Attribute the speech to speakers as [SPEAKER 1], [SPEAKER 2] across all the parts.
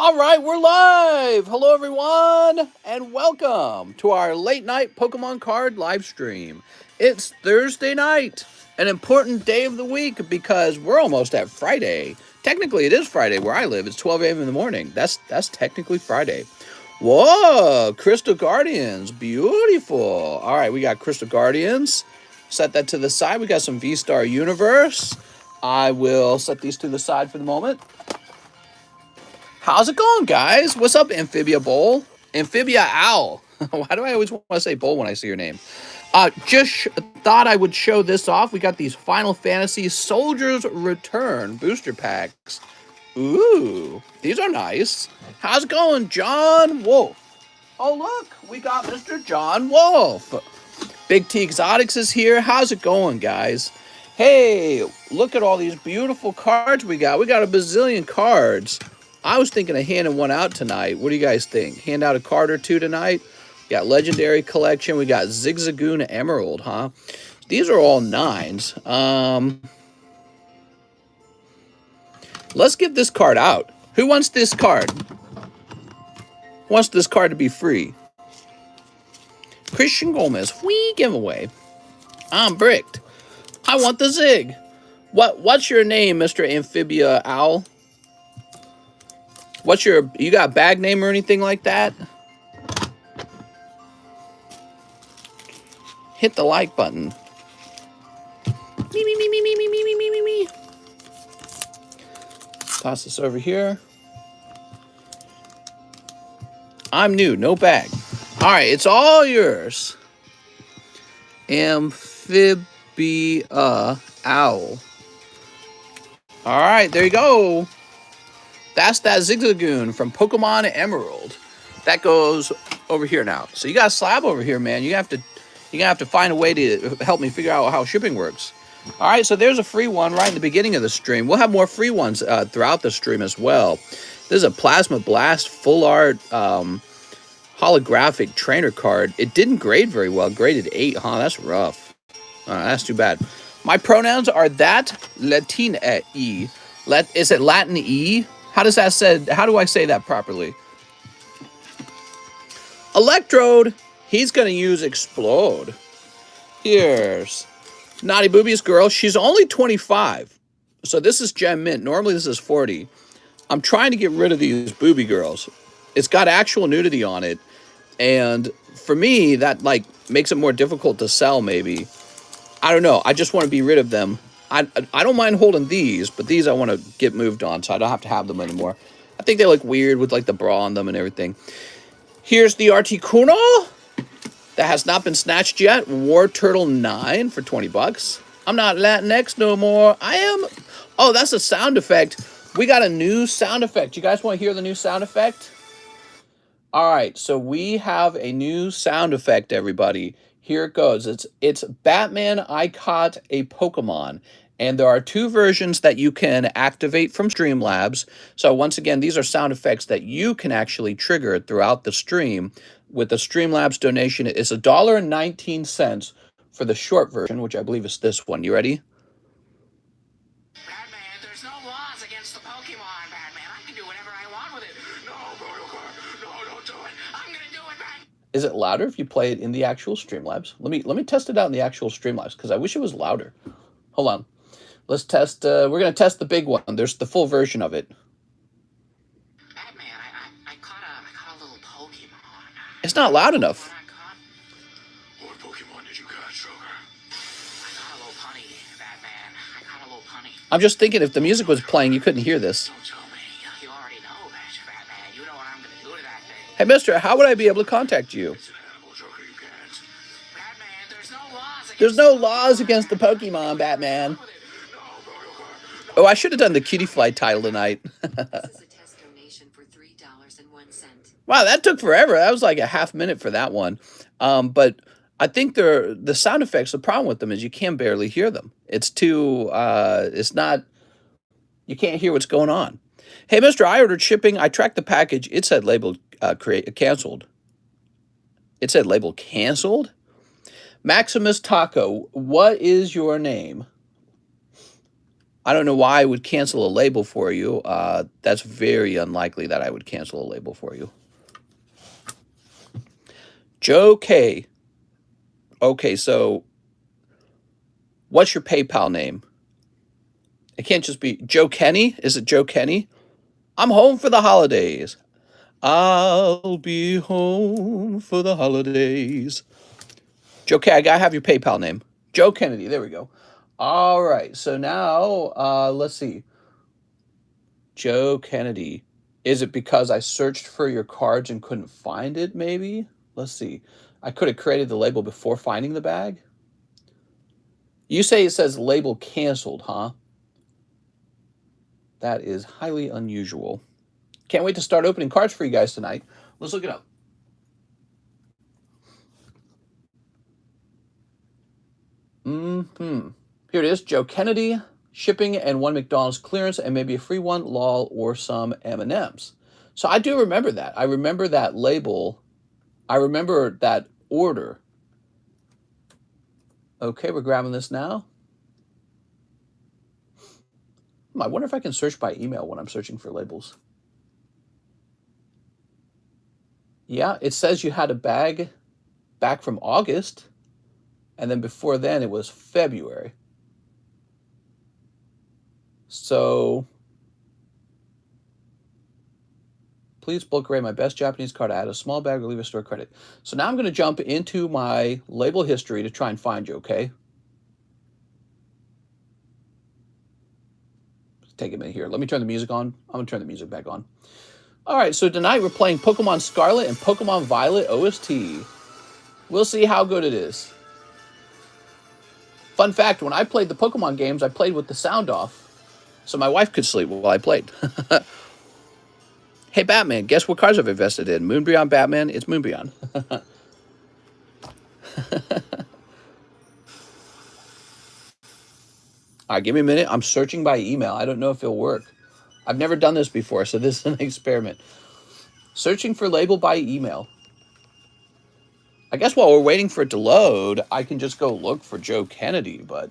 [SPEAKER 1] All right, we're live. Hello, everyone, and welcome to our late night Pokemon card live stream. It's Thursday night, an important day of the week because we're almost at Friday. Technically, it is Friday where I live. It's 12 a.m. in the morning. That's technically Friday. Whoa, Crystal Guardians, beautiful. All right, we got Crystal Guardians. Set that to the side. We got some Vstar Universe. I will set these to the side for the moment. How's it going, guys? What's up, Amphibia Bowl? Amphibia Owl. Why do I always want to say Bowl when I see your name? Just thought I would show this off. We got these Final Fantasy Soldiers Return booster packs. Ooh, these are nice. How's it going, John Wolf? Oh, look, we got Mr. John Wolf. Big T Exotics is here. How's it going, guys? Hey, look at all these beautiful cards we got. We got a bazillion cards. I was thinking of handing one out tonight. What do you guys think? Hand out a card or two tonight? We got Legendary Collection. We got Zigzagoon Emerald, huh? These are all 9s. Let's give this card out. Who wants this card? Who wants this card to be free? Christian Gomez. Free giveaway. I'm bricked. I want the Zig. What's your name, Mr. Amphibia Owl? What's you got a bag name or anything like that? Hit the like button. Me. Toss this over here. I'm new, no bag. All right, it's all yours. Amphibia Owl. All right, there you go. That's that Zigzagoon from Pokemon Emerald. That goes over here now. So you got a slab over here, man. You're gonna have to find a way to help me figure out how shipping works. All right, so there's a free one right in the beginning of the stream. We'll have more free ones throughout the stream as well. This is a Plasma Blast full art holographic trainer card. It didn't grade very well. Graded 8, huh? That's rough. That's too bad. My pronouns are that Latin E. Is it Latin E? How does that said? How do I say that properly? Electrode. He's gonna use Explode. Here's Naughty Boobies girl. She's only 25, so this is Gem Mint. Normally this is 40. I'm trying to get rid of these booby girls. It's got actual nudity on it, and for me that like makes it more difficult to sell. Maybe I don't know. I just want to be rid of them. I don't mind holding these, but these I want to get moved on, so I don't have to have them anymore. I think they look weird with like the bra on them and everything. Here's the Articuno that has not been snatched yet. War Turtle 9 for 20 bucks. I'm not Latinx no more. I am. Oh, that's a sound effect. We got a new sound effect. You guys want to hear the new sound effect? All right, so we have a new sound effect, everybody. Here it goes. It's Batman, I Caught a Pokemon. And there are 2 versions that you can activate from Streamlabs. So once again, these are sound effects that you can actually trigger throughout the stream. With the Streamlabs donation, it's $1.19 for the short version, which I believe is this one. You ready?
[SPEAKER 2] Batman, there's no laws against the Pokemon, Batman. I can do whatever I want with it. No, don't do it. I'm gonna do it, Batman.
[SPEAKER 1] Is it louder if you play it in the actual Streamlabs? Let me test it out in the actual Streamlabs, because I wish it was louder. Hold on. Let's test. We're going to test the big one. There's the full version of it.
[SPEAKER 2] Batman, I caught a little Pokemon.
[SPEAKER 1] It's not loud enough.
[SPEAKER 2] What Pokemon did you catch, Joker? I caught a little punny, Batman. I caught a little punny.
[SPEAKER 1] I'm just thinking if the music was playing, you couldn't hear this.
[SPEAKER 2] Don't tell me. You already know that, Batman. You know what I'm going to do to that thing.
[SPEAKER 1] Hey, mister, how would I be able to contact you?
[SPEAKER 2] It's an animal, Joker. You can't. Batman,
[SPEAKER 1] There's no laws against the Pokemon, Batman. Oh, I should have done the Cutie Fly title tonight.
[SPEAKER 3] This is a test donation for $3.01.
[SPEAKER 1] Wow, that took forever. That was like a half minute for that one. But I think the sound effects, the problem with them is you can barely hear them. It's too, it's not, you can't hear what's going on. Hey, mister, I ordered shipping. I tracked the package. It said labeled canceled. It said labeled canceled? Maximus Taco, what is your name? I don't know why I would cancel a label for you. That's very unlikely that I would cancel a label for you. Joe K. Okay, so what's your PayPal name? It can't just be Joe Kenny. Is it Joe Kenny? I'm home for the holidays. I'll be home for the holidays. Joe K, I gotta have your PayPal name. Joe Kennedy. There we go. All right. So now, let's see. Joe Kennedy. Is it because I searched for your cards and couldn't find it, maybe? Let's see. I could have created the label before finding the bag. You say it says label canceled, huh? That is highly unusual. Can't wait to start opening cards for you guys tonight. Let's look it up. Here it is. Joe Kennedy, shipping and 1 McDonald's clearance and maybe a free one, lol, or some M&Ms. So I do remember that. I remember that label. I remember that order. Okay, we're grabbing this now. I wonder if I can search by email when I'm searching for labels. Yeah, it says you had a bag back from August, and then before then it was February. So please bulk rate my best Japanese card. Add a small bag or leave a store credit. So now I'm going to jump into my label history to try and find you, okay? Take a minute here. Let me turn the music on. I'm going to turn the music back on. All right, so tonight we're playing Pokemon Scarlet and Pokemon Violet OST. We'll see how good it is. Fun fact, when I played the Pokemon games, I played with the sound off, so my wife could sleep while I played. Hey, Batman, guess what cards I've invested in? Moonbreon Batman, it's Moonbreon. All right, give me a minute. I'm searching by email. I don't know if it'll work. I've never done this before, so this is an experiment. Searching for label by email. I guess while we're waiting for it to load, I can just go look for Joe Kennedy, but...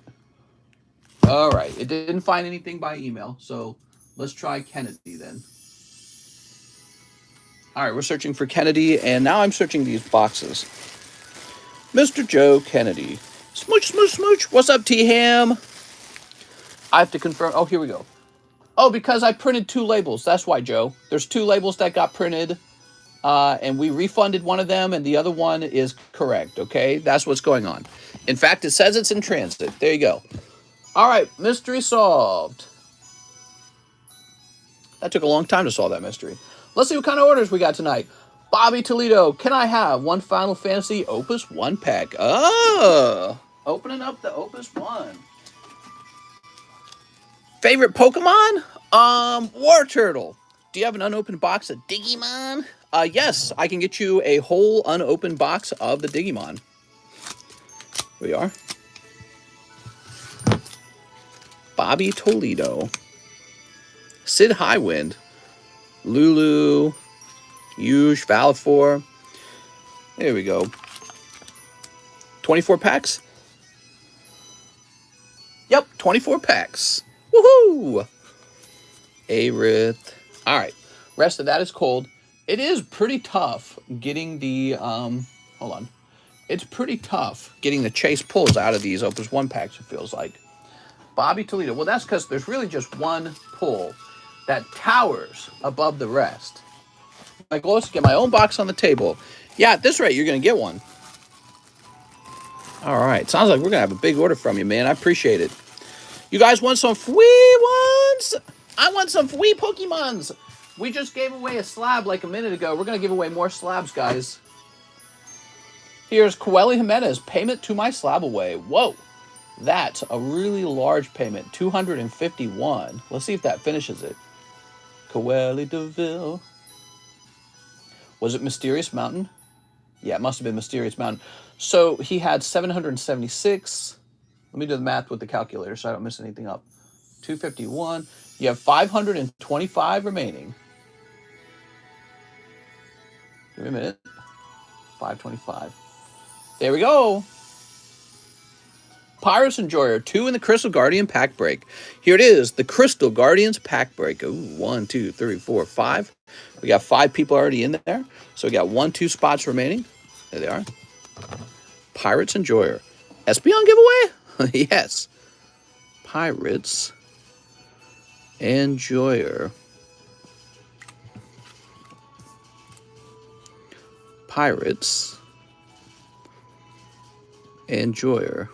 [SPEAKER 1] All right, it didn't find anything by email, so let's try Kennedy then. All right, we're searching for Kennedy, and now I'm searching these boxes. Mr. Joe Kennedy. Smooch, smooch, smooch. What's up, T-Ham? I have to confirm. Oh, here we go. Oh, because I printed 2 labels. That's why, Joe. There's 2 labels that got printed, and we refunded one of them, and the other one is correct, okay? That's what's going on. In fact, it says it's in transit. There you go. All right, mystery solved. That took a long time to solve that mystery. Let's see what kind of orders we got tonight. Bobby Toledo, can I have one Final Fantasy Opus 1 pack? Oh, opening up the Opus 1. Favorite Pokemon? War Turtle. Do you have an unopened box of Digimon? Yes, I can get you a whole unopened box of the Digimon. Here we are. Bobby Toledo. Sid Highwind. Lulu. YUGIOH, Valfor. There we go. 24 packs? Yep, 24 packs. Woohoo! Aerith. All right. Rest of that is cold. It is pretty tough getting the, hold on. It's pretty tough getting the chase pulls out of these Opus 1 packs, it feels like. Bobby Toledo. Well, that's because there's really just one pull that towers above the rest. My goal is to get my own box on the table. Yeah, at this rate, you're going to get one. All right. Sounds like we're going to have a big order from you, man. I appreciate it. You guys want some free ones? I want some free Pokemons. We just gave away a slab like a minute ago. We're going to give away more slabs, guys. Here's Coeli Jimenez. Payment to my SLAB-AWAY. Whoa. That's a really large payment. 251. Let's see if that finishes it. Coeli DeVille. Was it Mysterious Mountain? Yeah, it must have been Mysterious Mountain. So he had 776. Let me do the math with the calculator so I don't mess anything up. 251. You have 525 remaining. Give me a minute. 525. There we go. Pirates Enjoyer, 2 in the Crystal Guardian pack break. Here it is, the Crystal Guardians pack break. Ooh, 1, 2, 3, 4, 5. We got 5 people already in there. So we got 1, 2 spots remaining. There they are. Pirates Enjoyer. Espeon giveaway? Yes. Pirates Enjoyer. Pirates Enjoyer.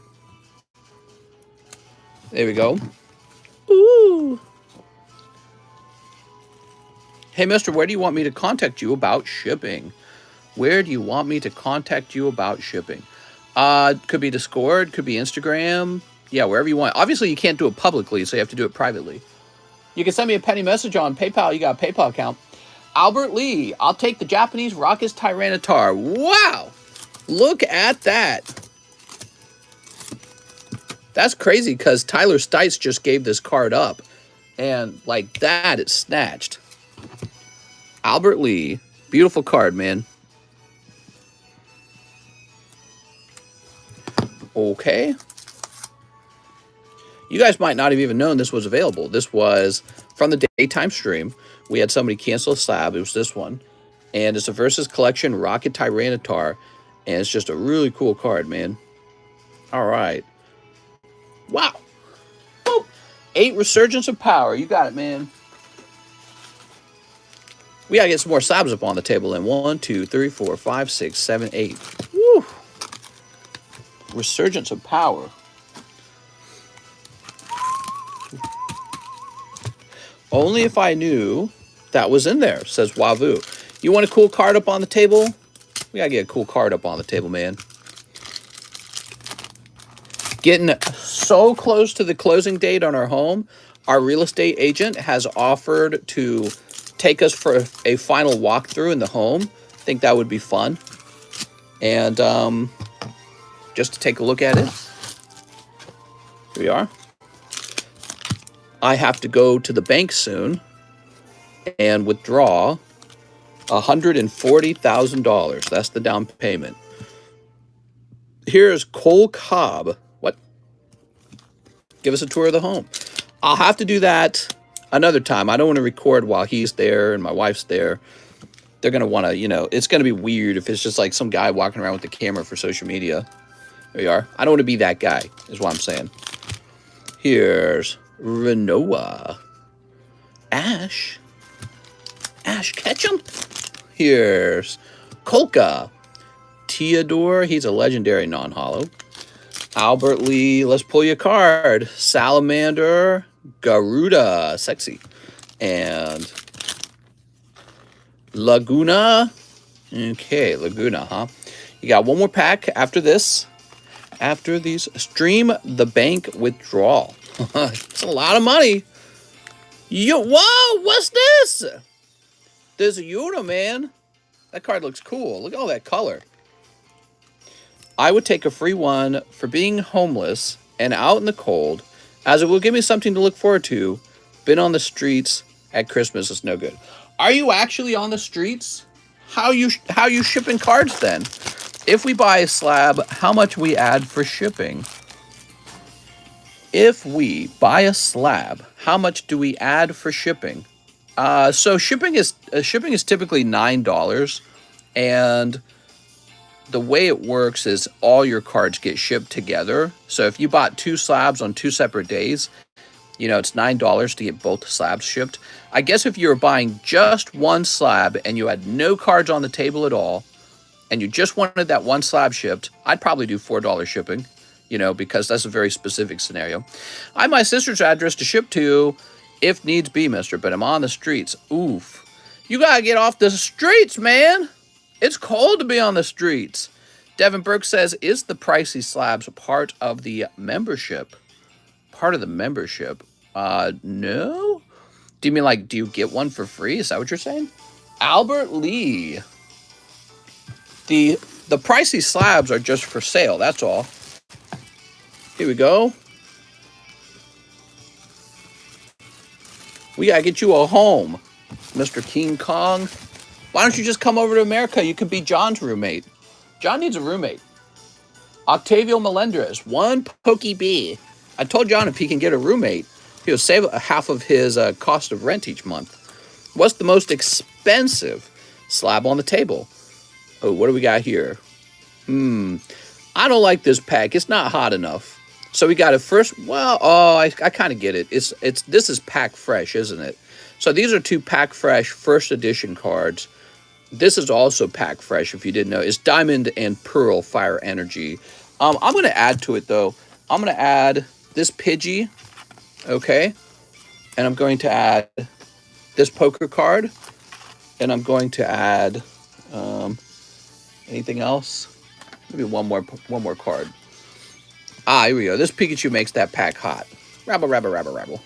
[SPEAKER 1] There we go. Ooh. Hey, mister, where do you want me to contact you about shipping? Where do you want me to contact you about shipping? Could be Discord, could be Instagram. Yeah, wherever you want. Obviously, you can't do it publicly, so you have to do it privately. You can send me a penny message on PayPal. You got a PayPal account. Albert Lee, I'll take the Japanese Raucous Tyranitar. Wow! Look at that. That's crazy because Tyler Stites just gave this card up. And like that, it's snatched. Albert Lee. Beautiful card, man. Okay. You guys might not have even known this was available. This was from the daytime stream. We had somebody cancel a slab. It was this one. And it's a Versus Collection Rocket Tyranitar. And it's just a really cool card, man. All right. Wow. Boop. 8 Resurgence of Power. You got it, man. We got to get some more slabs up on the table then. 1, 2, 3, 4, 5, 6, 7, 8. Woo. Resurgence of Power. Only if I knew that was in there, says Wavu. You want a cool card up on the table? We gotta get a cool card up on the table, man. Getting so close to the closing date on our home, our real estate agent has offered to take us for a final walkthrough in the home. I think that would be fun. And just to take a look at it. Here we are. I have to go to the bank soon and withdraw $140,000. That's the down payment. Here's Cole Cobb. What? Give us a tour of the home. I'll have to do that another time. I don't want to record while he's there and my wife's there. They're going to want to, you know, it's going to be weird if it's just like some guy walking around with the camera for social media. There you are. I don't want to be that guy, is what I'm saying. Here's Renoa. Ash Ketchum. Here's Kolka. Theodore, he's a legendary non-holo. Albert Lee, let's pull you a card. Salamander, Garuda, sexy. And Laguna. Okay, Laguna, huh? You got one more pack after this. After these, Stream the Bank withdrawal. It's a lot of money. Yo, whoa, what's this? There's a Yuna, man. That card looks cool. Look at all that color. I would take a free one for being homeless and out in the cold, as it will give me something to look forward to. Been on the streets at Christmas is no good. Are you actually on the streets? How you shipping cards then? If we buy a slab, how much we add for shipping? If we buy a slab, how much do we add for shipping? So shipping is typically $9, and the way it works is all your cards get shipped together. So if you bought 2 slabs on 2 separate days, you know, it's $9 to get both slabs shipped. I guess if you were buying just one slab and you had no cards on the table at all, and you just wanted that one slab shipped, I'd probably do $4 shipping, you know, because that's a very specific scenario. I have my sister's address to ship to if needs be, mister, but I'm on the streets. Oof. You gotta get off the streets, man. It's cold to be on the streets. Devin Burke says, is the pricey slabs part of the membership? Part of the membership? No? Do you mean like, do you get one for free? Is that what you're saying? Albert Lee. The pricey slabs are just for sale, that's all. Here we go. We gotta get you a home, Mr. King Kong. Why don't you just come over to America? You could be John's roommate. John needs a roommate. Octavio Melendres, one Pokey B. I told John if he can get a roommate, he'll save half of his cost of rent each month. What's the most expensive slab on the table? Oh, what do we got here? I don't like this pack. It's not hot enough. So we got it first. Well, oh, I kind of get it. This is pack fresh, isn't it? So these are 2 pack fresh first edition cards. This is also pack fresh, if you didn't know. It's Diamond and Pearl Fire Energy. I'm going to add to it, though. I'm going to add this Pidgey, okay? And I'm going to add this poker card. And I'm going to add anything else? Maybe one more card. Ah, here we go. This Pikachu makes that pack hot. Rabble, rabble, rabble, rabble.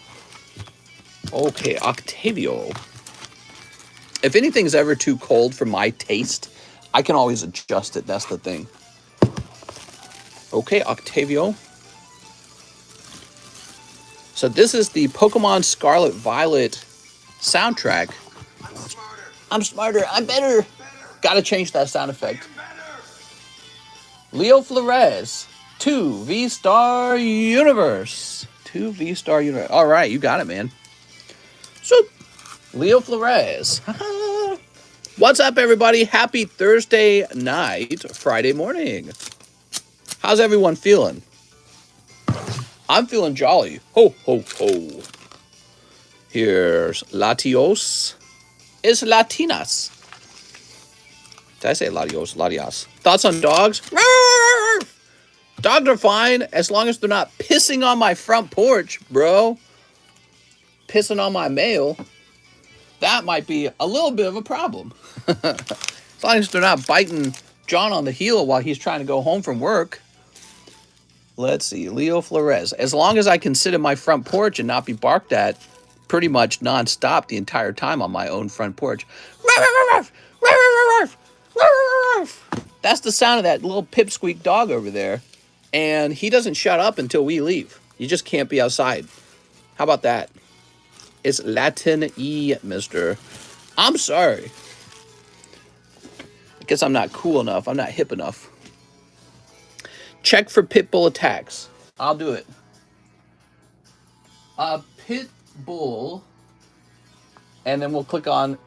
[SPEAKER 1] Okay, Octavio. If anything's ever too cold for my taste, I can always adjust it. That's the thing. Okay, Octavio. So this is the Pokemon Scarlet Violet soundtrack. I'm smarter. I'm better. Gotta change that sound effect. Leo Flores. 2 Vstar Universe. 2 Vstar Universe. All right, you got it, man. So, Leo Flores. What's up, everybody? Happy Thursday night, Friday morning. How's everyone feeling? I'm feeling jolly. Ho, ho, ho. Here's Latios. It's Latinas. Did I say Latios? Latias. Thoughts on dogs? Dogs are fine as long as they're not pissing on my front porch, bro. Pissing on my mail. That might be a little bit of a problem. As long as they're not biting John on the heel while he's trying to go home from work. Let's see. Leo Flores. As long as I can sit in my front porch and not be barked at pretty much nonstop the entire time on my own front porch. That's the sound of that little pipsqueak dog over there. And he doesn't shut up until we leave. You just can't be outside. How about that? It's Latin E, mister. I'm sorry. I guess I'm not cool enough. I'm not hip enough. Check for pit bull attacks. I'll do it. Pit bull. And then we'll click on...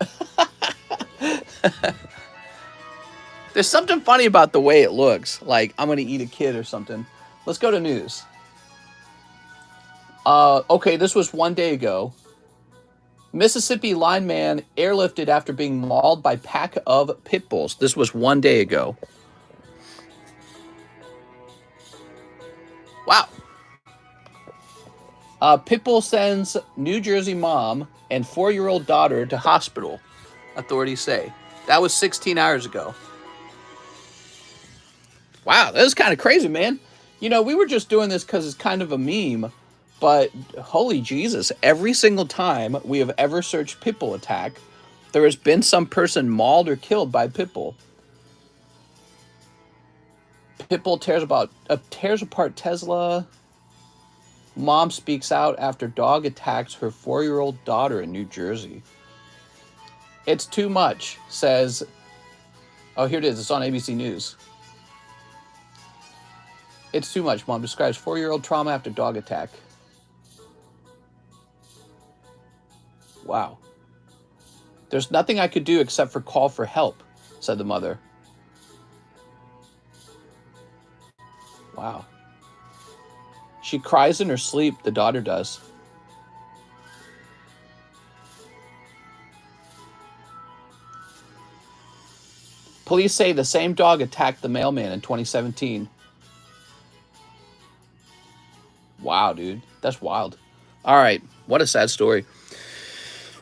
[SPEAKER 1] There's something funny about the way it looks. Like, I'm going to eat a kid or something. Let's go to news. Okay, this was 1 day ago. Mississippi lineman airlifted after being mauled by pack of pit bulls. This was 1 day ago. Wow. Pit bull sends New Jersey mom and 4-year-old daughter to hospital, authorities say. That was 16 hours ago. Wow, that was kind of crazy, man. You know, we were just doing this because it's kind of a meme, but holy Jesus, every single time we have ever searched pitbull attack, there has been some person mauled or killed by pitbull. Pitbull tears apart Tesla. Mom speaks out after dog attacks her 4-year-old daughter in New Jersey. It's too much, says... Oh, here it is. It's on ABC News. It's too much, mom describes 4-year-old trauma after dog attack. Wow. There's nothing I could do except for call for help, said the mother. Wow. She cries in her sleep, the daughter does. Police say the same dog attacked the mailman in 2017. Wow, dude. That's wild. All right. What a sad story.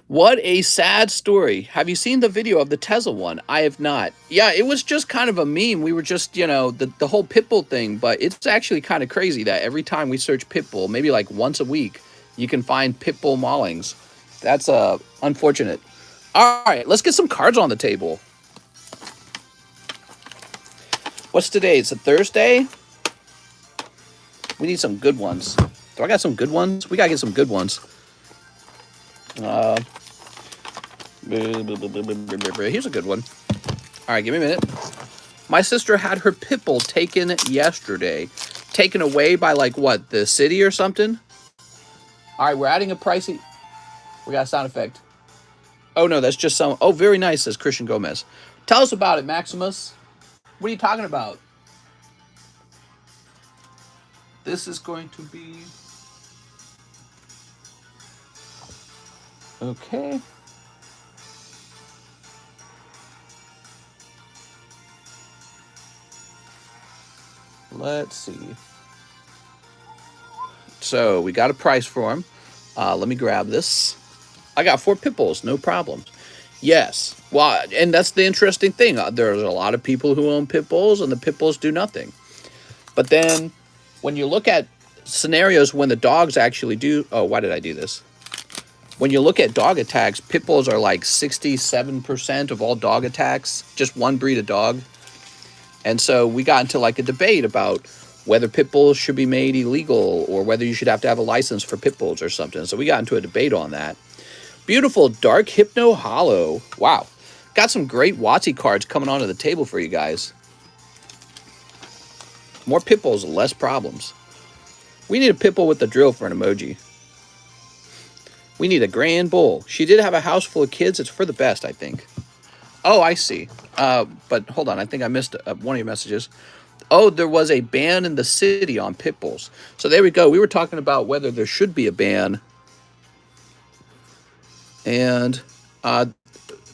[SPEAKER 1] What a sad story. Have you seen the video of the Tesla one? I have not. Yeah, it was just kind of a meme. We were just, you know, the whole Pitbull thing. But it's actually kind of crazy that every time we search Pitbull, maybe like once a week, you can find Pitbull maulings. That's unfortunate. All right. Let's get some cards on the table. What's today? It's a Thursday. We need some good ones. Do I got some good ones? We got to get some good ones. Here's a good one. All right, give me a minute. My sister had her pit bull taken yesterday. Taken away by, like, what, the city or something? All right, we're adding a pricey... We got a sound effect. Oh, no, that's just some... Oh, very nice, says Christian Gomez. Tell us about it, Maximus. What are you talking about? This is going to be... Okay. Let's see. So we got a price for him. Let me grab this. I got 4 pit bulls, no problems. Yes. Well, and that's the interesting thing. There's a lot of people who own pit bulls, and the pit bulls do nothing. But then when you look at scenarios when the dogs actually do... Oh, why did I do this? When you look at dog attacks, pit bulls are like 67% of all dog attacks. Just one breed of dog. And so we got into like a debate about whether pit bulls should be made illegal or whether you should have to have a license for pit bulls or something. So we got into a debate on that. Beautiful Dark Hypno Hollow. Wow. Got some great WotC cards coming onto the table for you guys. More pit bulls, less problems. We need a pit bull with the drill for an emoji. We need a grand bull. She did have a house full of kids. It's for the best, I think. Oh, I see. But hold on. I think I missed one of your messages. Oh, there was a ban in the city on pit bulls. So there we go. We were talking about whether there should be a ban. And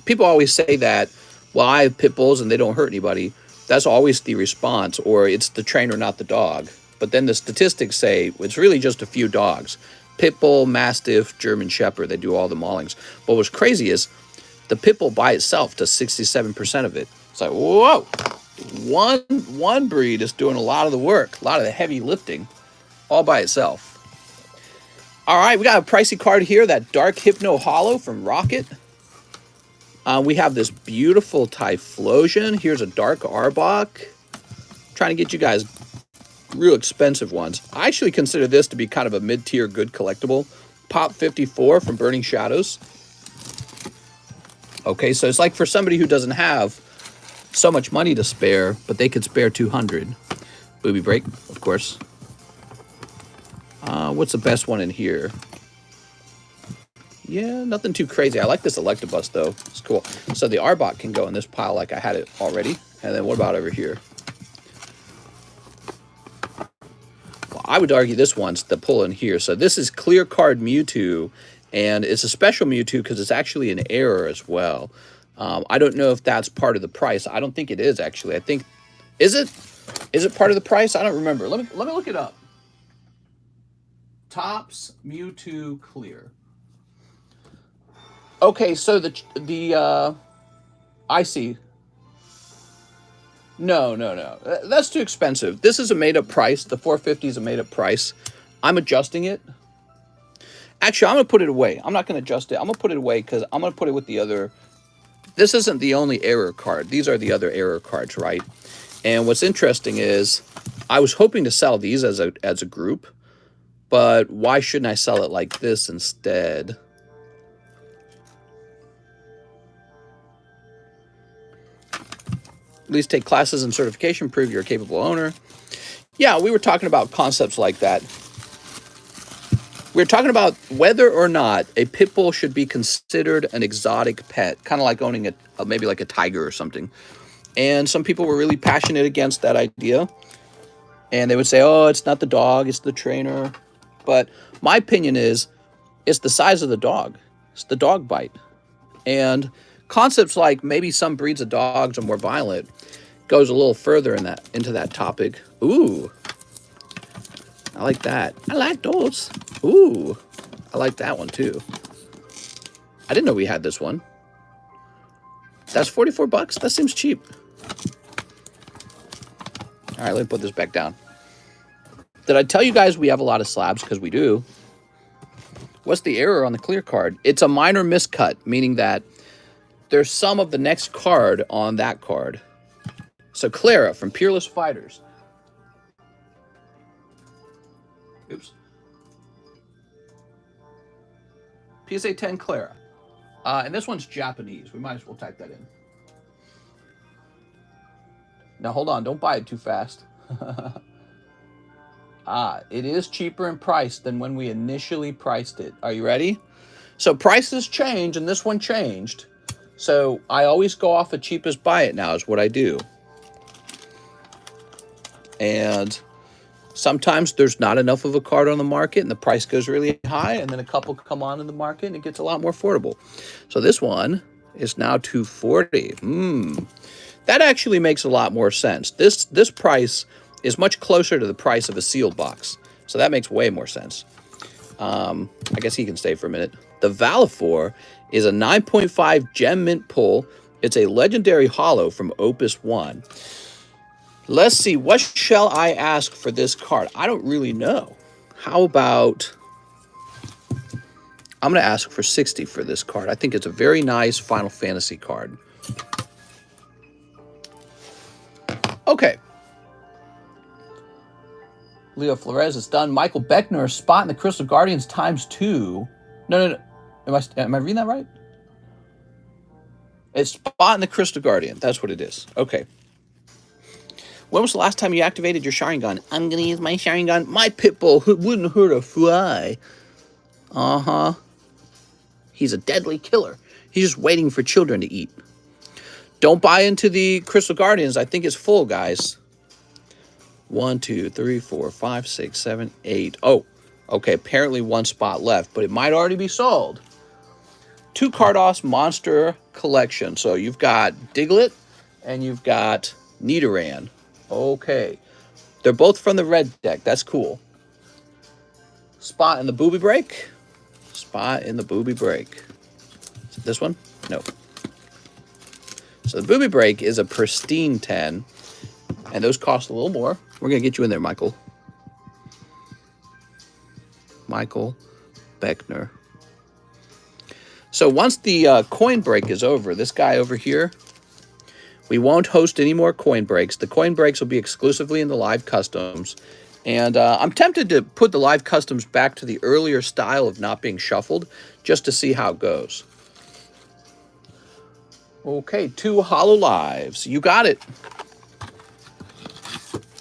[SPEAKER 1] people always say that, well, I have pit bulls and they don't hurt anybody. That's always the response, or it's the trainer, not the dog. But then the statistics say it's really just a few dogs. Pit bull, Mastiff, German Shepherd, they do all the maulings. But what's crazy is the pit bull by itself does 67% of it. It's like, whoa, one breed is doing a lot of the work, a lot of the heavy lifting, all by itself. All right, we got a pricey card here, that Dark Hypno Hollow from Rocket. We have this beautiful Typhlosion. Here's a Dark Arbok. Trying to get you guys real expensive ones. I actually consider this to be kind of a mid-tier good collectible. Pop 54 from Burning Shadows. Okay, so it's like for somebody who doesn't have so much money to spare, but they could spare 200. Booby Break, of course. What's the best one in here? Yeah, nothing too crazy. I like this Electabuzz, though. It's cool. So the Arbok can go in this pile like I had it already. And then what about over here? Well, I would argue this one's the pull in here. So this is Clear Card Mewtwo. And it's a special Mewtwo because it's actually an error as well. I don't know if that's part of the price. I don't think it is, actually. I think... Is it? Is it part of the price? I don't remember. Let me look it up. Topps Mewtwo Clear. Okay, so I see. No. That's too expensive. This is a made-up price. The 450 is a made-up price. I'm adjusting it. Actually, I'm going to put it away. I'm not going to adjust it. I'm going to put it away because I'm going to put it with the other. This isn't the only error card. These are the other error cards, right? And what's interesting is I was hoping to sell these as a group, but why shouldn't I sell it like this instead? At least take classes and certification, prove you're a capable owner. Yeah, we were talking about concepts like that. We're talking about whether or not a pit bull should be considered an exotic pet, kind of like owning maybe like a tiger or something. And some people were really passionate against that idea. And they would say, oh, it's not the dog, it's the trainer. But my opinion is, it's the size of the dog. It's the dog bite. And concepts like maybe some breeds of dogs are more violent goes a little further into that topic. Ooh. I like that. I like those. Ooh. I like that one too. I didn't know we had this one. That's 44 bucks? That seems cheap. All right, let me put this back down. Did I tell you guys we have a lot of slabs? Because we do. What's the error on the clear card? It's a minor miscut, meaning that there's some of the next card on that card. So Clara from Peerless Fighters. Oops. PSA 10 Clara. And this one's Japanese. We might as well type that in. Now, hold on. Don't buy it too fast. It is cheaper in price than when we initially priced it. Are you ready? So prices change, and this one changed. So I always go off the cheapest buy it now is what I do. And sometimes there's not enough of a card on the market and the price goes really high, and then a couple come on in the market and it gets a lot more affordable. So this one is now $240. That actually makes a lot more sense. This price is much closer to the price of a sealed box. So that makes way more sense. I guess he can stay for a minute. The Valifor is a 9.5 gem mint pull. It's a legendary holo from Opus 1. Let's see, what shall I ask for this card? I don't really know. How about, I'm going to ask for 60 for this card. I think it's a very nice Final Fantasy card. Okay. Leo Flores is done. Michael Beckner, Spot in the Crystal Guardians ×2. No. Am I reading that right? It's Spot in the Crystal Guardian. That's what it is. Okay. When was the last time you activated your Sharingan? I'm going to use my Sharingan. My Pitbull wouldn't hurt a fly. Uh-huh. He's a deadly killer. He's just waiting for children to eat. Don't buy into the Crystal Guardians. I think it's full, guys. 1, 2, 3, 4, 5, 6, 7, 8. Oh, okay. Apparently one spot left, but it might already be sold. 2 Cardos Monster Collection. So you've got Diglett and you've got Nidoran. Okay. They're both from the red deck. That's cool. Spot in the Booby Break. Spot in the Booby Break. Is it this one? No. So the Booby Break is a pristine 10. And those cost a little more. We're going to get you in there, Michael. Michael Beckner. So once the coin break is over, this guy over here, we won't host any more coin breaks. The coin breaks will be exclusively in the live customs. And I'm tempted to put the live customs back to the earlier style of not being shuffled, just to see how it goes. Okay, 2 Holo Lives. You got it.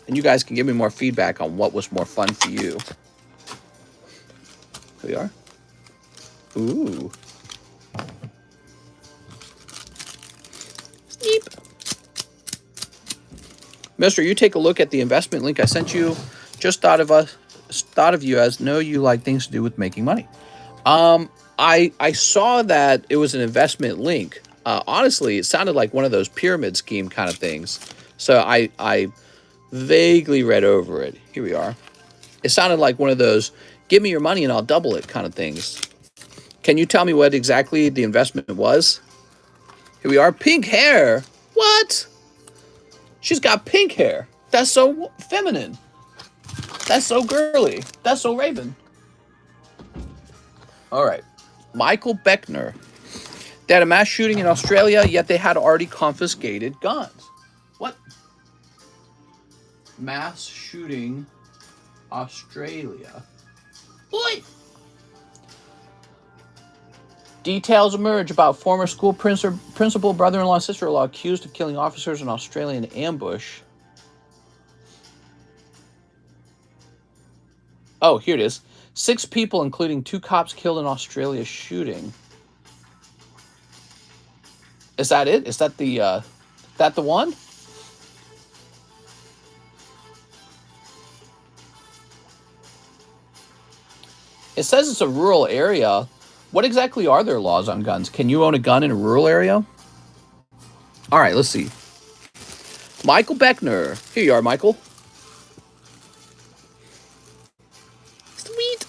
[SPEAKER 1] And you guys can give me more feedback on what was more fun for you. Here we are. Ooh. Sleep. Mister, you take a look at the investment link I sent you. Just thought of you as know you like things to do with making money. I saw that it was an investment link. Honestly, it sounded like one of those pyramid scheme kind of things. So I vaguely read over it. Here we are. It sounded like one of those give me your money and I'll double it kind of things. Can you tell me what exactly the investment was? Here we are. Pink hair. What? She's got pink hair. That's so feminine. That's so girly. That's so Raven. All right. Michael Beckner. They had a mass shooting in Australia, yet they had already confiscated guns. What? Mass shooting, Australia. Boy! Details emerge about former school principal, brother-in-law, sister-in-law accused of killing officers in Australian ambush. Oh, here it is. 6 people, including 2 cops, killed in Australia shooting. Is that it? Is that the one? It says it's a rural area. What exactly are their laws on guns? Can you own a gun in a rural area? All right, let's see. Michael Beckner. Here you are, Michael. Sweet.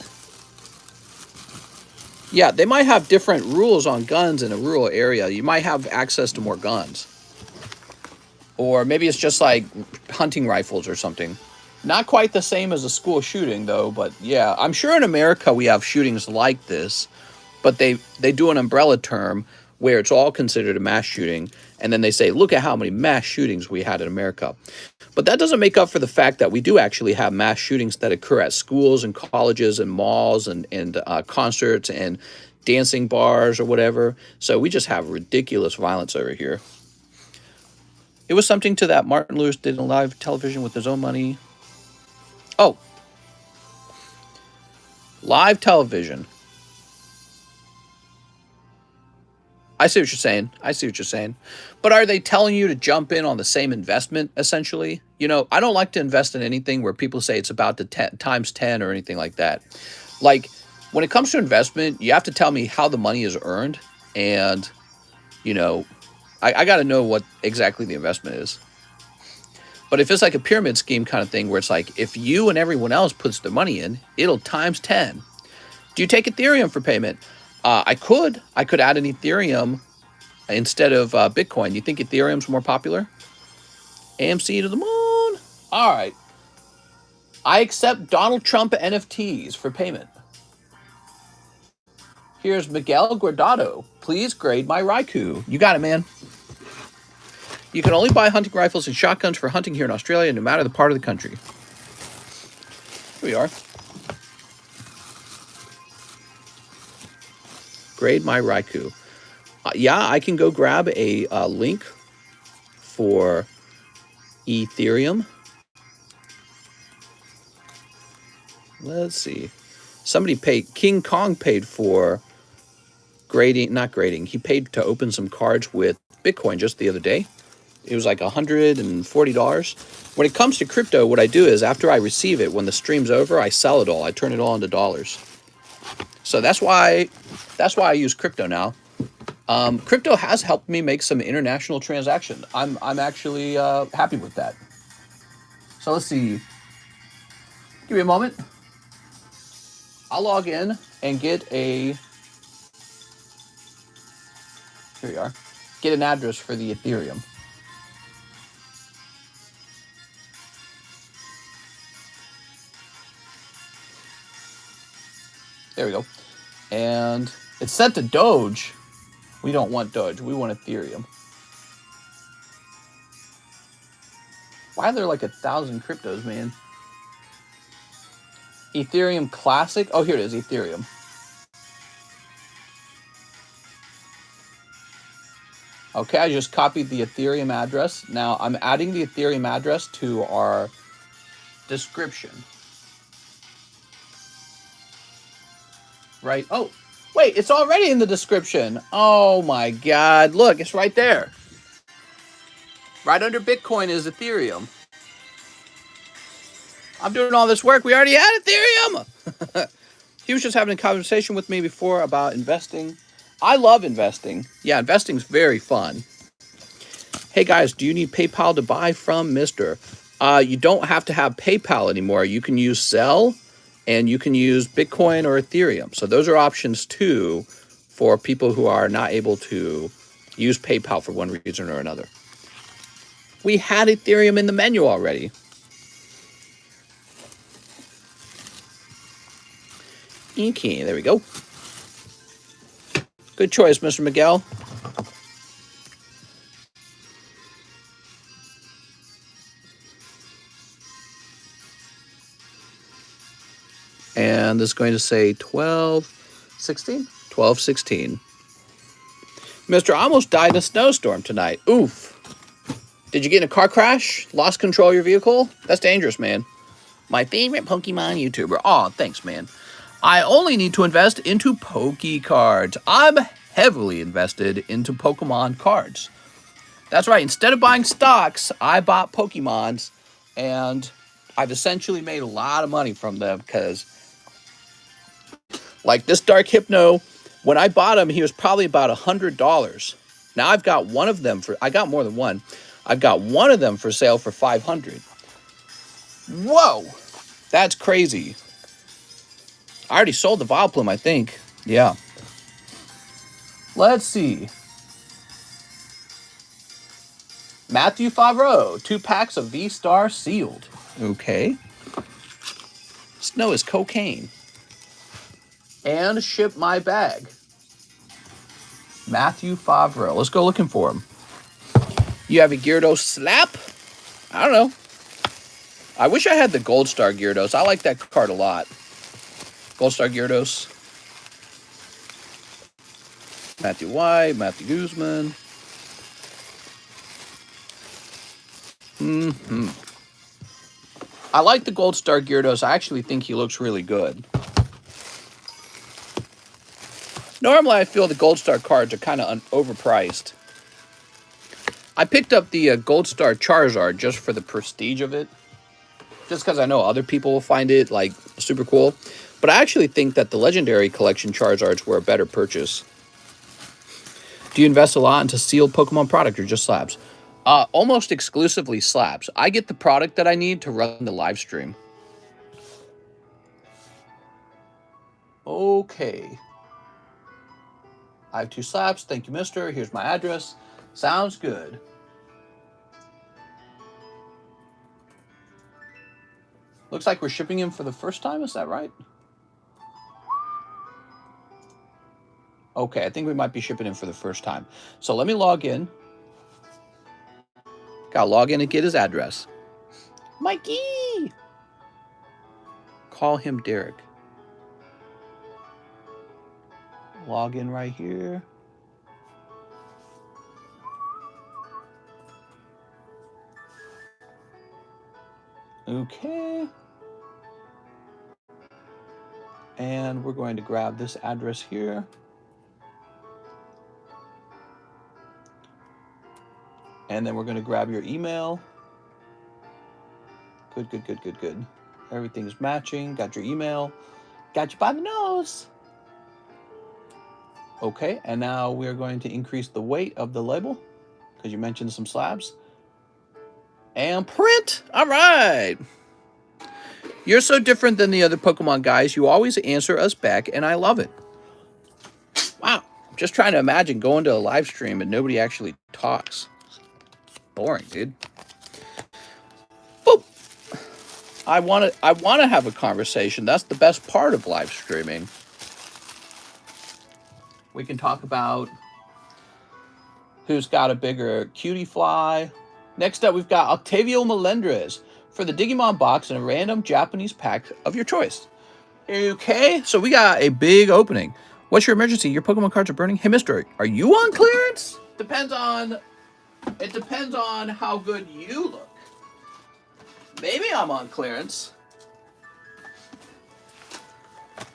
[SPEAKER 1] Yeah, they might have different rules on guns in a rural area. You might have access to more guns. Or maybe it's just like hunting rifles or something. Not quite the same as a school shooting, though, but yeah. I'm sure in America we have shootings like this, but they do an umbrella term where it's all considered a mass shooting, and then they say, look at how many mass shootings we had in America. But that doesn't make up for the fact that we do actually have mass shootings that occur at schools and colleges and malls and concerts and dancing bars or whatever. So we just have ridiculous violence over here. It was something to that Martin Lewis did in live television with his own money. Oh, live television. I see what you're saying. I see what you're saying. But are they telling you to jump in on the same investment, essentially? You know, I don't like to invest in anything where people say it's about to times 10 or anything like that. Like, when it comes to investment, you have to tell me how the money is earned. And, you know, I got to know what exactly the investment is. But if it's like a pyramid scheme kind of thing where it's like, if you and everyone else puts their money in, it'll times 10. Do you take Ethereum for payment? I could add an Ethereum instead of Bitcoin. You think Ethereum's more popular? AMC to the moon. All right. I accept Donald Trump NFTs for payment. Here's Miguel Guardado. Please grade my Raikou. You got it, man. You can only buy hunting rifles and shotguns for hunting here in Australia, no matter the part of the country. Here we are. Grade my Raikou. Yeah, I can go grab a link for Ethereum. Let's see. Somebody paid, King Kong paid for grading, not grading. He paid to open some cards with Bitcoin just the other day. It was like $140. When it comes to crypto, what I do is after I receive it, when the stream's over, I sell it all. I turn it all into dollars. So that's why I use crypto now. Crypto has helped me make some international transactions. I'm actually happy with that. So let's see. Give me a moment. I'll log in and get a. Here we are. Get an address for the Ethereum. There we go. And it's set to Doge. We don't want Doge. We want Ethereum. Why are there like 1,000 cryptos, man? Ethereum Classic. Oh, here it is. Ethereum. Okay, I just copied the Ethereum address. Now I'm adding the Ethereum address to our description. Right? Oh, wait, it's already in the description. Oh my God. Look, it's right there. Right under Bitcoin is Ethereum. I'm doing all this work. We already had Ethereum. He was just having a conversation with me before about investing. I love investing. Yeah, investing's very fun. Hey guys, do you need PayPal to buy from Mr.? You don't have to have PayPal anymore. You can use ZELLE and you can use Bitcoin or Ethereum. So those are options too for people who are not able to use PayPal for one reason or another. We had Ethereum in the menu already. Okay, there we go. Good choice, Mr. Miguel. And this is going to say 1216? 1216. Mr. I almost died in a snowstorm tonight. Oof. Did you get in a car crash? Lost control of your vehicle? That's dangerous, man. My favorite Pokemon YouTuber. Aw, thanks, man. I only need to invest into Poke cards. I'm heavily invested into Pokemon cards. That's right. Instead of buying stocks, I bought Pokemons, and I've essentially made a lot of money from them because, like this Dark Hypno, when I bought him, he was probably about $100. Now I've got one of them for, I got more than one. I've got one of them for sale for $500. Whoa, that's crazy. I already sold the Vileplume, I think. Yeah. Let's see. Matthew Favreau, 2 packs of Vstar sealed. Okay. Snow is cocaine. And ship my bag. Matthew Favreau. Let's go looking for him. You have a Gyarados Slap? I don't know. I wish I had the Gold Star Gyarados. I like that card a lot. Gold Star Gyarados. Matthew White, Matthew Guzman. I like the Gold Star Gyarados. I actually think he looks really good. Normally, I feel the Gold Star cards are kind of overpriced. I picked up the Gold Star Charizard just for the prestige of it. Just because I know other people will find it, like, super cool. But I actually think that the Legendary Collection Charizards were a better purchase. Do you invest a lot into sealed Pokemon product or just slabs? Almost exclusively slabs. I get the product that I need to run the live stream. Okay. I have 2 slabs. Thank you, mister. Here's my address. Sounds good. Looks like we're shipping him for the first time. Is that right? Okay, I think we might be shipping him for the first time. So let me log in. Gotta log in and get his address. Mikey! Call him Derek. Log in right here. Okay. And we're going to grab this address here. And then we're going to grab your email. Good, good, good, good, good. Everything's matching. Got your email. Got you by the nose. Okay, and now we're going to increase the weight of the label because you mentioned some slabs. And print. All right. You're so different than the other Pokemon guys. You always answer us back, and I love it. Wow. Just trying to imagine going to a live stream and nobody actually talks. Boring, dude. Boop. I want to have a conversation. That's the best part of live streaming. We can talk about who's got a bigger cutie fly. Next up, we've got Octavio Melendrez for the Digimon box and a random Japanese pack of your choice. Okay, so we got a big opening. What's your emergency? Your Pokemon cards are burning. Hey, mister, are you on clearance? It depends on how good you look. Maybe I'm on clearance.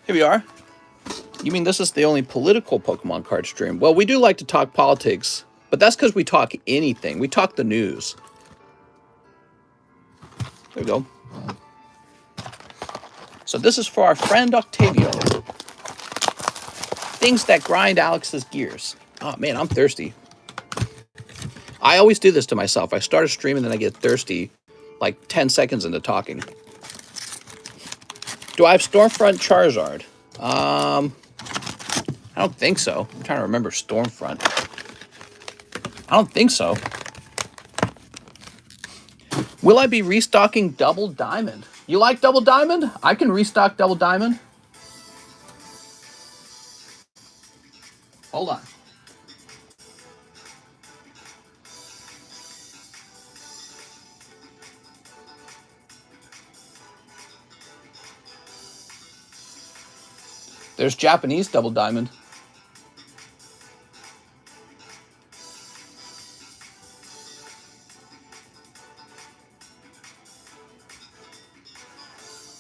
[SPEAKER 1] Here we are. You mean this is the only political Pokemon card stream? Well, we do like to talk politics, but that's because we talk anything. We talk the news. There we go. So this is for our friend Octavio. Things that grind Alex's gears. Oh, man, I'm thirsty. I always do this to myself. I start a stream and then I get thirsty like 10 seconds into talking. Do I have Stormfront Charizard? I don't think so. I'm trying to remember Stormfront. I don't think so. Will I be restocking Double Diamond? You like Double Diamond? I can restock Double Diamond. Hold on. There's Japanese Double Diamond.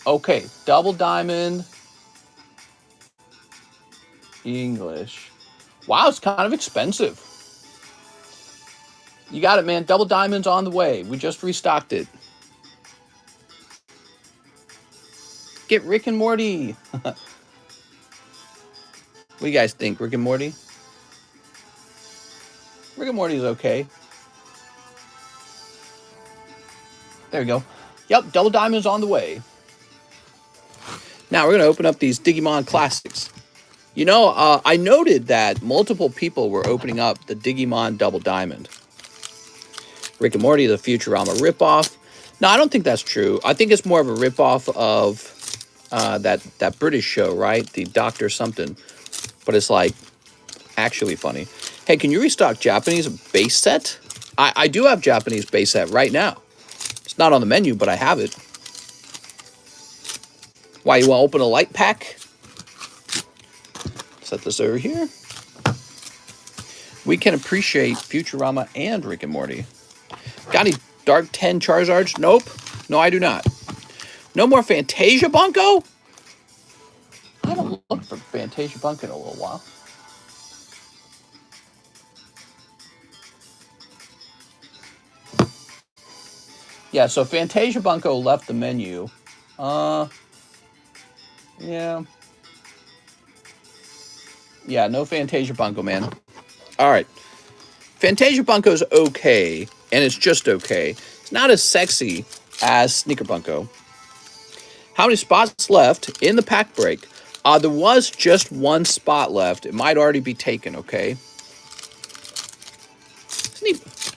[SPEAKER 1] Okay, Double Diamond. English. Wow, it's kind of expensive. You got it, man. Double Diamond's on the way. We just restocked it. Get Rick and Morty. What do you guys think, Rick and Morty? Rick and Morty's okay. There we go. Yep, Double Diamond's on the way. Now we're going to open up these Digimon Classics. You know, I noted that multiple people were opening up the Digimon Double Diamond. Rick and Morty, the Futurama ripoff. No, I don't think that's true. I think it's more of a ripoff of that British show, right? The Doctor something. But it's like actually funny. Hey, can you restock Japanese base set? I do have Japanese base set right now. It's not on the menu, but I have it. Why, you want to open a light pack? Set this over here. We can appreciate Futurama and Rick and Morty. Got any Dark 10 Charizards? Nope. No, I do not. No more Fantasia Bunko? I haven't looked for Fantasia Bunko in a little while. Yeah, so Fantasia Bunko left the menu. Yeah. Yeah, no Fantasia Bunko, man. All right. Fantasia Bunko's okay, and it's just okay. It's not as sexy as Sneaker Bunko. How many spots left in the pack break? There was just one spot left. It might already be taken, okay?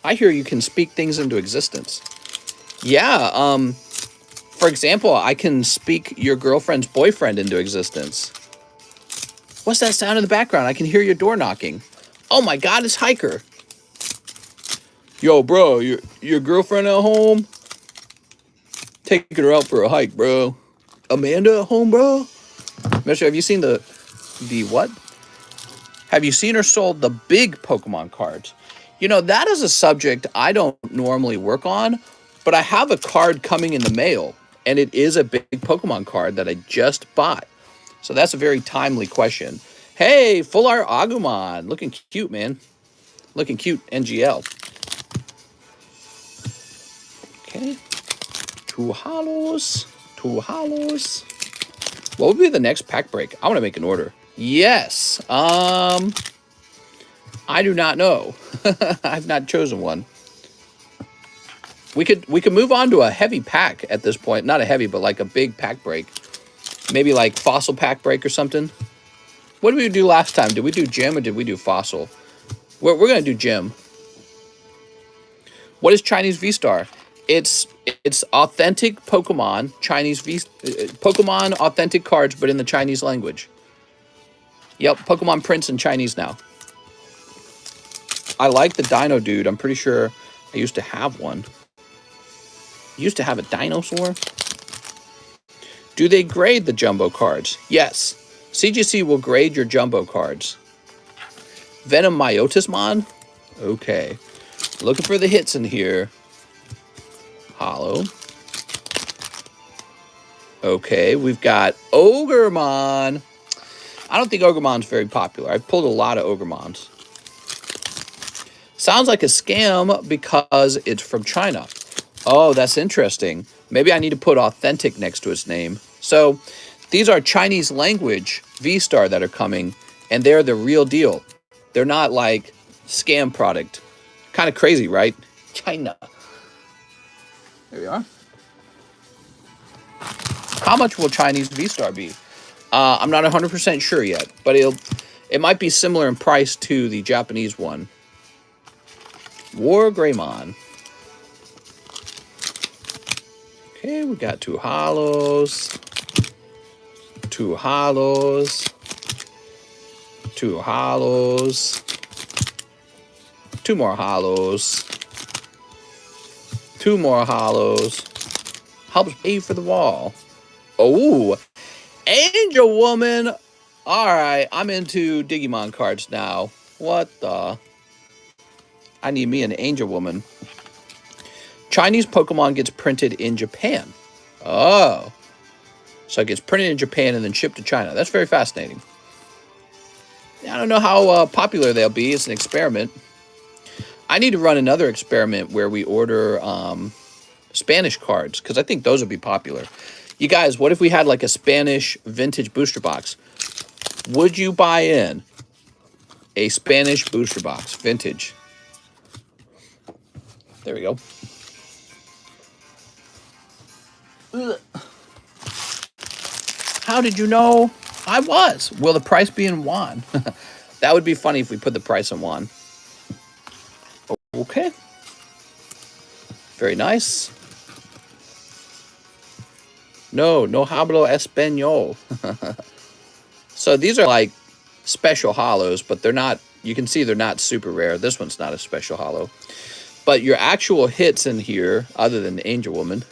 [SPEAKER 1] I hear you can speak things into existence. Yeah, for example, I can speak your girlfriend's boyfriend into existence. What's that sound in the background? I can hear your door knocking. Oh my God, it's Hiker. Yo, bro, your girlfriend at home? Taking her out for a hike, bro. Amanda at home, bro? Mister, have you seen the what? Have you seen or sold the big Pokemon cards? You know, that is a subject I don't normally work on, but I have a card coming in the mail, and it is a big Pokemon card that I just bought. So that's a very timely question. Hey, Full Art Agumon. Looking cute, man. Looking cute, NGL. Okay. Two hollows. Two hollows. What would be the next pack break? I want to make an order. Yes. I do not know. I've not chosen one. We could move on to a heavy pack at this point. Not a heavy, but like a big pack break. Maybe like fossil pack break or something. What did we do last time? Did we do gym or did we do fossil? We're going to do gym. What is Chinese Vstar? It's authentic Pokemon, Pokemon authentic cards, but in the Chinese language. Yep, Pokemon prints in Chinese now. I like the Dino Dude. I'm pretty sure I used to have one. Used to have a dinosaur. Do they grade the jumbo cards? Yes. CGC will grade your jumbo cards. Venom Myotismon? Okay. Looking for the hits in here. Hollow. Okay, we've got Ogremon. I don't think Ogremon's very popular. I've pulled a lot of Ogremons. Sounds like a scam because it's from China. Oh, that's interesting. Maybe I need to put authentic next to its name. So these are Chinese language V-Star that are coming, and they're the real deal. They're not like scam product. Kind of crazy, right? China. There we are. How much will Chinese V-Star be? I'm not 100% sure yet, but it might be similar in price to the Japanese one. War Greymon. Okay, we got two hollows. Two hollows. Two hollows. Two more hollows. Two more hollows. Helps pay for the wall. Oh, Angel Woman. All right, I'm into Digimon cards now. What the? I need me an Angel Woman. Chinese Pokemon gets printed in Japan. Oh. So it gets printed in Japan and then shipped to China. That's very fascinating. I don't know how popular they'll be. It's an experiment. I need to run another experiment where we order Spanish cards, because I think those would be popular. You guys, what if we had like a Spanish vintage booster box? Would you buy in a Spanish booster box, vintage? There we go. Ugh. How did you know I was? Will the price be in yuan? That would be funny if we put the price in yuan. Okay. Very nice. No hablo español. So these are like special hollows, but they're not, you can see they're not super rare. This one's not a special hollow. But your actual hits in here, other than the Angel Woman,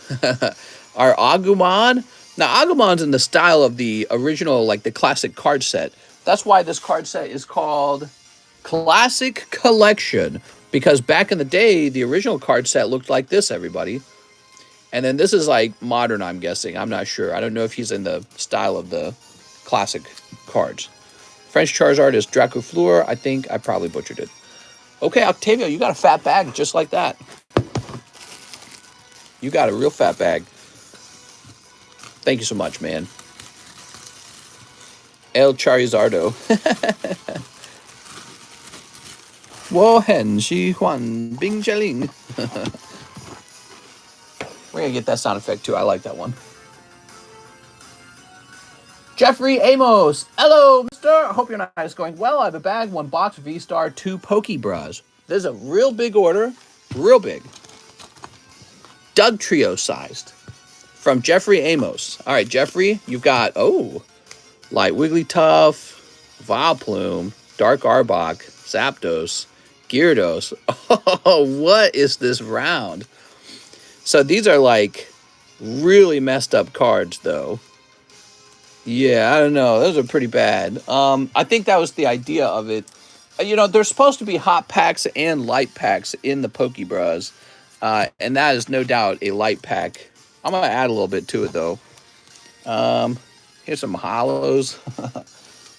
[SPEAKER 1] are Agumon. Now, Agumon's in the style of the original, like the classic card set. That's why this card set is called Classic Collection Because back in the day, the original card set looked like this, everybody. And then this is like modern, I'm guessing. I'm not sure. I don't know if he's in the style of the classic cards. French Charizard is Dracofleur. I think I probably butchered it. Okay, Octavio, you got a fat bag just like that. You got a real fat bag. Thank you so much, man. El Charizardo. Wohen Shi Huan Bing Jialing. We're going to get that sound effect too. I like that one. Jeffrey Amos. Hello, mister. I hope your night is going well. I have a bag, 1 box, Vstar, 2 Pokebras. This is a real big order. Real big. Doug Trio sized. From Jeffrey Amos. All right, Jeffrey, you've got, oh, Light Wigglytuff, Vileplume, Dark Arbok, Zapdos, Gyarados. Oh, what is this round? So these are like really messed up cards, though. Yeah, I don't know. Those are pretty bad. I think that was the idea of it. You know, there's supposed to be hot packs and light packs in the Pokebras. And that is no doubt a light pack. I'm going to add a little bit to it, though. Here's some hollows.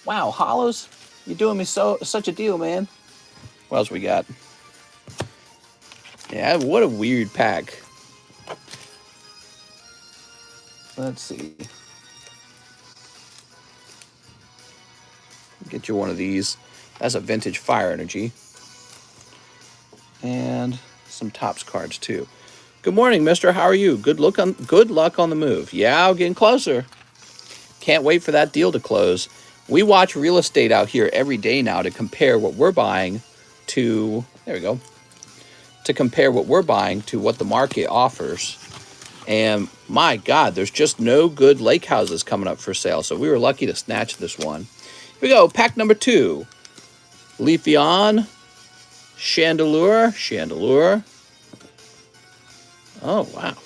[SPEAKER 1] Wow, hollows? You're doing me such a deal, man. What else we got? Yeah, what a weird pack. Let's see. Get you one of these. That's a vintage Fire Energy. And some Topps cards, too. Good morning, mister. How are you? Good luck on the move. Yeah, I'm getting closer. Can't wait for that deal to close. We watch real estate out here every day now to compare what we're buying to, there we go, to compare what we're buying to what the market offers. And my God, there's just no good lake houses coming up for sale. So we were lucky to snatch this one. Here we go, pack number 2. Leafeon, Chandelure. Oh, wow.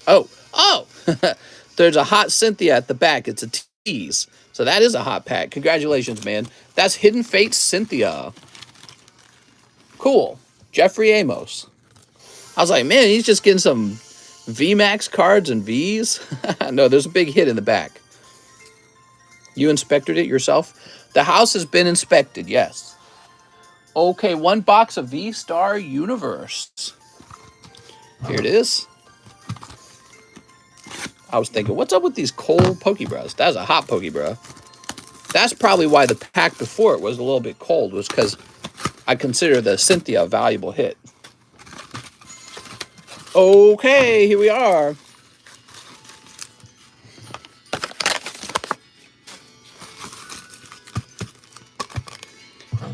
[SPEAKER 1] Oh, there's a hot Cynthia at the back. It's a tease. So that is a hot pack. Congratulations, man. That's Hidden Fate Cynthia. Cool. Jeffrey Amos. I was like, man, he's just getting some VMAX cards and Vs. No, there's a big hit in the back. You inspected it yourself? The house has been inspected, yes. Okay, 1 box of V-Star Universe. Here it is. I was thinking, what's up with these cold Pokebras? That's a hot Pokebra. That's probably why the pack before it was a little bit cold, was because I consider the Cynthia a valuable hit. Okay, here we are.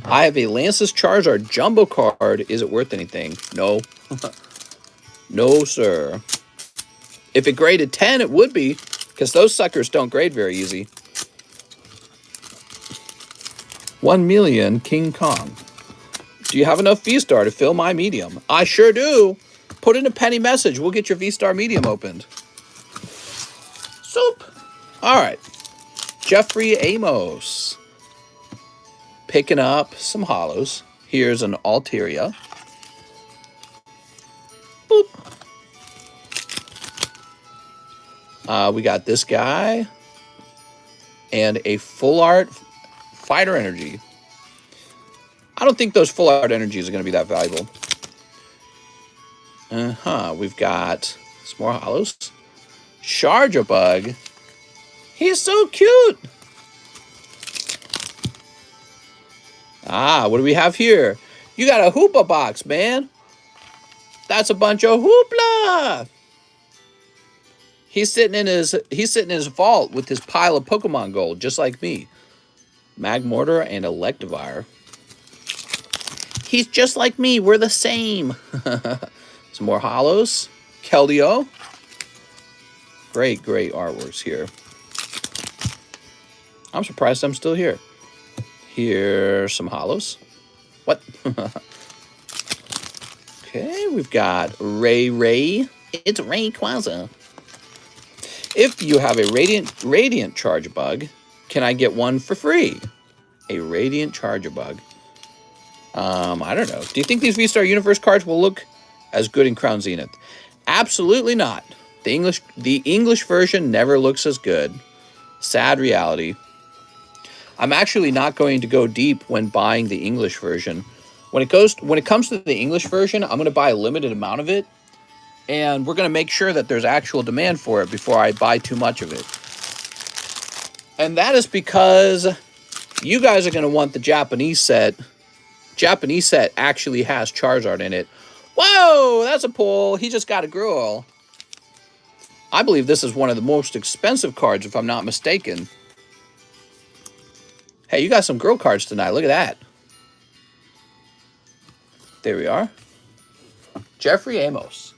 [SPEAKER 1] I have a Lance's Charizard Jumbo card. Is it worth anything? No. No, sir. If it graded 10, it would be, because those suckers don't grade very easy. 1 million King Kong. Do you have enough V-Star to fill my medium? I sure do. Put in a penny message. We'll get your V-Star medium opened. Soup. All right. Jeffrey Amos. Picking up some hollows. Here's an Altaria. Boop. We got this guy. And a full art Fighter Energy. I don't think those full art energies are going to be that valuable. We've got some more hollows. Charjabug. He's so cute. What do we have here? You got a Hoopa box, man. That's a bunch of hoopla. He's sitting in his vault with his pile of Pokemon gold, just like me. Magmortar and Electivire. He's just like me. We're the same. Some more hollows. Keldeo. Great artworks here. I'm surprised I'm still here. Here's some hollows. What? Okay, we've got Ray. It's Rayquaza. If you have a Radiant Charjabug, can I get one for free? A Radiant Charjabug. I don't know. Do you think these V-Star Universe cards will look as good in Crown Zenith? Absolutely not. The English version never looks as good. Sad reality. I'm actually not going to go deep when buying the English version. When it comes to the English version, I'm going to buy a limited amount of it, and we're going to make sure that there's actual demand for it before I buy too much of it. And that is because you guys are going to want the Japanese set. Japanese set actually has Charizard in it. Whoa, that's a pull. He just got a girl. I believe this is one of the most expensive cards, if I'm not mistaken. Hey, you got some girl cards tonight. Look at that. There we are. Jeffrey Amos.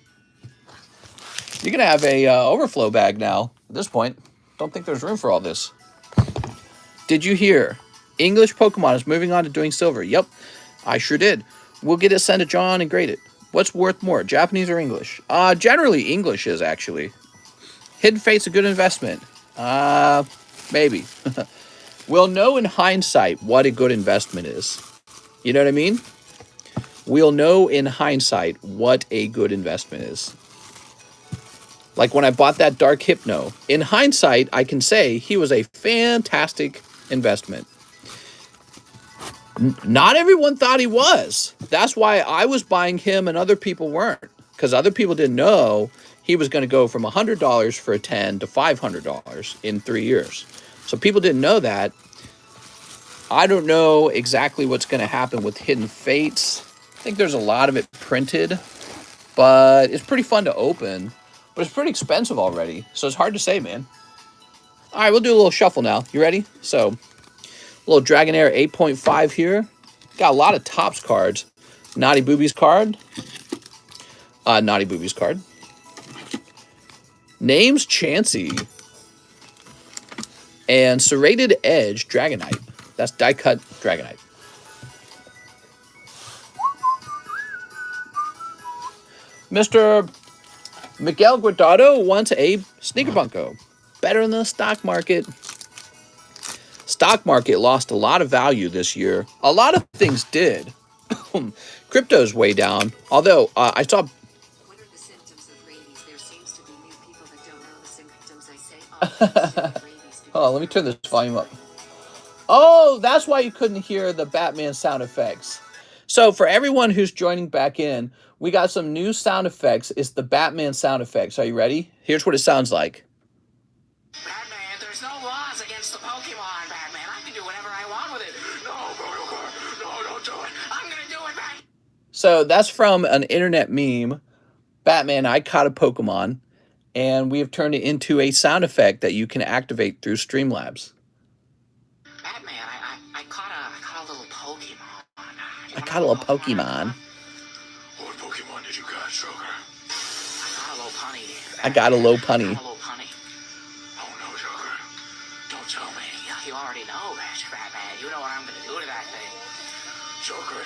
[SPEAKER 1] You're going to have a overflow bag now at this point. Don't think there's room for all this. Did you hear? English Pokemon is moving on to doing silver. Yep, I sure did. We'll get it sent to John and grade it. What's worth more, Japanese or English? Generally English is actually. Hidden Fate's a good investment. Maybe. We'll know in hindsight what a good investment is. You know what I mean? We'll know in hindsight what a good investment is. Like when I bought that Dark Hypno. In hindsight, I can say he was a fantastic investment. Not everyone thought he was. That's why I was buying him and other people weren't. Because other people didn't know he was going to go from $100 for a 10 to $500 in 3 years. So people didn't know that. I don't know exactly what's going to happen with Hidden Fates. I think there's a lot of it printed. But it's pretty fun to open. But it's pretty expensive already. So it's hard to say, man. All right, we'll do a little shuffle now. You ready? So, a little Dragonair 8.5 here. Got a lot of Topps cards. Naughty Boobies card. Naughty Boobies card. Names Chansey. And Serrated Edge Dragonite. That's die cut Dragonite. Mr. Miguel Guardado wants a Sneaker Bunko. Better than the stock market. Stock market lost a lot of value this year. A lot of things did. Crypto's way down. Although, I saw...
[SPEAKER 3] What are the symptoms of rabies? There seems to be new people that don't know the symptoms. I say all rabies.
[SPEAKER 1] Hold on, let me turn this volume up. Oh, that's why you couldn't hear the Batman sound effects. So for everyone who's joining back in, we got some new sound effects. It's the Batman sound effects. Are you ready? Here's what it sounds like.
[SPEAKER 2] Batman, there's no laws against the Pokemon, Batman. I can do whatever I want with it. No, Dorickcayton. No, don't do it. I'm gonna do it, Batman.
[SPEAKER 1] So that's from an internet meme. Batman, I caught a Pokemon. And we have turned it into a sound effect that you can activate through Streamlabs.
[SPEAKER 2] Batman, I caught a little Pokemon.
[SPEAKER 1] I caught a little Pokemon.
[SPEAKER 2] What Pokemon did you catch, Joker? I got a little punny.
[SPEAKER 1] I got a low punny.
[SPEAKER 2] A little punny. Oh no, Joker. Don't tell me. You already know, Batman. You know what I'm gonna do to that thing. Joker,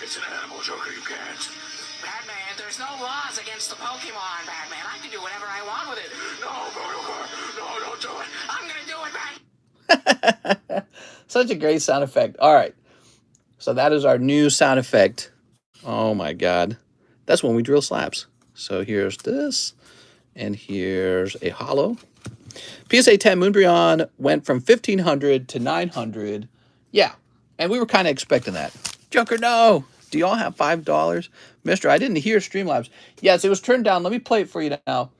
[SPEAKER 2] it's an animal, Joker. You can't. Batman, there's no laws against the Pokemon, Batman. I can do whatever I want with it. No, Joker. No, don't do it. I'm gonna do it, Batman.
[SPEAKER 1] Such a great sound effect. All right. So that is our new sound effect. Oh my God. That's when we drill slabs. So here's this. And here's a hollow. PSA 10 Moonbryon went from 1,500 to 900. Yeah. And we were kind of expecting that. Joker, no. Do y'all have $5? Mister, I didn't hear Streamlabs. Yes, it was turned down. Let me play it for you now.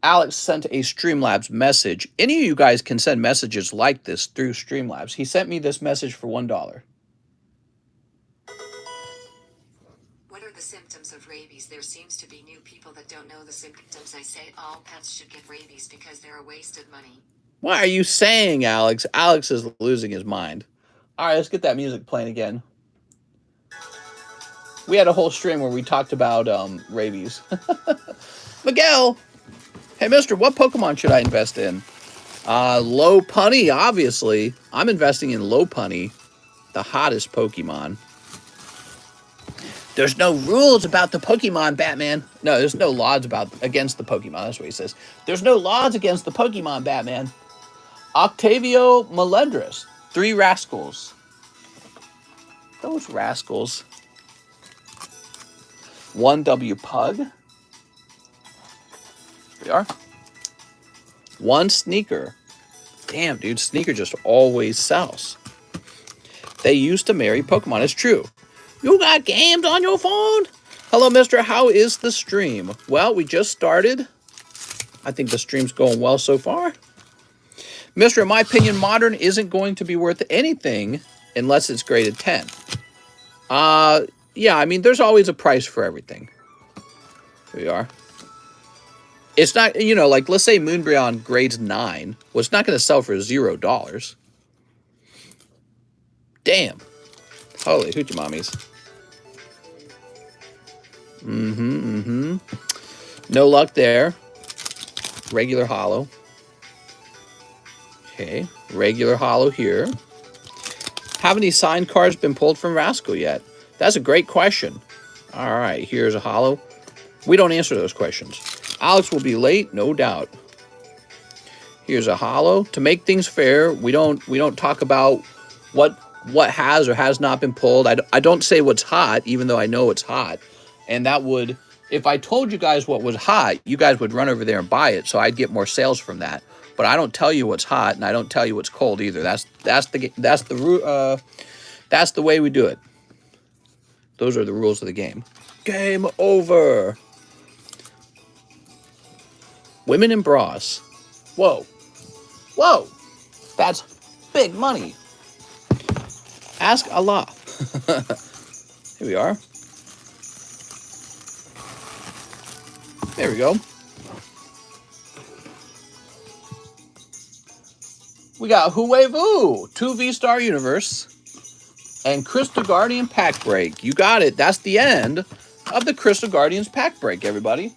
[SPEAKER 1] Alex sent a Streamlabs message. Any of you guys can send messages like this through Streamlabs. He sent me this message for $1.
[SPEAKER 3] What are the symptoms of rabies? There seems to be new people that don't know the symptoms. I say all pets should get rabies because they're a waste of money.
[SPEAKER 1] What are you saying, Alex? Alex is losing his mind. All right, let's get that music playing again. We had a whole stream where we talked about rabies. Miguel! Hey, mister, what Pokemon should I invest in? Lopunny, obviously. I'm investing in Lopunny, the hottest Pokemon. There's no rules about the Pokemon, Batman. No, there's no laws against the Pokemon. That's what he says. There's no laws against the Pokemon, Batman. Octavio Melendres, 3 Rascals. Those rascals. 1W Pug. Here we are. 1 Sneaker. Damn, dude, Sneaker just always sells. They used to marry Pokemon. It's true. You got games on your phone? Hello, mister. How is the stream? Well, we just started. I think the stream's going well so far. Mister, in my opinion, Modern isn't going to be worth anything unless it's graded 10. Yeah, I mean, there's always a price for everything. Here we are. It's not, you know, like, let's say Moonbryon grades 9. Well, it's not going to sell for $0. Damn. Holy hoochie mommies. No luck there. Regular hollow. Okay, regular hollow here. Haven't any signed cards been pulled from Rascal yet? That's a great question. All right, here's a hollow. We don't answer those questions. Alex will be late, no doubt. Here's a hollow. To make things fair, we don't talk about what has or has not been pulled. I don't say what's hot, even though I know it's hot. And that would, if I told you guys what was hot, you guys would run over there and buy it, so I'd get more sales from that. But I don't tell you what's hot, and I don't tell you what's cold either. That's the way we do it. Those are the rules of the game. Game over. Women in bras. Whoa. Whoa. That's big money. Ask Allah. Here we are. There we go. We got Huevu, 2 Vstar Universe, and Crystal Guardian Pack Break. You got it. That's the end of the Crystal Guardians Pack Break, everybody.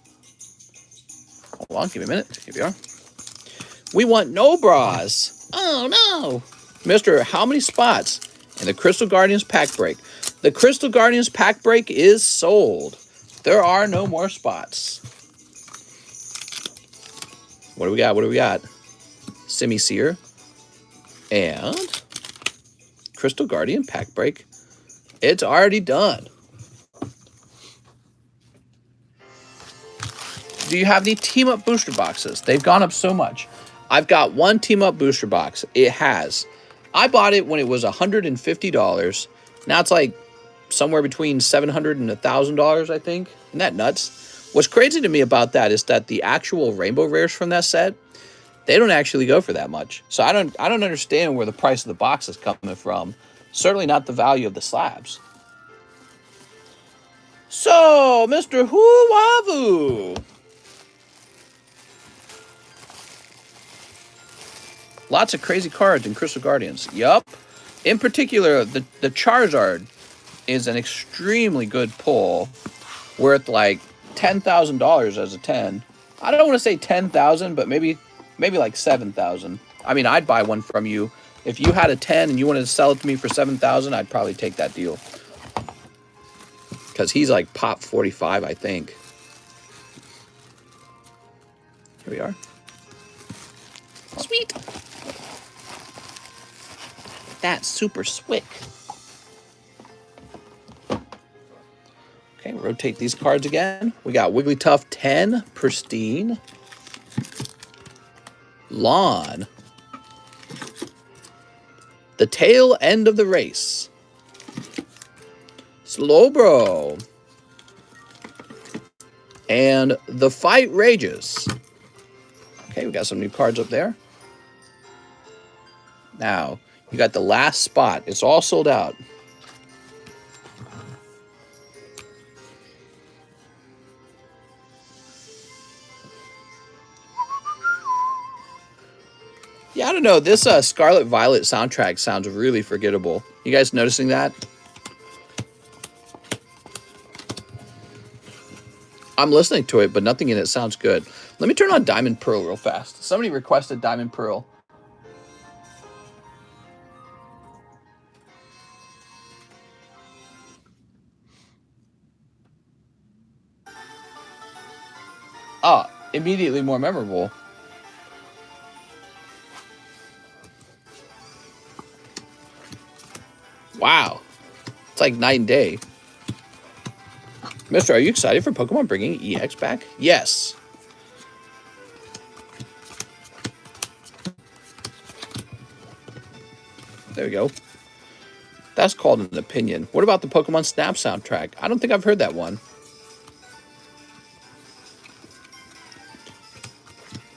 [SPEAKER 1] Hold on, give me a minute. Here we are. We want no bras. Oh, no. Mister, how many spots in the Crystal Guardians Pack Break? The Crystal Guardians Pack Break is sold. There are no more spots. What do we got? What do we got? Semi-Seer. And Crystal Guardian Pack Break. It's already done. Do you have the Team Up booster boxes? They've gone up so much. I've got 1 Team Up booster box. It has. I bought it when it was $150. Now it's like somewhere between $700 and $1,000, I think. Isn't that nuts? What's crazy to me about that is that the actual rainbow rares from that set, they don't actually go for that much. So I don't understand where the price of the box is coming from. Certainly not the value of the slabs. So, Mr. Huwavu. Lots of crazy cards in Crystal Guardians. Yup. In particular, the Charizard is an extremely good pull, worth like $10,000 as a 10. I don't want to say 10,000, but maybe like 7,000. I mean, I'd buy one from you. If you had a 10 and you wanted to sell it to me for 7,000, I'd probably take that deal. Because he's like pop 45, I think. Here we are. Sweet. That's super swick. Okay, rotate these cards again. We got Wigglytuff 10, Pristine. Lawn. The Tail End of the Race. Slowbro. And The Fight Rages. Okay, we got some new cards up there. Now, you got the last spot. It's all sold out. Yeah, I don't know. This Scarlet Violet soundtrack sounds really forgettable. You guys noticing that? I'm listening to it, but nothing in it sounds good. Let me turn on Diamond Pearl real fast. Somebody requested Diamond Pearl. Ah, immediately more memorable. Wow. It's like night and day. Mister, are you excited for Pokemon bringing EX back? Yes. There we go. That's called an opinion. What about the Pokemon Snap soundtrack? I don't think I've heard that one.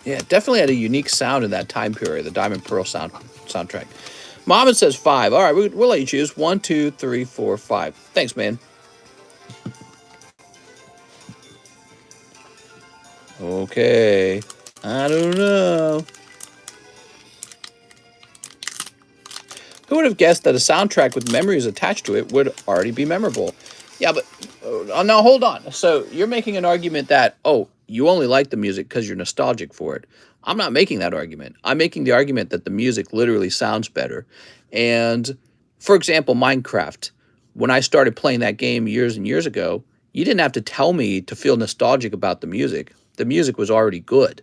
[SPEAKER 1] Yeah, it definitely had a unique sound in that time period, the Diamond Pearl soundtrack. Mohammed says 5. All right, we'll let you choose. 1, 2, 3, 4, 5. Thanks, man. Okay. I don't know. Who would have guessed that a soundtrack with memories attached to it would already be memorable? Yeah, but now hold on. So you're making an argument that, oh, you only like the music because you're nostalgic for it. I'm not making that argument. I'm making the argument that the music literally sounds better. And for example, Minecraft, when I started playing that game years and years ago, you didn't have to tell me to feel nostalgic about the music. The music was already good.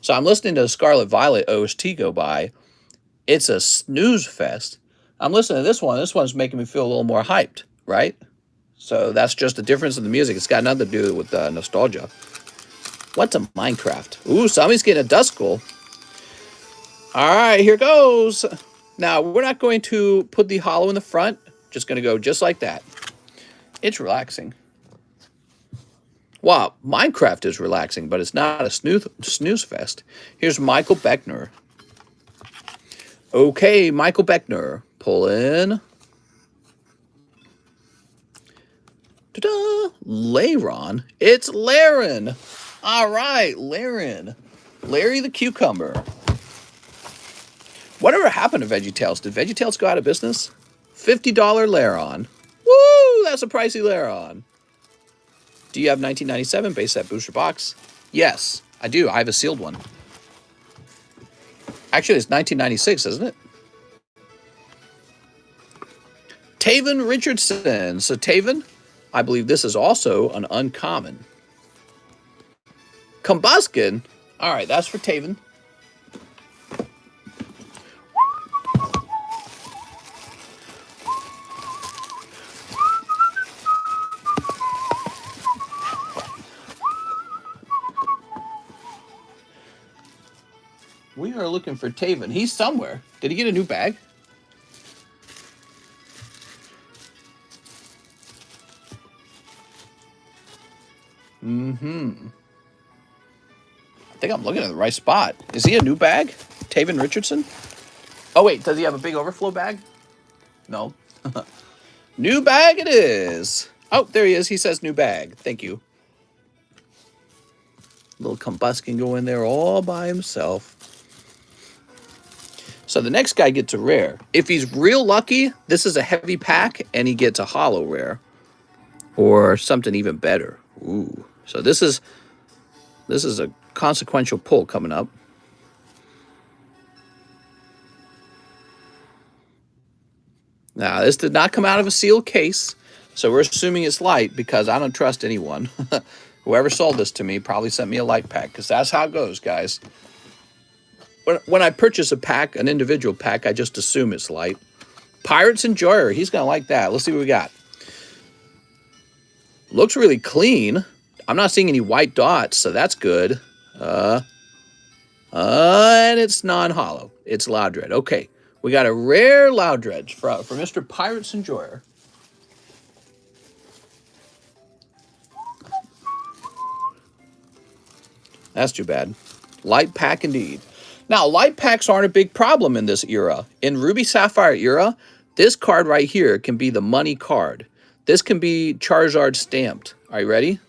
[SPEAKER 1] So I'm listening to Scarlet Violet OST go by. It's a snooze fest. I'm listening to this one. This one's making me feel a little more hyped, right? So that's just the difference in the music. It's got nothing to do with nostalgia. What's a Minecraft? Ooh, somebody's getting a Duskull. All right, here goes. Now, we're not going to put the hollow in the front. Just going to go just like that. It's relaxing. Wow, Minecraft is relaxing, but it's not a snooze fest. Here's Michael Beckner. Okay, Michael Beckner. Pull in. Ta-da! Lairon. It's Laren. All right, Laren. Larry the Cucumber. Whatever happened to VeggieTales? Did VeggieTales go out of business? $50 Lairon. Woo! That's a pricey Lairon. Do you have 1997 base set booster box? Yes, I do. I have a sealed one. Actually, it's 1996, isn't it? Taven Richardson. So Taven, I believe this is also an uncommon. Combuskin. All right, that's for Taven. We are looking for Taven. He's somewhere. Did he get a new bag? I think I'm looking at the right spot. Is he a new bag? Taven Richardson? Oh, wait. Does he have a big overflow bag? No. New bag it is. Oh, there he is. He says new bag. Thank you. Little Combuskin go in there all by himself. So the next guy gets a rare. If he's real lucky, this is a heavy pack, and he gets a hollow rare. Or something even better. Ooh. So this is a consequential pull coming up. Now, this did not come out of a sealed case, so we're assuming it's light because I don't trust anyone. Whoever sold this to me probably sent me a light pack because that's how it goes, guys. When I purchase a pack, an individual pack, I just assume it's light. Pirates Enjoyer. He's going to like that. Let's see what we got. Looks really clean. I'm not seeing any white dots, so that's good. And it's non-hollow. It's Loudred. Okay, we got a rare Loudred for Mr. Pirates Enjoyer. That's too bad. Light pack indeed. Now, light packs aren't a big problem in this era. In Ruby Sapphire era, this card right here can be the money card. This can be Charizard stamped. Are you ready?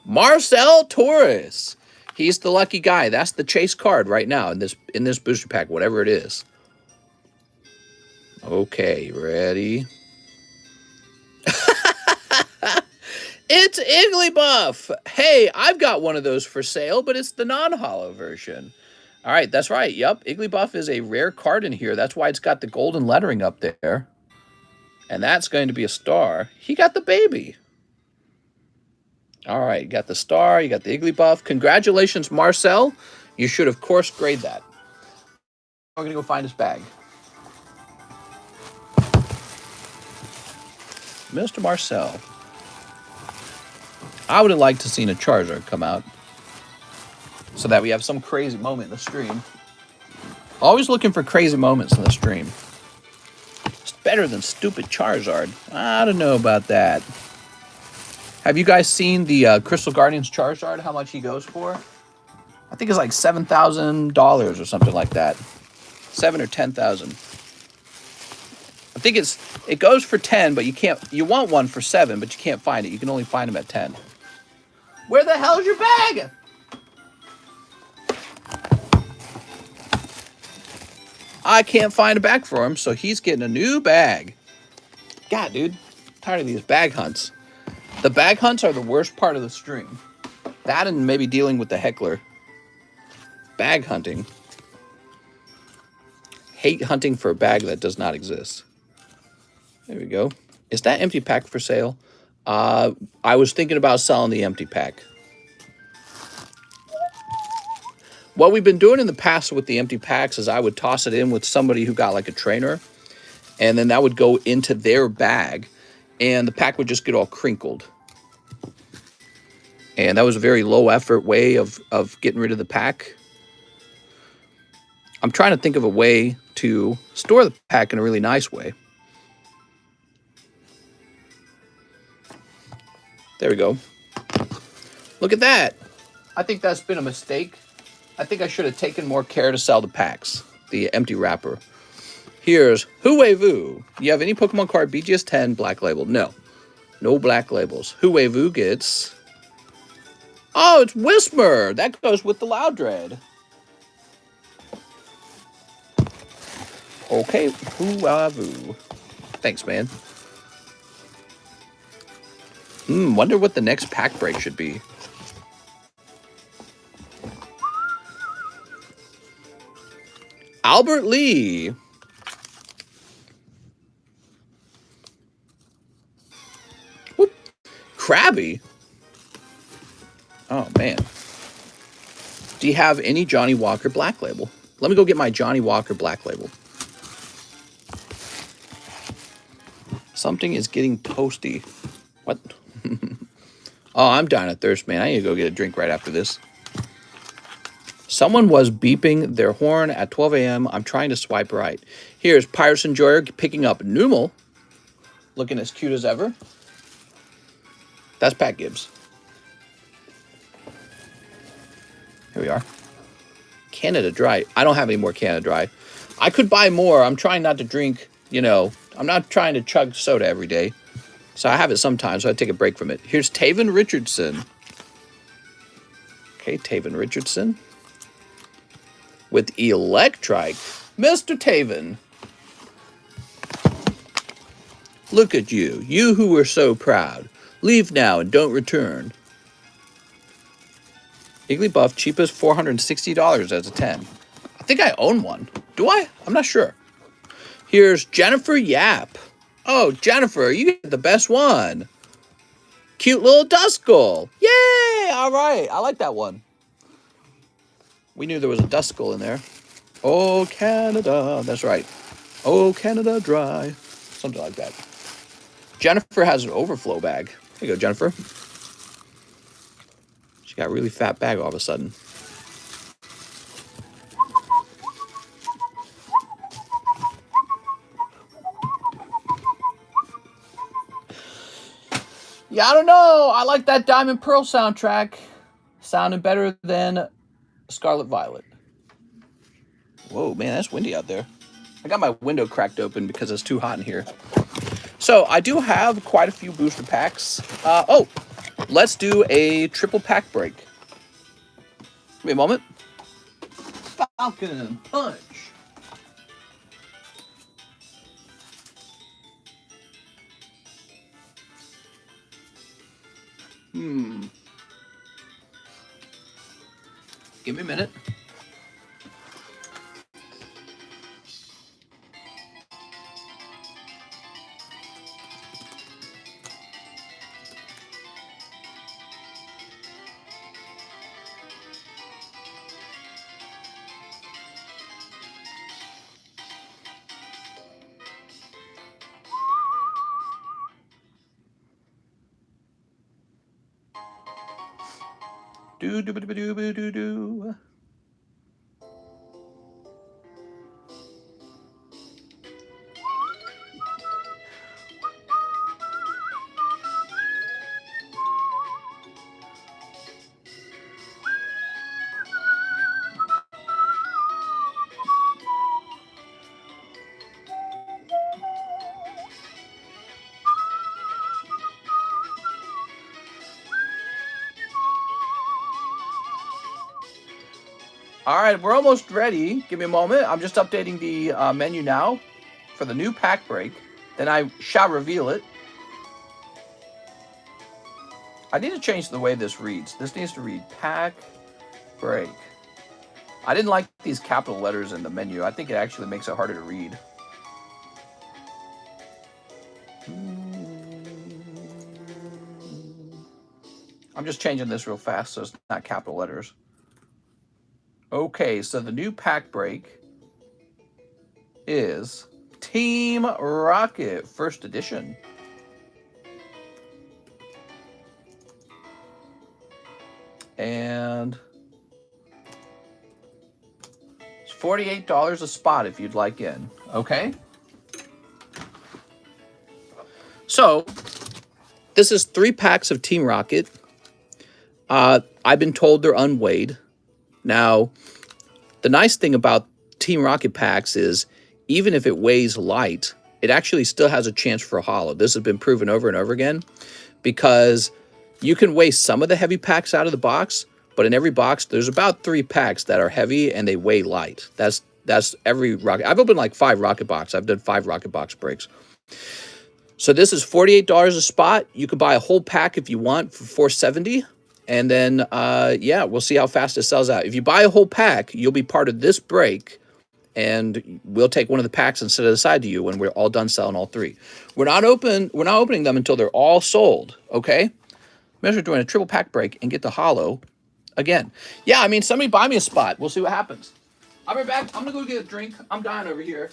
[SPEAKER 1] Marcel Torres. He's the lucky guy. That's the chase card right now in this booster pack, whatever it is. Okay, ready? It's Igglybuff. Hey, I've got one of those for sale, but it's the non-hollow version. All right, that's right. Yep, Igglybuff is a rare card in here. That's why it's got the golden lettering up there. And that's going to be a star. He got the baby. All right, you got the star, you got the Igglybuff. Congratulations, Marcel. You should, of course, grade that. We're going to go find his bag. Mr. Marcel. I would have liked to seen a Charizard come out so that we have some crazy moment in the stream. Always looking for crazy moments in the stream. It's better than stupid Charizard. I don't know about that. Have you guys seen the Crystal Guardians Charizard? How much he goes for? I think it's like $7,000 or something like that. 7 or 10,000. I think it goes for 10, but you want one for 7, but you can't find it. You can only find them at 10. Where the hell's your bag? I can't find a bag for him, so he's getting a new bag. God, dude, I'm tired of these bag hunts. The bag hunts are the worst part of the stream. That and maybe dealing with the heckler. Bag hunting. Hate hunting for a bag that does not exist. There we go. Is that empty pack for sale? I was thinking about selling the empty pack. What we've been doing in the past with the empty packs is I would toss it in with somebody who got like a trainer, and then that would go into their bag, and the pack would just get all crinkled. And that was a very low effort way of getting rid of the pack. I'm trying to think of a way to store the pack in a really nice way. There we go. Look at that. I think that's been a mistake. I think I should have taken more care to sell the packs, the empty wrapper. Here's Huevu. You have any Pokemon card BGS 10 black label? No. No black labels. Huevu gets... Oh, it's Whismer. That goes with the Loudred. Okay, Huevu. Thanks, man. Wonder what the next pack break should be. Albert Lee. Whoop. Krabby. Oh, man. Do you have any Johnny Walker Black Label? Let me go get my Johnny Walker Black Label. Something is getting toasty. What? Oh, I'm dying of thirst, man. I need to go get a drink right after this. Someone was beeping their horn at 12 a.m. I'm trying to swipe right. Here's Pirates Enjoyer picking up Numel. Looking as cute as ever. That's Pat Gibbs. Here we are. Canada Dry. I don't have any more Canada Dry. I could buy more. I'm trying not to drink, you know. I'm not trying to chug soda every day. So I have it sometimes, so I take a break from it. Here's Taven Richardson. Okay, Taven Richardson. With Electrike. Mr. Taven. Look at you. You who were so proud. Leave now and don't return. Igglybuff, cheapest $460 as a 10. I think I own one. Do I? I'm not sure. Here's Jennifer Yap. Oh, Jennifer, you get the best one. Cute little Duskull. Yay! All right. I like that one. We knew there was a Duskull in there. Oh, Canada. That's right. Oh, Canada Dry. Something like that. Jennifer has an overflow bag. Here you go, Jennifer. She got a really fat bag all of a sudden. Yeah, I don't know. I like that Diamond Pearl soundtrack. Sounding better than Scarlet Violet. Whoa, man, that's windy out there. I got my window cracked open because it's too hot in here. So I do have quite a few booster packs. Oh, let's do a triple pack break. Give me a moment. Falcon Punch. Give me a minute. Do do do do do do do. All right, we're almost ready. Give me a moment. I'm just updating the menu now for the new pack break. Then I shall reveal it. I need to change the way this reads. This needs to read pack break. I didn't like these capital letters in the menu. I think it actually makes it harder to read. I'm just changing this real fast so it's not capital letters. Okay, so the new pack break is Team Rocket First Edition. And it's $48 a spot if you'd like in. Okay? So, this is 3 packs of Team Rocket. I've been told they're unweighed. Now, the nice thing about Team Rocket packs is even if it weighs light, it actually still has a chance for a hollow. This has been proven over and over again because you can weigh some of the heavy packs out of the box, but in every box, there's about 3 packs that are heavy and they weigh light. That's every rocket. I've opened like 5 rocket box. I've done 5 rocket box breaks. So this is $48 a spot. You could buy a whole pack if you want for $4.70. And then, yeah, we'll see how fast it sells out. If you buy a whole pack, you'll be part of this break, and we'll take one of the packs and set it aside to you when we're all done selling all 3. We're not opening them until they're all sold, okay? Measure doing a triple pack break and get the hollow again. Yeah, I mean, somebody buy me a spot. We'll see what happens. I'll be back. I'm going to go get a drink. I'm dying over here.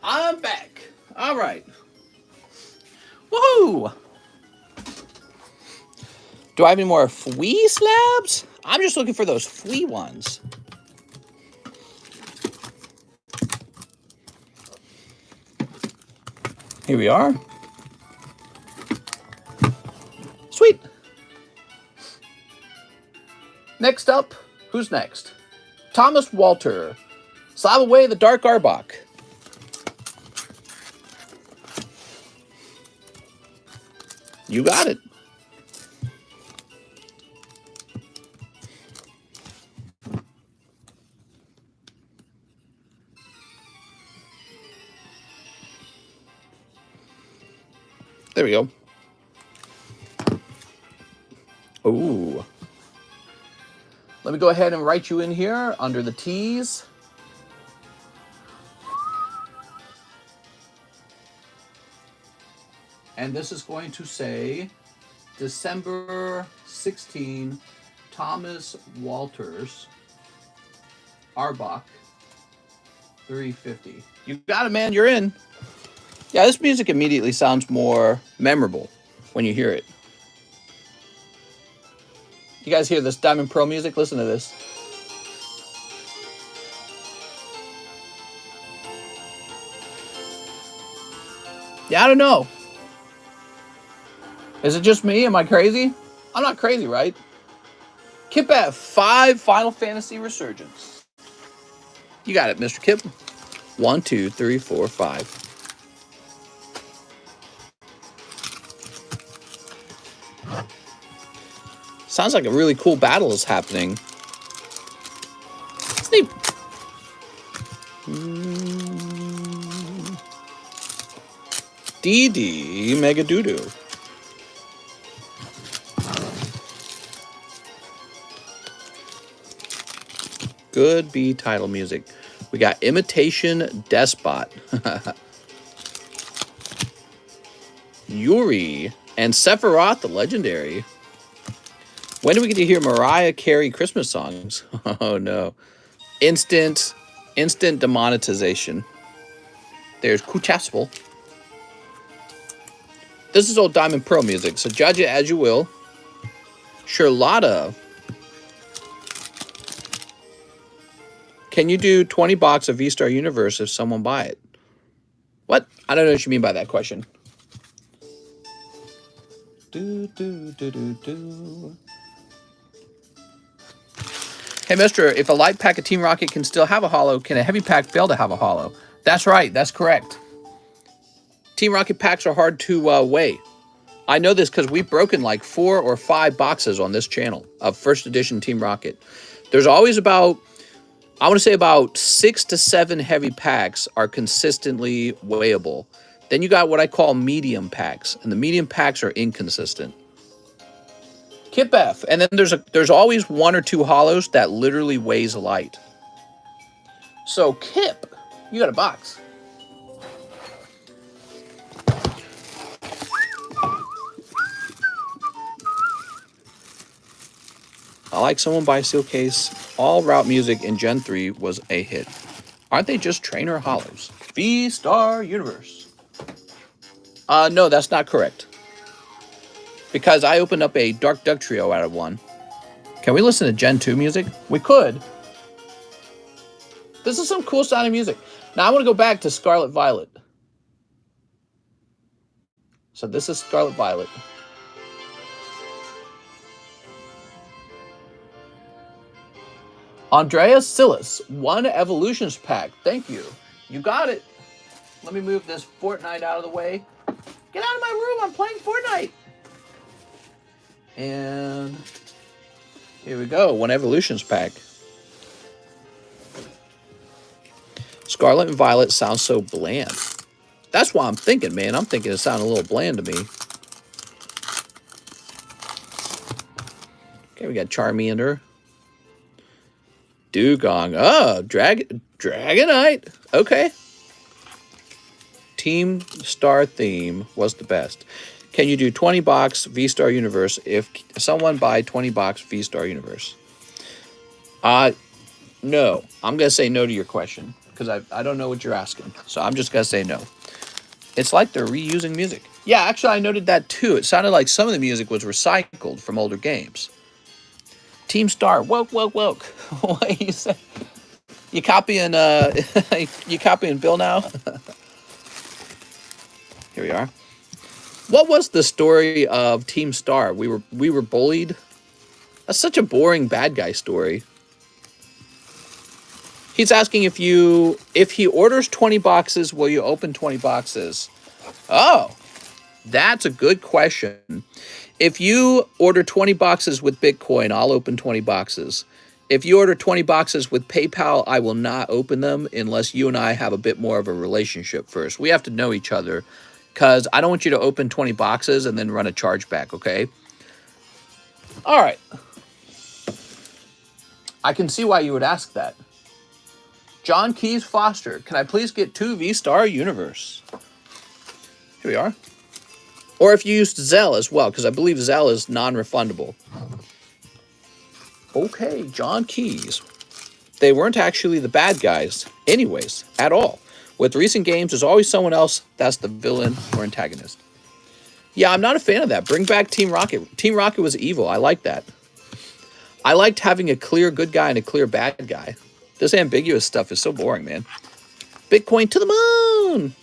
[SPEAKER 1] I'm back. All right. Woohoo! Do I have any more flea slabs? I'm just looking for those flea ones. Here we are. Sweet. Next up, who's next? Thomas Walter. SLAB-AWAY the Dark Arbok. You got it. There we go. Ooh. Let me go ahead and write you in here under the T's. And this is going to say December 16, Thomas Walters, Arbok, 350. You got it, man. You're in. Yeah, this music immediately sounds more memorable when you hear it. You guys hear this Diamond Pro music? Listen to this. Yeah, I don't know. Is it just me? Am I crazy? I'm not crazy, right? Kip at 5 Final Fantasy Resurgence. You got it, Mr. Kip. 1, 2, 3, 4, 5. Sounds like a really cool battle is happening. Sneak. DD Mega Doodoo. Good B title music. We got Imitation Despot. Yuri and Sephiroth the Legendary. When do we get to hear Mariah Carey Christmas songs? Oh no. Instant demonetization. There's Kuchaspel. This is old Diamond Pro music, so judge it as you will. Charlotta. Can you do 20 bucks of Vstar Universe if someone buy it? What? I don't know what you mean by that question. Hey, mister, if a light pack of Team Rocket can still have a holo, can a heavy pack fail to have a holo? That's right. That's correct. Team Rocket packs are hard to weigh. I know this because we've broken like 4 or 5 boxes on this channel of first edition Team Rocket. There's always about, I want to say about 6 to 7 heavy packs are consistently weighable. Then you got what I call medium packs, and the medium packs are inconsistent. Kip F, and then there's always 1 or 2 holos that literally weighs light. So Kip, you got a box. I like someone buy Steel Case. All route music in Gen 3 was a hit. Aren't they just trainer holos? Vstar Universe. No, that's not correct. Because I opened up a Dark Duck Trio out of 1. Can we listen to Gen 2 music? We could. This is some cool sounding music. Now I want to go back to Scarlet Violet. So this is Scarlet Violet. Andreas Silas, 1 Evolutions pack. Thank you. You got it. Let me move this Fortnite out of the way. Get out of my room. I'm playing Fortnite. And here we go. 1 Evolutions pack. Scarlet and Violet sounds so bland. That's why I'm thinking, man. I'm thinking it sounded a little bland to me. Okay, we got Charmander. Dugong. Oh, Dragonite. Okay. Team Star theme was the best. Can you do 20 box V-Star Universe if someone buy 20 box V-Star Universe? No. I'm going to say no to your question because I don't know what you're asking. So I'm just going to say no. It's like they're reusing music. Yeah, actually, I noted that too. It sounded like some of the music was recycled from older games. Team Star. Woke. What you say? You copying Bill now? Here we are. What was the story of Team Star? We were bullied. That's such a boring bad guy story. He's asking if he orders 20 boxes, will you open 20 boxes? Oh, that's a good question. If you order 20 boxes with Bitcoin, I'll open 20 boxes. If you order 20 boxes with PayPal, I will not open them unless you and I have a bit more of a relationship first. We have to know each other because I don't want you to open 20 boxes and then run a chargeback, okay? All right. I can see why you would ask that. John Keys Foster, can I please get 2 V-Star Universe? Here we are. Or if you used ZELLE as well, because I believe ZELLE is non-refundable. Okay, John Keys. They weren't actually the bad guys anyways, at all. With recent games, there's always someone else that's the villain or antagonist. Yeah, I'm not a fan of that. Bring back Team Rocket. Team Rocket was evil. I like that. I liked having a clear good guy and a clear bad guy. This ambiguous stuff is so boring, man. Bitcoin to the moon.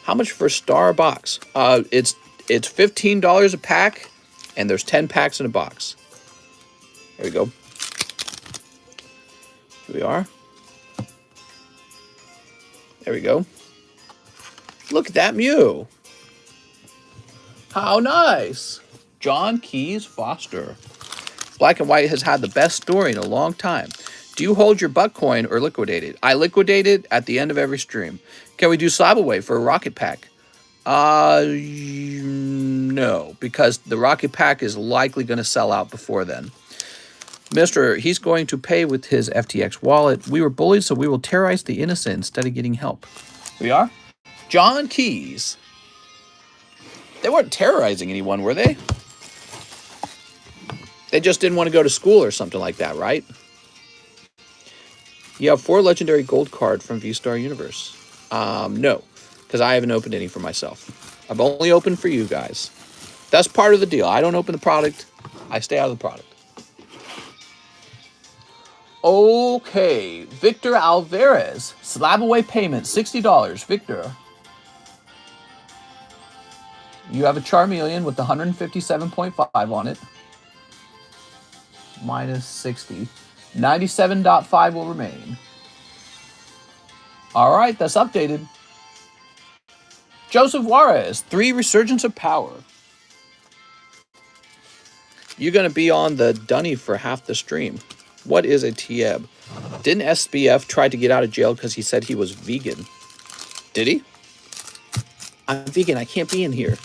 [SPEAKER 1] How much for a star box? It's $15 a pack, and there's 10 packs in a box. There we go. Here we are. There we go. Look at that Mew. How nice. John Keys Foster. Black and White has had the best story in a long time. Do you hold your butt coin or liquidate it? I liquidate it at the end of every stream. Can we do SLAB-AWAY for a rocket pack? No, because the rocket pack is likely going to sell out before then. He's going to pay with his FTX wallet. We were bullied, so we will terrorize the innocent instead of getting help. We are? John Keys. They weren't terrorizing anyone, were they? They just didn't want to go to school or something like that, right? You have 4 legendary gold card from Vstar Universe. No, because I haven't opened any for myself. I've only opened for you guys. That's part of the deal. I don't open the product. I stay out of the product. Okay, Victor Alvarez. SLAB-AWAY payment, $60. Victor. You have a Charmeleon with 157.5 on it. Minus 60. 97.5 will remain. All right, that's updated. Joseph Juarez, 3 Resurgence of Power. You're going to be on the dunny for half the stream. What is a TEB? Didn't SBF try to get out of jail because he said he was vegan? Did he? I'm vegan. I can't be in here.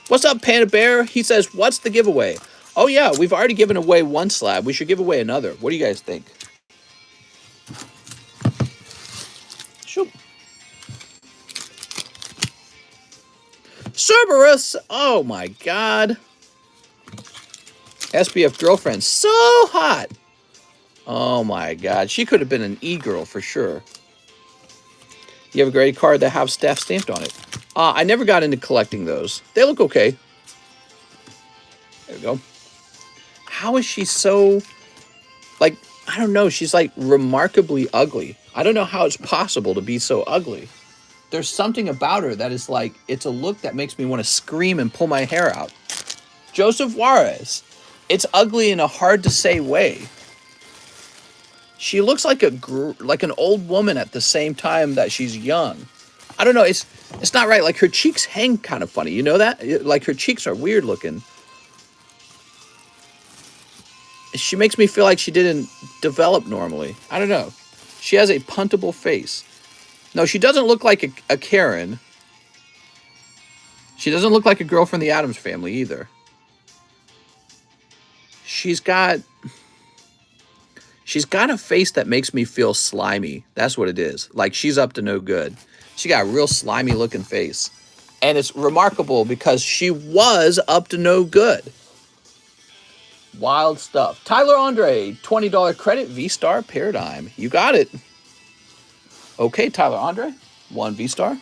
[SPEAKER 1] What's up, Panda Bear? He says, what's the giveaway? Oh, yeah, we've already given away 1 slab. We should give away another. What do you guys think? Shoot. Cerberus! Oh, my God. SBF girlfriend, so hot. Oh, my God. She could have been an e-girl for sure. You have a great card that have staff stamped on it. I never got into collecting those. They look okay. There we go. How is she so, like, I don't know. She's, like, remarkably ugly. I don't know how it's possible to be so ugly. There's something about her that is, like, it's a look that makes me want to scream and pull my hair out. Joseph Juarez. It's ugly in a hard-to-say way. She looks like an old woman at the same time that she's young. I don't know. It's not right. Like, her cheeks hang kind of funny. You know that? Like, her cheeks are weird looking. She makes me feel like she didn't develop normally. I don't know. She has a puntable face. No, she doesn't look like a Karen. She doesn't look like a girl from the Addams Family either. She's got a face that makes me feel slimy. That's what it is. Like, she's up to no good. She got a real slimy looking face. And it's remarkable because she was up to no good. Wild stuff. Tyler Andre, $20 credit, Vstar Paradigm. You got it. Okay, Tyler Andre, 1 Vstar.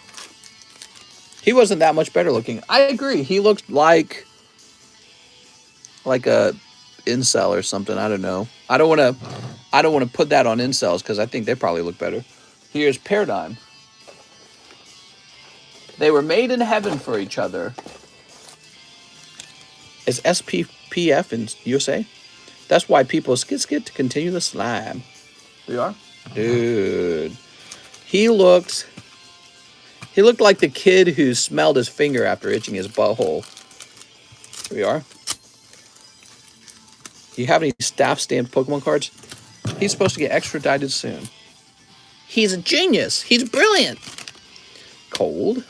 [SPEAKER 1] He wasn't that much better looking. I agree. He looked like a incel or something. I don't know. I don't want to put that on incels because I think they probably look better. Here's Paradigm. They were made in heaven for each other. Is SPPF in USA? That's why people skit to continue the slab. We are? Dude. He looked like the kid who smelled his finger after itching his butthole. Here we are. Do you have any staff stamped Pokemon cards? He's supposed to get extradited soon. He's a genius. He's brilliant. Cold.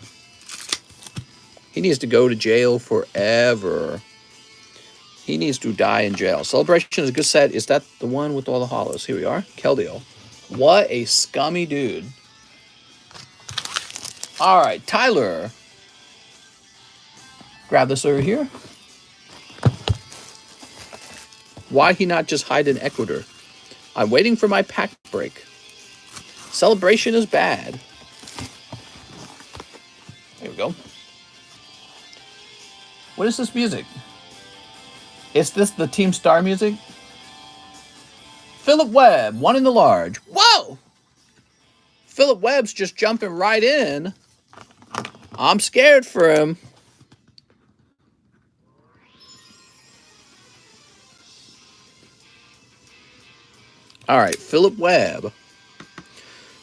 [SPEAKER 1] He needs to go to jail forever. He needs to die in jail. Celebration is a good set. Is that the one with all the hollows? Here we are. Keldeo. What a scummy dude. All right, Tyler. Grab this over here. Why he not just hide in Ecuador? I'm waiting for my pack break. Celebration is bad. There we go. What is this music? Is this the Team Star music? Philip Webb, 1 in the large. Whoa! Philip Webb's just jumping right in. I'm scared for him. All right, Philip Webb.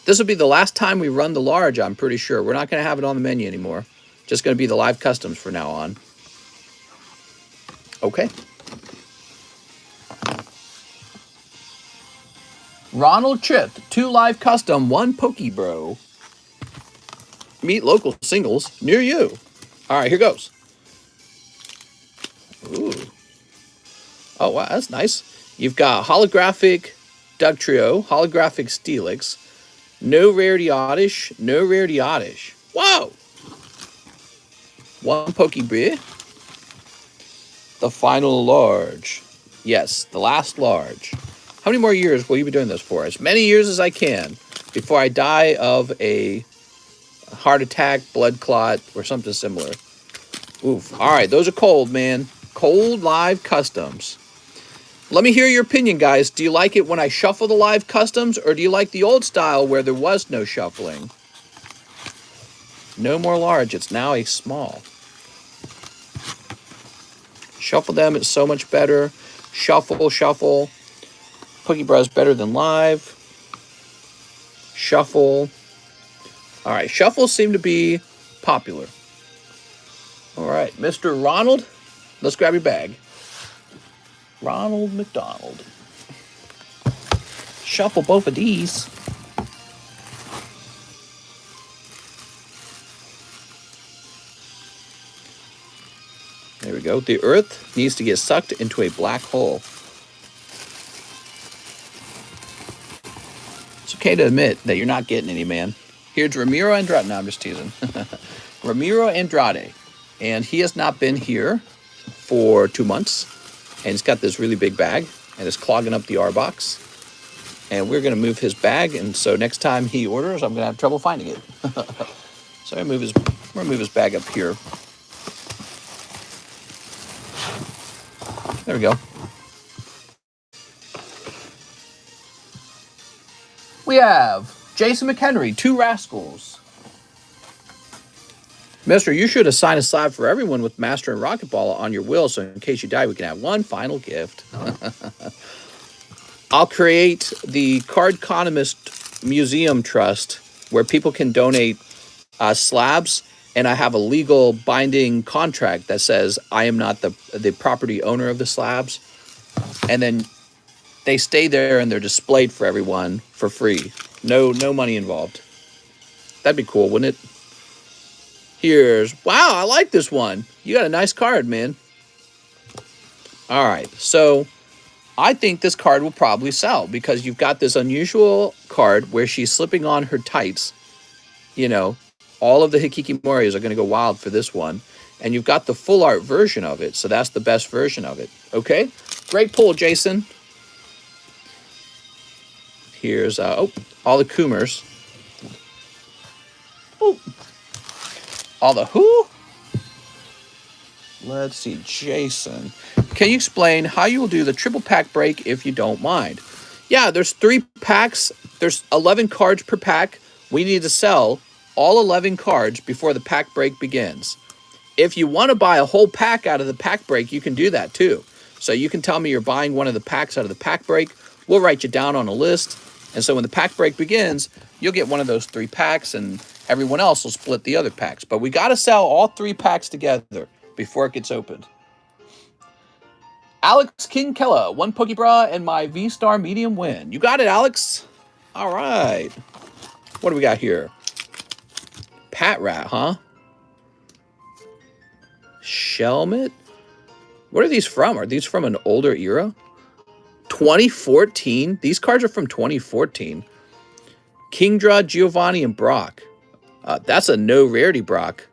[SPEAKER 1] This will be the last time we run the large, I'm pretty sure. We're not going to have it on the menu anymore. Just going to be the live customs from now on. Okay. Ronald Chip, 2 live custom, 1 Pokebro. Meet local singles near you. All right, here goes. Ooh. Oh, wow, that's nice. You've got holographic Dugtrio, holographic Steelix, no rarity oddish, no rarity oddish. Whoa! 1 Pokebee. The final large. Yes, the last large. How many more years will you be doing this for? As many years as I can before I die of a heart attack, blood clot, or something similar. Oof. All right, those are cold, man. Cold live customs. Let me hear your opinion, guys. Do you like it when I shuffle the live customs, or do you like the old style where there was no shuffling? No more large. It's now a small. Shuffle them. It's so much better. Shuffle, shuffle. Pokebro is better than live. Shuffle. All right, shuffles seem to be popular. All right, Mr. Ronald, let's grab your bag. Ronald McDonald. Shuffle both of these. There we go. The Earth needs to get sucked into a black hole. It's okay to admit that you're not getting any, man. Here's Ramiro Andrade. No, I'm just teasing. Ramiro Andrade. And he has not been here for 2 months. And he's got this really big bag. And it's clogging up the R box. And we're going to move his bag. And so next time he orders, I'm going to have trouble finding it. So I'm going to move his bag up here. There we go. We have Jason McHenry, 2 Rascals. Mister, you should assign a slab for everyone with Master and Rocket Ball on your will, so in case you die, we can have one final gift. I'll create the Cardconomist Museum Trust where people can donate slabs, and I have a legal binding contract that says I am not the property owner of the slabs. And then they stay there and they're displayed for everyone for free. No money involved. That'd be cool, wouldn't it? Wow, I like this one. You got a nice card, man. All right, so I think this card will probably sell because you've got this unusual card where she's slipping on her tights. You know, all of the Hikikimoris are going to go wild for this one. And you've got the full art version of it, so that's the best version of it. Okay, great pull, Jason. Here's, all the Coomers. Oh. All the who? Let's see, Jason. Can you explain how you will do the triple pack break if you don't mind? Yeah, there's 3 packs. There's 11 cards per pack. We need to sell all 11 cards before the pack break begins. If you want to buy a whole pack out of the pack break, you can do that too. So you can tell me you're buying one of the packs out of the pack break. We'll write you down on a list. And so when the pack break begins, you'll get one of those 3 packs and everyone else will split the other packs. But we got to sell all 3 packs together before it gets opened. Alex King Kella, 1 Pokebra and my Vstar medium win. You got it, Alex. All right. What do we got here? Pat Rat, huh? Shelmet? What are these from? Are these from an older era? 2014? These cards are from 2014. Kingdra, Giovanni, and Brock. That's a no rarity Brock.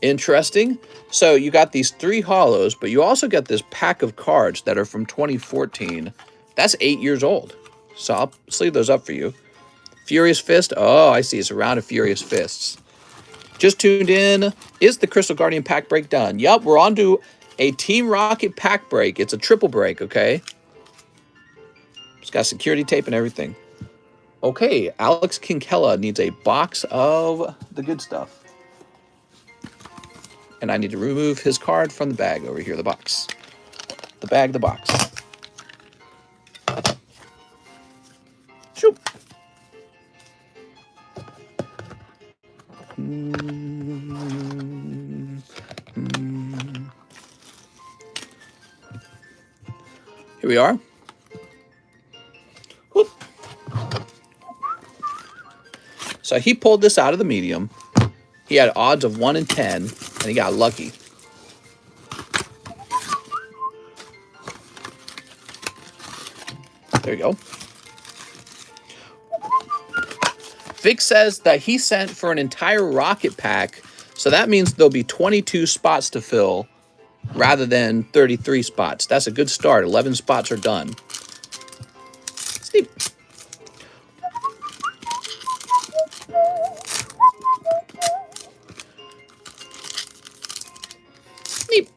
[SPEAKER 1] Interesting. So you got these 3 holos, but you also got this pack of cards that are from 2014. That's 8 years old. So I'll sleeve those up for you. Furious Fist. Oh, I see. It's a round of Furious Fists. Just tuned in. Is the Crystal Guardian pack break done? Yup, we're on to A Team Rocket pack break. It's a triple break, okay? It's got security tape and everything. Okay, Alex Kinkella needs a box of the good stuff. And I need to remove his card from the bag over here, the box. The bag, the box. Shoop. Here we are. Whoop. So he pulled this out of the medium. He had odds of 1 in 10, and he got lucky. There you go. Vic says that he sent for an entire rocket pack, so that means there'll be 22 spots to fill rather than 33 spots. That's a good start. 11 spots are done. Sneep. Sneep.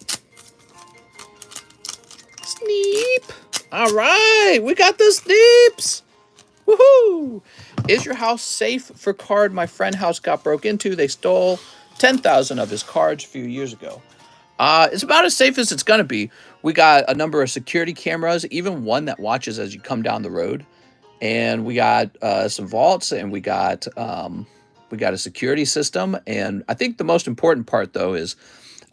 [SPEAKER 1] Sneep. All right, we got the sneeps. Woohoo! Is your house safe for card? My friend's house got broke into. They stole 10,000 of his cards a few years ago. It's about as safe as it's going to be. We got a number of security cameras, even one that watches as you come down the road. And we got some vaults, and we got a security system. And I think the most important part, though, is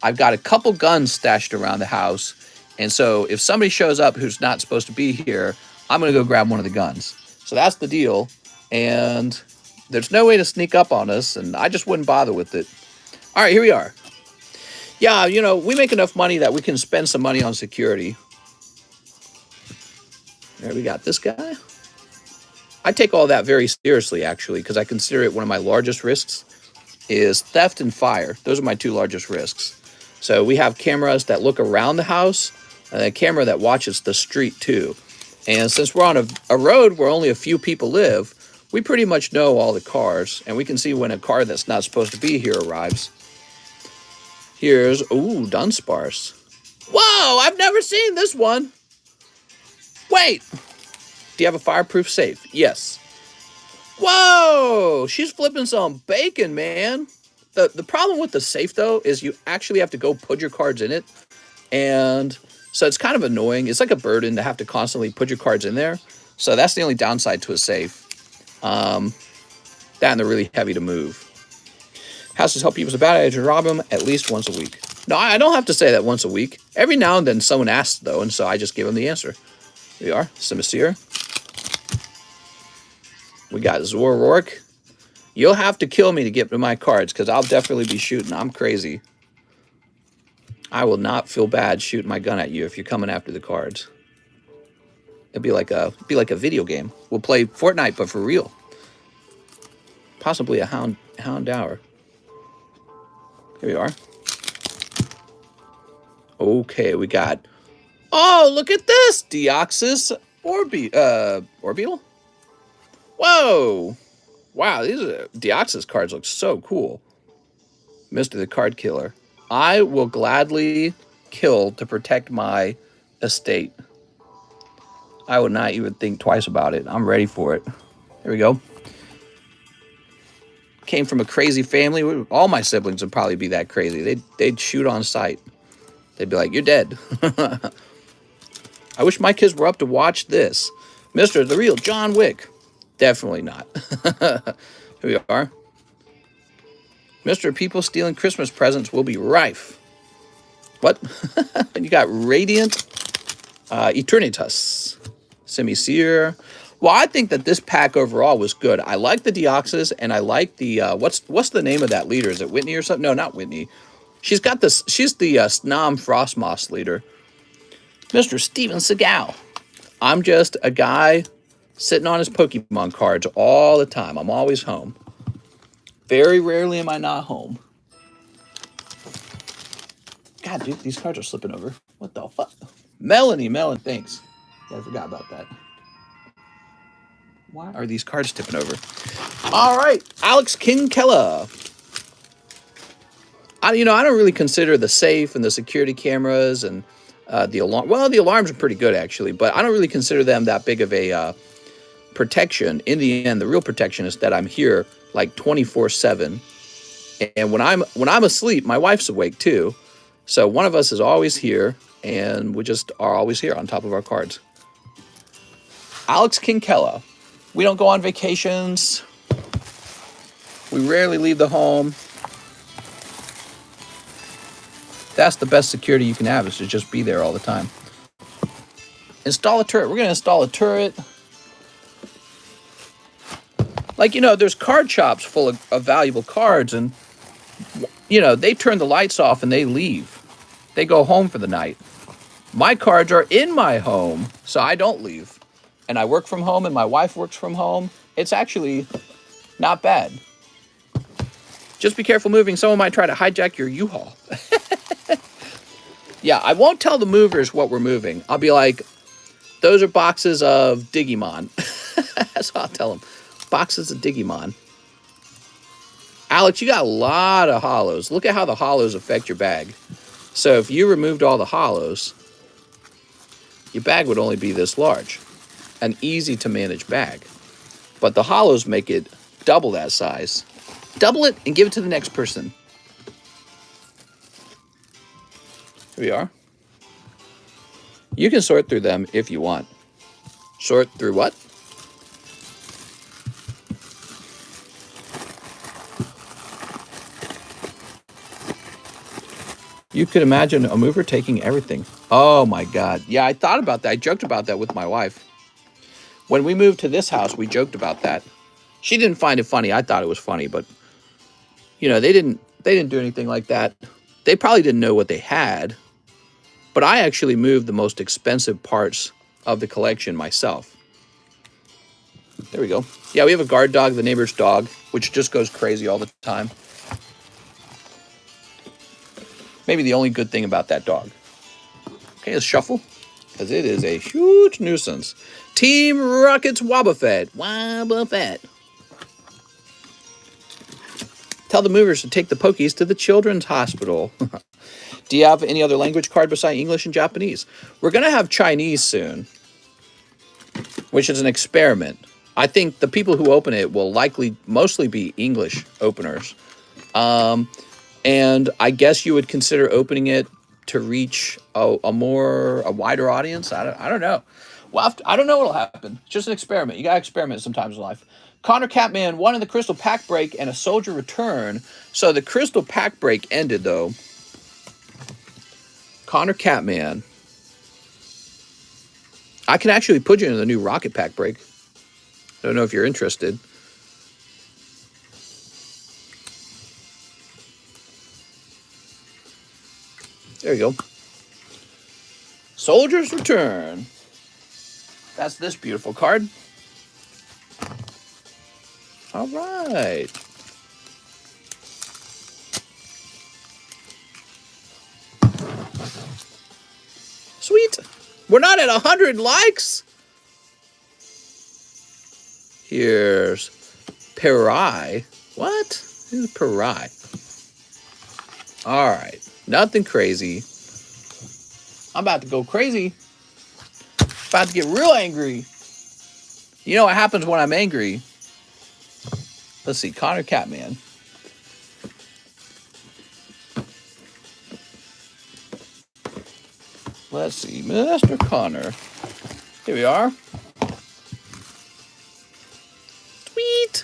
[SPEAKER 1] I've got a couple guns stashed around the house. And so if somebody shows up who's not supposed to be here, I'm going to go grab one of the guns. So that's the deal. And there's no way to sneak up on us, and I just wouldn't bother with it. All right, here we are. Yeah, you know, we make enough money that we can spend some money on security. There we got this guy. I take all that very seriously, actually, because I consider it one of my largest risks is theft and fire. Those are my two largest risks. So we have cameras that look around the house and a camera that watches the street, too. And since we're on a road where only a few people live, we pretty much know all the cars, and we can see when a car that's not supposed to be here arrives. Here's, ooh, Dunsparce. Whoa, I've never seen this one. Wait, do you have a fireproof safe? Yes. Whoa, she's flipping some bacon, man. The problem with the safe, though, is you actually have to go put your cards in it, and so it's kind of annoying. It's like a burden to have to constantly put your cards in there. So that's the only downside to a safe. That and they're really heavy to move. Houses help people about it. I rob them at least once a week. No, I don't have to say that once a week. Every now and then someone asks, though, and so I just give them the answer. Here we are. Simisear. We got Zor Rourke. You'll have to kill me to get to my cards, because I'll definitely be shooting. I'm crazy. I will not feel bad shooting my gun at you if you're coming after the cards. It'd be like a video game. We'll play Fortnite, but for real. Possibly a hound hour. Here we are. Okay, we got. Oh, look at this, Deoxys Orbital. Whoa! Wow, these Deoxys cards look so cool. Mr. the Card Killer. I will gladly kill to protect my estate. I would not even think twice about it. I'm ready for it. There we go. Came from a crazy family. All my siblings would probably be that crazy. They'd shoot on sight. They'd be like, "You're dead." I wish my kids were up to watch this. Mr. the Real John Wick. Definitely not. Here we are. Mr. People stealing Christmas presents will be rife. What? And you got Radiant Eternitas. Simisear. Well, I think that this pack overall was good. I like the Deoxys, and I like the what's the name of that leader? Is it Whitney or something? No, not Whitney. She's got this. She's the Snom Frostmoss leader, Mr. Steven Seagal. I'm just a guy sitting on his Pokemon cards all the time. I'm always home. Very rarely am I not home. God, dude, these cards are slipping over. What the fuck? Melanie, thanks. Yeah, I forgot about that. Why are these cards tipping over? All right, Alex Kinkella. I don't really consider the safe and the security cameras and the alarm. Well, the alarms are pretty good actually, but I don't really consider them that big of a protection. In the end, the real protection is that I'm here like 24/7, and when I'm asleep, my wife's awake too. So one of us is always here, and we just are always here on top of our cards. Alex Kinkella. We don't go on vacations. We rarely leave the home. That's the best security you can have, is to just be there all the time. Install a turret. We're going to install a turret. Like, there's card shops full of valuable cards, and, they turn the lights off and they leave. They go home for the night. My cards are in my home, so I don't leave. And I work from home, and my wife works from home. It's actually not bad. Just be careful moving. Someone might try to hijack your U-Haul. Yeah, I won't tell the movers what we're moving. I'll be like, those are boxes of Digimon. That's what I'll tell them. Boxes of Digimon. Alex, you got a lot of hollows. Look at how the hollows affect your bag. So if you removed all the hollows, your bag would only be this large. An easy to manage bag. But the hollows make it double that size. Double it and give it to the next person. Here we are. You can sort through them if you want. Sort through what? You could imagine a mover taking everything. Oh my God. Yeah, I thought about that. I joked about that with my wife. When we moved to this house, we joked about that. She didn't find it funny. I thought it was funny, but they didn't do anything like that. They probably didn't know what they had. But I actually moved the most expensive parts of the collection myself. There we go. Yeah, we have a guard dog, the neighbor's dog, which just goes crazy all the time. Maybe the only good thing about that dog. Okay, let's shuffle, because it is a huge nuisance. Team Rockets Wobbuffet. Wobbuffet. Tell the movers to take the Pokies to the children's hospital. Do you have any other language card besides English and Japanese? We're going to have Chinese soon, which is an experiment. I think the people who open it will likely mostly be English openers. And I guess you would consider opening it to reach a wider audience. I don't know. Well, I don't know what'll happen. It's just an experiment. You got to experiment sometimes in life. Connor Catman won in the Crystal Pack Break and a Soldier Return. So the Crystal Pack Break ended, though. Connor Catman. I can actually put you in the new Rocket Pack Break. Don't know if you're interested. There you go. Soldier's Return. That's this beautiful card. All right. Sweet. We're not at 100 likes. Here's Perai. What? Who's Perai? All right. Nothing crazy. I'm about to go crazy. About to get real angry. You know what happens when I'm angry? Let's see. Connor Catman. Let's see. Mr. Connor. Here we are. Sweet.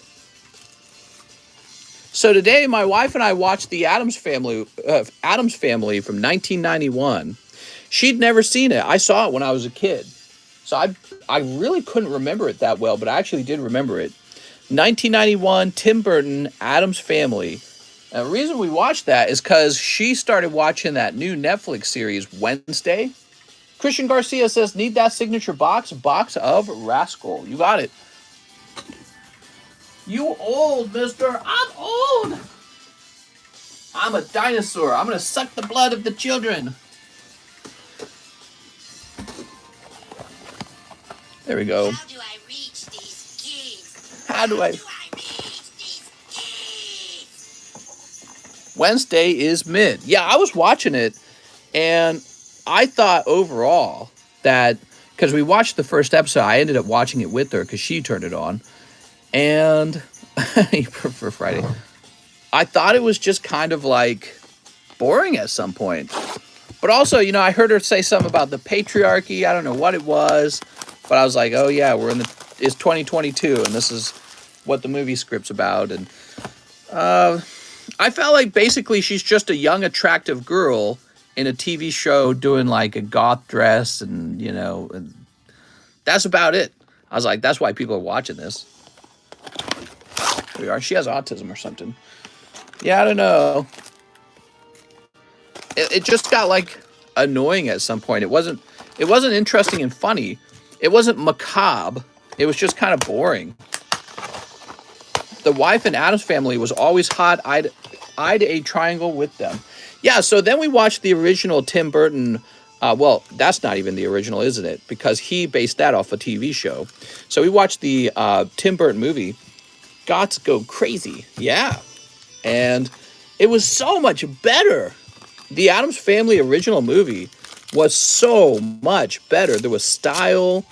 [SPEAKER 1] So today, my wife and I watched the Addams Family from 1991. She'd never seen it. I saw it when I was a kid. So I really couldn't remember it that well, but I actually did remember it. 1991, Tim Burton, Addams Family. And the reason we watched that is because she started watching that new Netflix series, Wednesday. Christian Garcia says, need that signature box? Box of Rascal. You got it. You old, mister. I'm old. I'm a dinosaur. I'm going to suck the blood of the children. There we go.
[SPEAKER 2] How do I reach these keys?
[SPEAKER 1] How do I
[SPEAKER 2] reach these keys?
[SPEAKER 1] Wednesday is mid. Yeah, I was watching it, and I thought overall that, because we watched the first episode, I ended up watching it with her because she turned it on, and for Friday, I thought it was just kind of like boring at some point. But also, you know, I heard her say something about the patriarchy. I don't know what it was, but I was like, oh yeah, it's 2022, and this is what the movie script's about. And I felt like basically she's just a young, attractive girl in a TV show doing like a goth dress, and you know, and that's about it. I was like, that's why people are watching this. Here we are. She has autism or something. Yeah, I don't know. It just got like annoying at some point. It wasn't interesting and funny. It wasn't macabre. It was just kind of boring. The wife in Addams Family was always hot. Eyed a triangle with them. Yeah, so then we watched the original Tim Burton. Well, that's not even the original, isn't it? Because he based that off a TV show. So we watched the Tim Burton movie, Gots Go Crazy. Yeah. And it was so much better. The Addams Family original movie was so much better. There was style.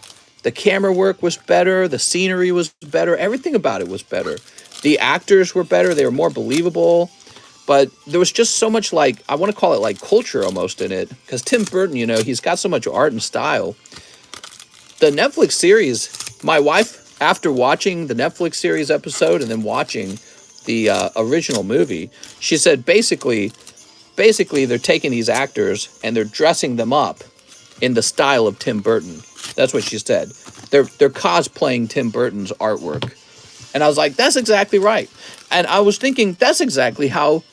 [SPEAKER 1] The camera work was better. The scenery was better. Everything about it was better. The actors were better. They were more believable. But there was just so much, like, I want to call it like culture almost in it. Because Tim Burton, you know, he's got so much art and style. The Netflix series, my wife, after watching the Netflix series episode and then watching the original movie, she said basically they're taking these actors and they're dressing them up in the style of Tim Burton. That's what she said. They're cosplaying Tim Burton's artwork. And I was like, that's exactly right. And I was thinking that's exactly how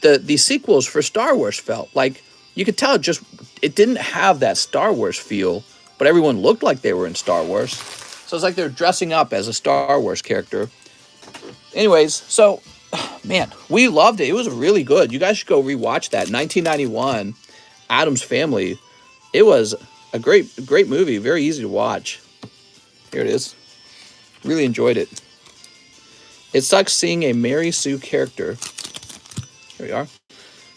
[SPEAKER 1] the sequels for Star Wars felt. Like, you could tell it didn't have that Star Wars feel, but everyone looked like they were in Star Wars. So it's like they're dressing up as a Star Wars character. Anyways, so, man, we loved it. It was really good. You guys should go rewatch that. 1991, Addams Family. It was a great movie. Very easy to watch. Here it is. Really enjoyed it. It sucks seeing a Mary Sue character. Here we are.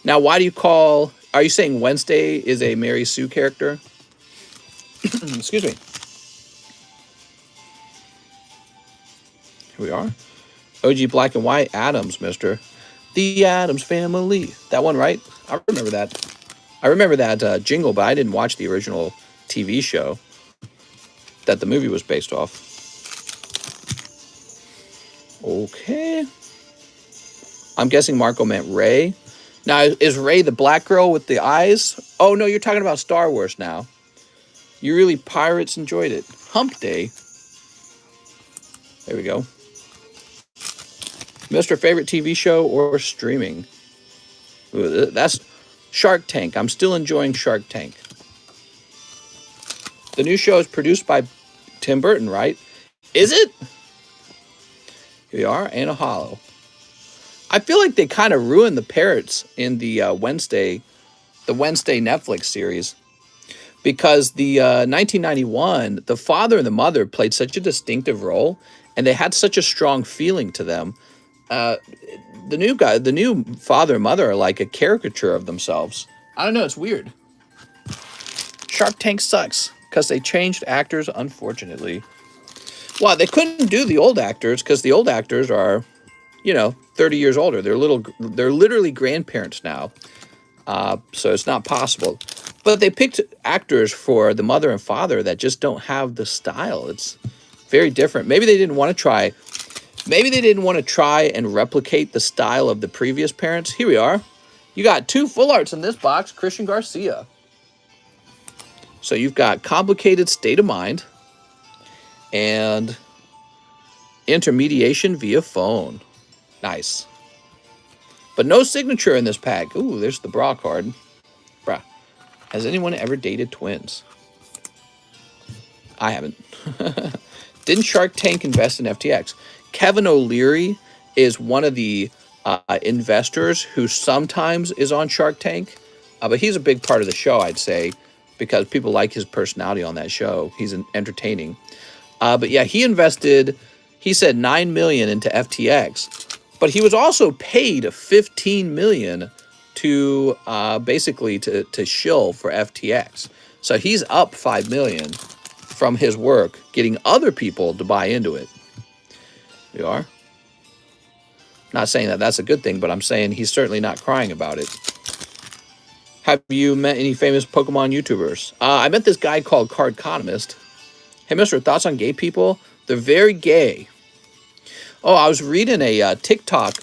[SPEAKER 1] Now, are you saying Wednesday is a Mary Sue character? Excuse me. Here we are. OG Black and White Addams, mister. The Addams Family. That one, right? I remember that. I remember that jingle, but I didn't watch the original TV show that the movie was based off. Okay. I'm guessing Marco meant Ray. Now, is Ray the black girl with the eyes? Oh, no, you're talking about Star Wars now. You really pirates enjoyed it. Hump Day. There we go. Mr. Favorite TV show or streaming? Ooh, that's Shark Tank. I'm still enjoying Shark Tank. The new show is produced by Tim Burton, right? Is it? Here we are, Anna Hollow. I feel like they kind of ruined the parrots in the Wednesday Netflix series, because the 1991, the father and the mother played such a distinctive role, and they had such a strong feeling to them. The new father and mother are like a caricature of themselves. I don't know, it's weird. Shark Tank sucks because they changed actors, unfortunately. Well, they couldn't do the old actors because the old actors are, 30 years older. They're literally grandparents now. So it's not possible. But they picked actors for the mother and father that just don't have the style. It's very different. Maybe they didn't want to try and replicate the style of the previous parents. Here we are. You got 2 full arts in this box. Christian Garcia. So you've got Complicated State of Mind and Intermediation via Phone. Nice. But no signature in this pack. Ooh, there's the bra card. Bruh. Has anyone ever dated twins? I haven't. Didn't Shark Tank invest in FTX? Kevin O'Leary is one of the investors who sometimes is on Shark Tank. But he's a big part of the show, I'd say, because people like his personality on that show. He's entertaining. But yeah, he said $9 million into FTX. But he was also paid 15 million to basically to shill for FTX. So he's up 5 million from his work, getting other people to buy into it. You are? Not saying that that's a good thing, but I'm saying he's certainly not crying about it. Have you met any famous Pokemon YouTubers? I met this guy called TheCardconomist. Hey, mister, thoughts on gay people? They're very gay. Oh, I was reading a TikTok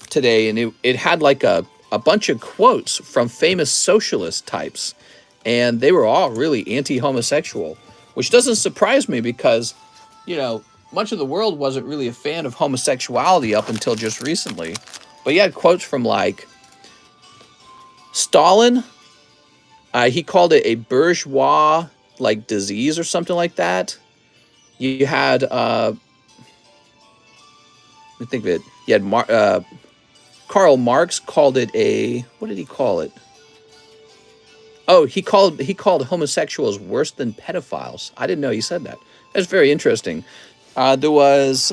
[SPEAKER 1] today, and it had like a bunch of quotes from famous socialist types, and they were all really anti-homosexual, which doesn't surprise me because, you know, much of the world wasn't really a fan of homosexuality up until just recently. But you had quotes from like Stalin. He called it a bourgeois like disease or something like that. You had let me think of it. You had Karl Marx called it a, what did he call it? Oh, he called homosexuals worse than pedophiles. I didn't know he said that. That's very interesting. There was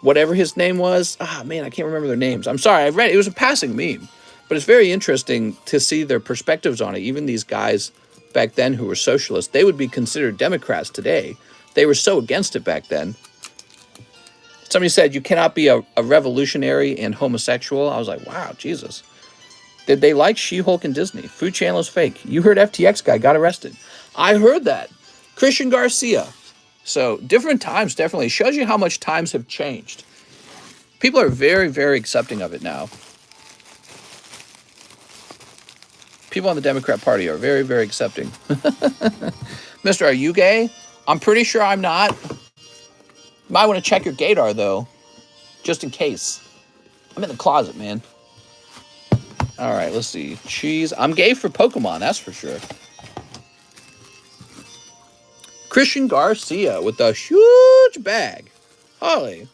[SPEAKER 1] whatever his name was. Man, I can't remember their names. I'm sorry. I read it. It was a passing meme, but it's very interesting to see their perspectives on it. Even these guys back then who were socialists, they would be considered Democrats today. They were so against it back then. Somebody said you cannot be a revolutionary and homosexual. I was like, wow, Jesus. Did they like She-Hulk and Disney? Food Channel is fake. You heard FTX guy got arrested. I heard that. Christian Garcia. So different times definitely shows you how much times have changed. People are very, very accepting of it now. People on the Democrat Party are very, very accepting. Mister, are you gay? I'm pretty sure I'm not. You might want to check your gaydar, though, just in case. I'm in the closet, man. All right, let's see. Cheese. I'm gay for Pokemon, that's for sure. Christian Garcia with a huge bag. Holly.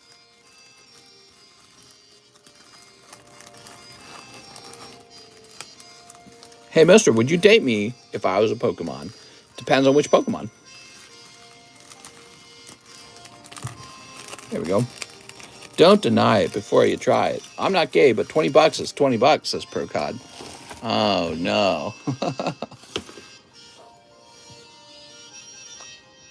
[SPEAKER 1] Hey, mister, would you date me if I was a Pokemon? Depends on which Pokemon. There we go. Don't deny it before you try it. I'm not gay, but 20 bucks is 20 bucks, says ProCod. Oh, no.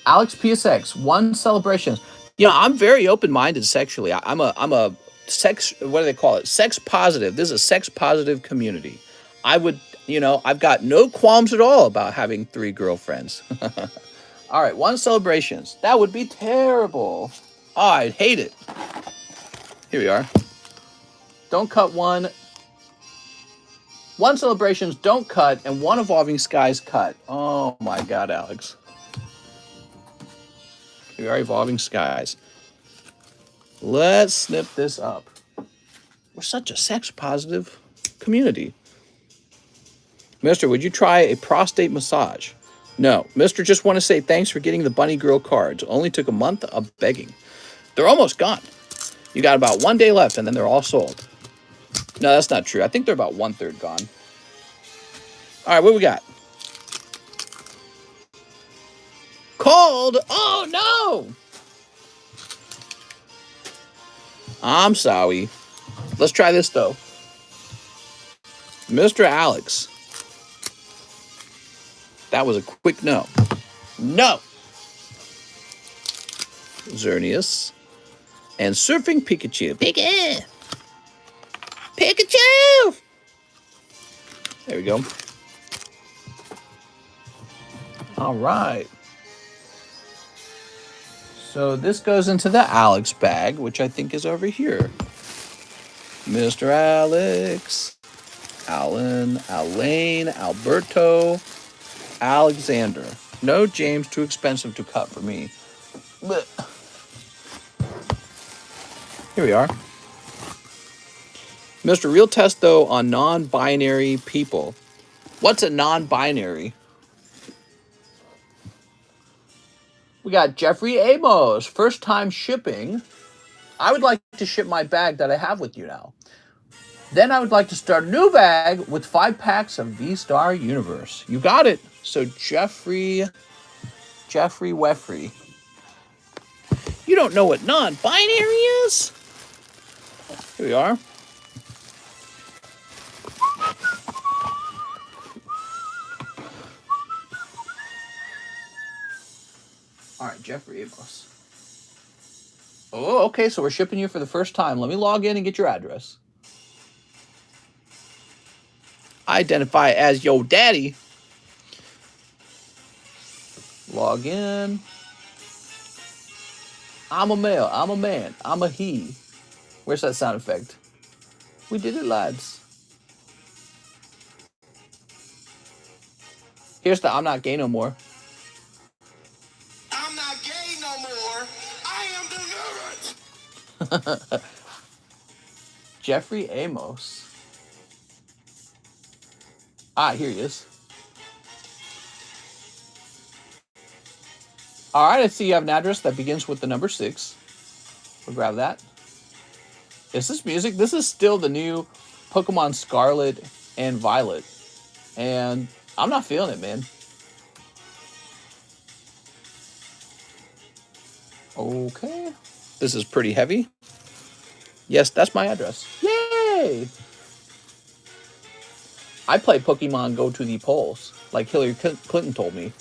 [SPEAKER 1] Alex PSX, one celebration. You know, I'm very open-minded sexually. I'm a sex, what do they call it? Sex positive. This is a sex positive community. I would, you know, I've got no qualms at all about having 3 girlfriends. All right, one celebrations. That would be terrible. Oh, I'd hate it. Here we are. Don't cut one. One celebrations don't cut, and one evolving skies cut. Oh my God, Alex. Here we are, evolving skies. Let's snip this up. We're such a sex positive community. Mister, would you try a prostate massage? No. Mister, just want to say thanks for getting the Bunny Girl cards. Only took a month of begging. They're almost gone. You got about 1 day left, and then they're all sold. No, that's not true. I think they're about 1/3 gone. All right, what we got? Cold? Oh, no! I'm sorry. Let's try this, though. Mr. Alex. That was a quick no. No! Xerneas. And Surfing Pikachu. Pikachu! Pikachu! There we go. All right. So this goes into the Alex bag, which I think is over here. Mr. Alex. Alan, Alaine, Alberto, Alexander. No James, too expensive to cut for me. Blech. Here we are. Mr. Real test, though, on non-binary people. What's a non-binary? We got Jeffrey Amos. First time shipping. I would like to ship my bag that I have with you now. Then I would like to start a new bag with 5 packs of Vstar Universe. You got it. So Jeffrey Weffrey. You don't know what non-binary is? Here we are. All right, Jeffrey Amos. Oh, okay, so we're shipping you for the first time. Let me log in and get your address. Identify as your daddy. Log in. I'm a male. I'm a man. I'm a he. Where's that sound effect? We did it, lads. Here's the I'm not gay no more.
[SPEAKER 2] I'm not gay no more. I am delivered.
[SPEAKER 1] Jeffrey Amos. Ah, here he is. All right, I see you have an address that begins with the number 6. We'll grab that. Is this music? This is still the new Pokemon Scarlet and Violet. And I'm not feeling it, man. Okay. This is pretty heavy. Yes, that's my address. Yay! I play Pokemon Go to the Polls, like Hillary Clinton told me.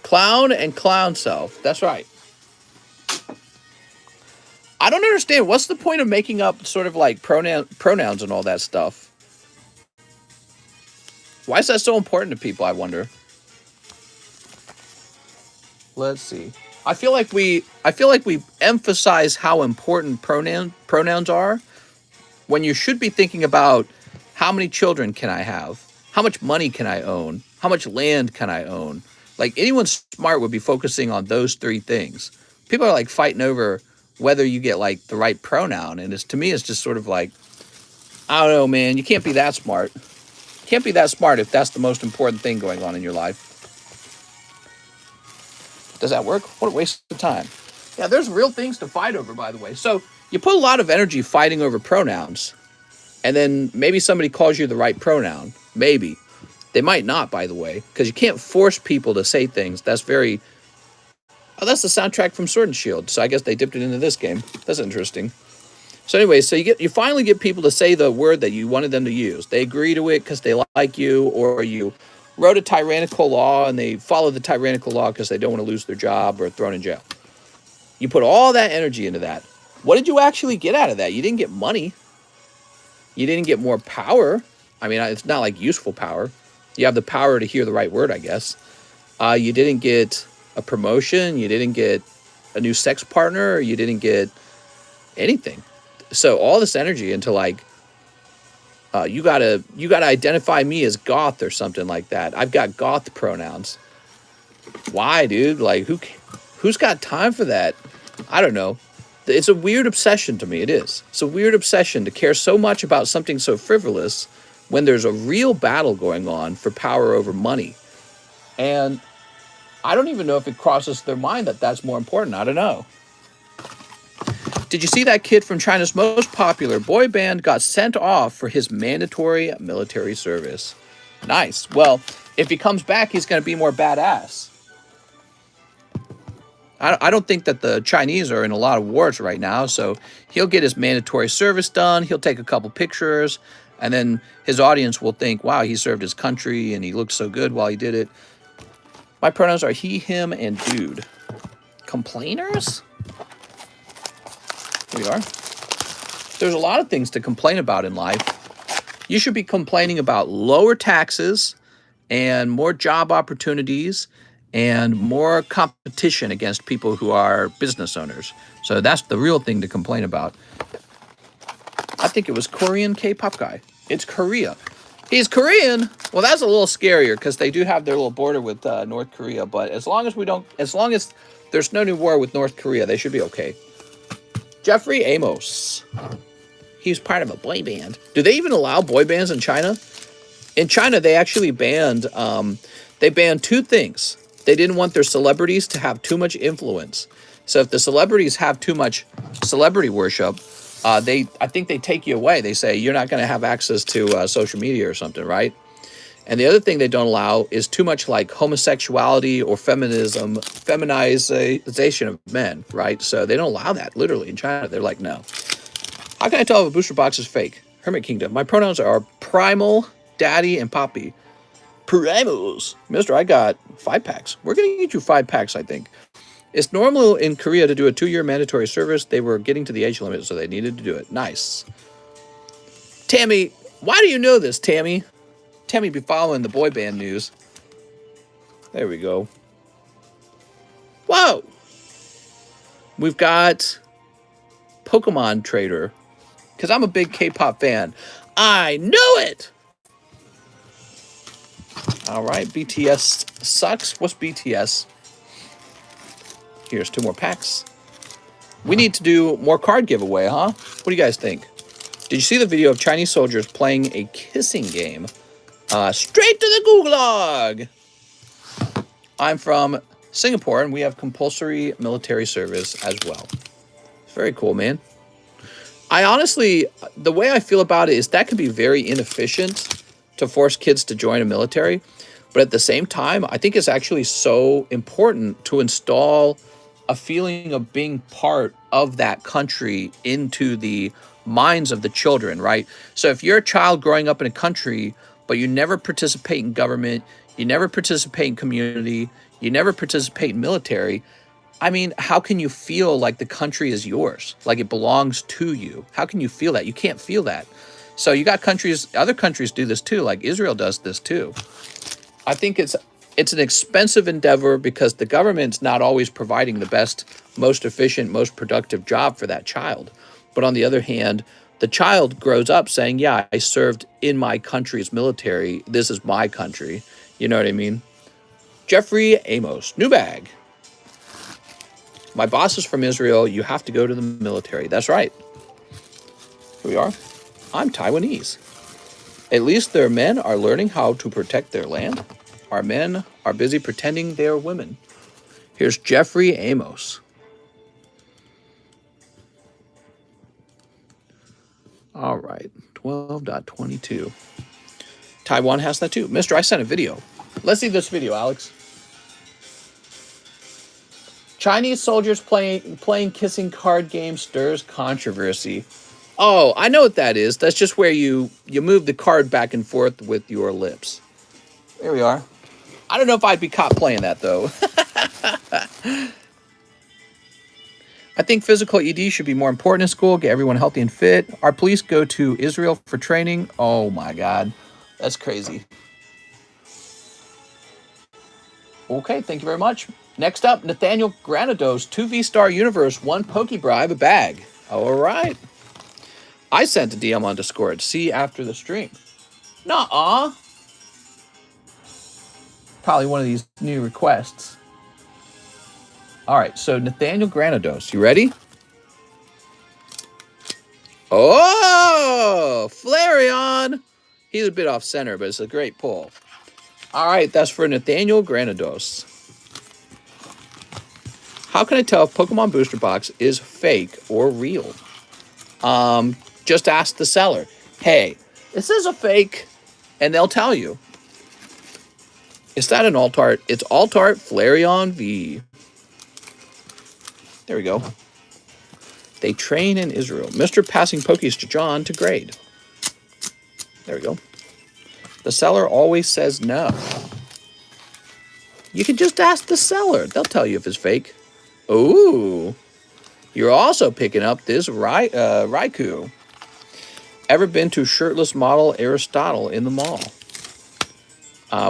[SPEAKER 1] Clown and clown self. That's right. I don't understand. What's the point of making up sort of like pronouns and all that stuff? Why is that so important to people, I wonder? Let's see. I feel like we emphasize how important pronouns are when you should be thinking about how many children can I have? How much money can I own? How much land can I own? Like anyone smart would be focusing on those 3 things. People are like fighting over whether you get like the right pronoun. And to me, it's just sort of like, I don't know, man, you can't be that smart. You can't be that smart if that's the most important thing going on in your life. Does that work? What a waste of time. Yeah, there's real things to fight over, by the way. So you put a lot of energy fighting over pronouns, and then maybe somebody calls you the right pronoun. Maybe. They might not, by the way, because you can't force people to say things. That's very... Oh, that's the soundtrack from Sword and Shield. So I guess they dipped it into this game. That's interesting. So anyway, so you finally get people to say the word that you wanted them to use. They agree to it because they like you, or you wrote a tyrannical law and they follow the tyrannical law because they don't want to lose their job or thrown in jail. You put all that energy into that. What did you actually get out of that? You didn't get money. You didn't get more power. I mean, it's not like useful power. You have the power to hear the right word, I guess. You didn't get a promotion. You didn't get a new sex partner. You didn't get anything. So all this energy into like, you gotta identify me as goth or something like that. I've got goth pronouns. Why, dude? Like, who's got time for that? I don't know. It's a weird obsession to me. It is. It's a weird obsession to care so much about something so frivolous when there's a real battle going on for power over money. And I don't even know if it crosses their mind that that's more important. I don't know. Did you see that kid from China's most popular boy band got sent off for his mandatory military service? Nice. Well, if he comes back, he's going to be more badass. I don't think that the Chinese are in a lot of wars right now, so he'll get his mandatory service done. He'll take a couple pictures, and then his audience will think, wow, he served his country, and he looked so good while he did it. My pronouns are he, him, and dude. Complainers? Here we are. There's a lot of things to complain about in life. You should be complaining about lower taxes and more job opportunities and more competition against people who are business owners. So that's the real thing to complain about. I think it was Korean K-pop guy. It's Korea. He's Korean. Well, that's a little scarier because they do have their little border with North Korea. But as long as there's no new war with North Korea, they should be okay. Jeffrey Amos. He's part of a boy band. Do they even allow boy bands in China? In China, they actually banned 2 things. They didn't want their celebrities to have too much influence. So if the celebrities have too much celebrity worship, I think they take you away. They say you're not going to have access to social media or something, right? And the other thing they don't allow is too much like homosexuality or feminism, feminization of men, right? So they don't allow that literally in China. They're like, no. How can I tell if a booster box is fake? Hermit Kingdom. My pronouns are primal, daddy, and poppy. Primals. Mister, I got 5 packs. We're going to get you 5 packs, I think. It's normal in Korea to do a 2-year mandatory service. They were getting to the age limit, so they needed to do it. Nice. Tammy, why do you know this, Tammy? Tammy be following the boy band news. There we go. Whoa! We've got Pokemon Trader. Because I'm a big K-pop fan. I know it! Alright, BTS sucks. What's BTS? Here's 2 more packs. We need to do more card giveaway, huh? What do you guys think? Did you see the video of Chinese soldiers playing a kissing game? Straight to the Gulag! I'm from Singapore, and we have compulsory military service as well. It's very cool, man. I honestly, the way I feel about it is that could be very inefficient to force kids to join a military. But at the same time, I think it's actually so important to install a feeling of being part of that country into the minds of the children, right? So if you're a child growing up in a country, but you never participate in government, you never participate in community, you never participate in military, I mean, how can you feel like the country is yours, like it belongs to you? How can you feel that? You can't feel that. So you got countries, other countries do this too, like Israel does this too. I think it's an expensive endeavor because the government's not always providing the best, most efficient, most productive job for that child. But on the other hand, the child grows up saying, yeah, I served in my country's military. This is my country. You know what I mean? Jeffrey Amos, new bag. My boss is from Israel. You have to go to the military. That's right. Here we are. I'm Taiwanese. At least their men are learning how to protect their land. Our men are busy pretending they are women. Here's Jeffrey Amos. All right, 12.22. Taiwan has that too. Mister, I sent a video. Let's see this video, Alex. Chinese soldiers playing kissing card game stirs controversy. Oh, I know what that is. That's just where you move the card back and forth with your lips. There we are. I don't know if I'd be caught playing that, though. I think physical ED should be more important in school, get everyone healthy and fit. Our police go to Israel for training. Oh, my God. That's crazy. Okay, thank you very much. Next up, Nathaniel Granados, 2 Vstar Universe, 1 Pokebribe, a bag. All right. I sent a DM on Discord. See after the stream. Nuh-uh. Probably one of these new requests. All right, so Nathaniel Granados, you ready? Oh, Flareon. He's a bit off center, but it's a great pull. All right, that's for Nathaniel Granados. How can I tell if Pokemon Booster Box is fake or real? Just ask the seller. Hey, this is a fake, and they'll tell you. Is that an Altart? It's Altart Flareon V. There we go. They train in Israel. Mr. Passing Pokies to John to grade. There we go. The seller always says no. You can just ask the seller. They'll tell you if it's fake. Ooh. You're also picking up this Raikou. Ever been to shirtless model Aristotle in the mall?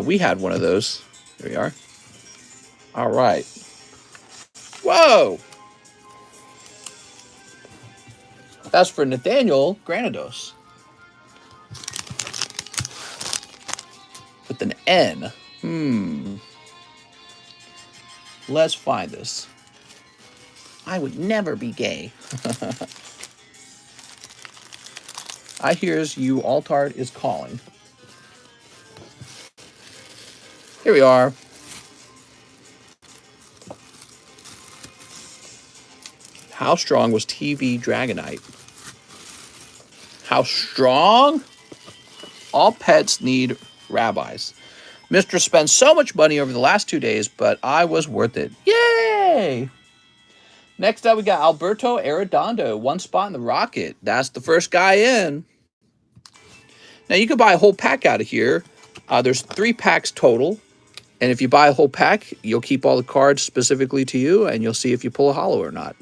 [SPEAKER 1] We had one of those. Here we are. All right. Whoa. That's for Nathaniel Granados. With an N. Let's find this. I would never be gay. I hears you Altart is calling. Here we are. How strong was TV Dragonite? How strong? All pets need rabbis. Mr. spent so much money over the last 2 days, but I was worth it. Yay! Next up, we got Alberto Arredondo, 1 spot in the Rocket. That's the first guy in. Now, you can buy a whole pack out of here. There's 3 packs total. And if you buy a whole pack, you'll keep all the cards specifically to you, and you'll see if you pull a holo or not.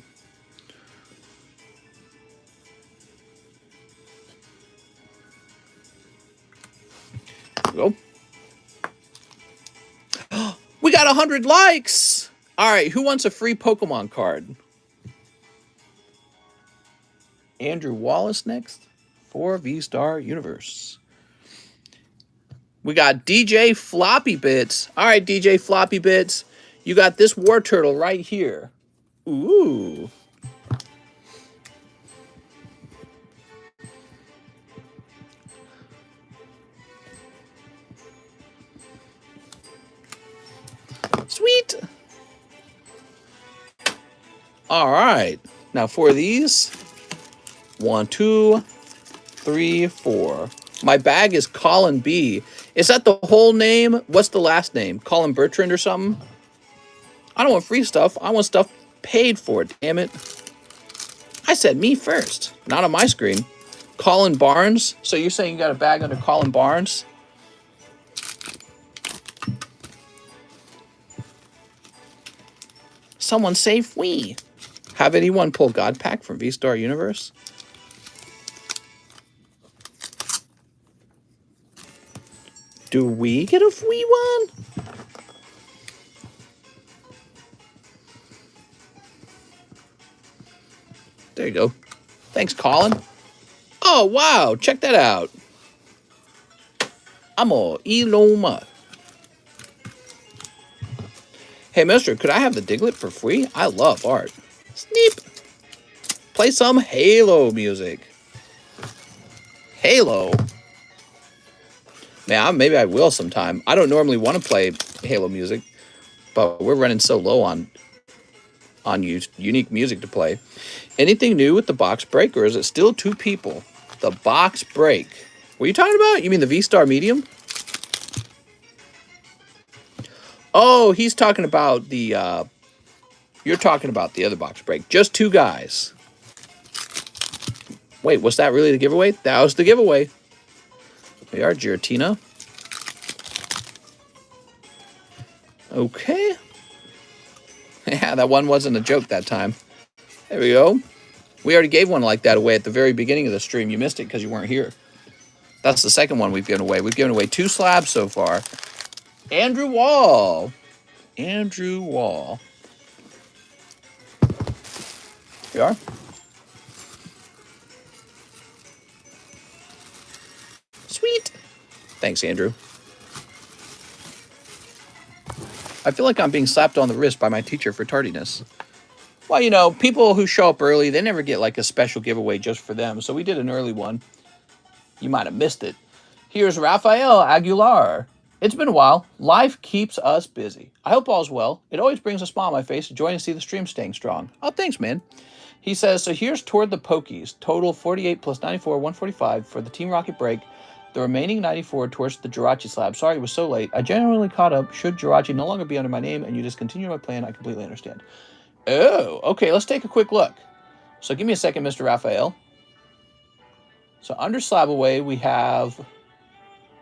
[SPEAKER 1] Go. We got 100 likes. All right, who wants a free Pokemon card? Andrew Wallace next for Vstar Universe. We got DJ Floppy Bits. All right, DJ Floppy Bits. You got this War Turtle right here. Ooh. Sweet. All right. Now for these, 1, 2, 3, 4. My bag is Colin B. Is that the whole name? What's the last name? Colin Bertrand or something? I don't want free stuff. I want stuff paid for, damn it. I said me first, not on my screen. Colin Barnes. So you're saying you got a bag under Colin Barnes? Someone save we. Have anyone pull God Pack from Vstar Universe? Do we get a free one? There you go. Thanks, Colin. Oh, wow. Check that out. Amo Iloma. Hey, mister, could I have the Diglett for free? I love art. Sneep. Play some Halo music. Halo. Man, maybe I will sometime. I don't normally want to play Halo music, but we're running so low on unique music to play. Anything new with the box break, or is it still 2 people? The box break. What are you talking about? You mean the Vstar Medium? Oh, he's talking about the, you're talking about the other box break. Just 2 guys. Wait, was that really the giveaway? That was the giveaway. We are Giratina. Okay. Yeah, that one wasn't a joke that time. There we go. We already gave one like that away at the very beginning of the stream. You missed it because you weren't here. That's the second one we've given away. We've given away 2 slabs so far. Andrew Wall. Andrew Wall. Here you are. Sweet. Thanks, Andrew. I feel like I'm being slapped on the wrist by my teacher for tardiness. Well, you know, people who show up early, they never get like a special giveaway just for them. So we did an early one. You might have missed it. Here's Rafael Aguilar. It's been a while. Life keeps us busy. I hope all's well. It always brings a smile on my face to join and see the stream staying strong. Oh, thanks, man. He says, so here's toward the Pokies. Total 48 plus 94, 145 for the Team Rocket break. The remaining 94 towards the Jirachi slab. Sorry it was so late. I genuinely caught up. Should Jirachi no longer be under my name and you discontinue my plan, I completely understand. Oh, okay. Let's take a quick look. So give me a second, Mr. Raphael. So under SLAB-AWAY, we have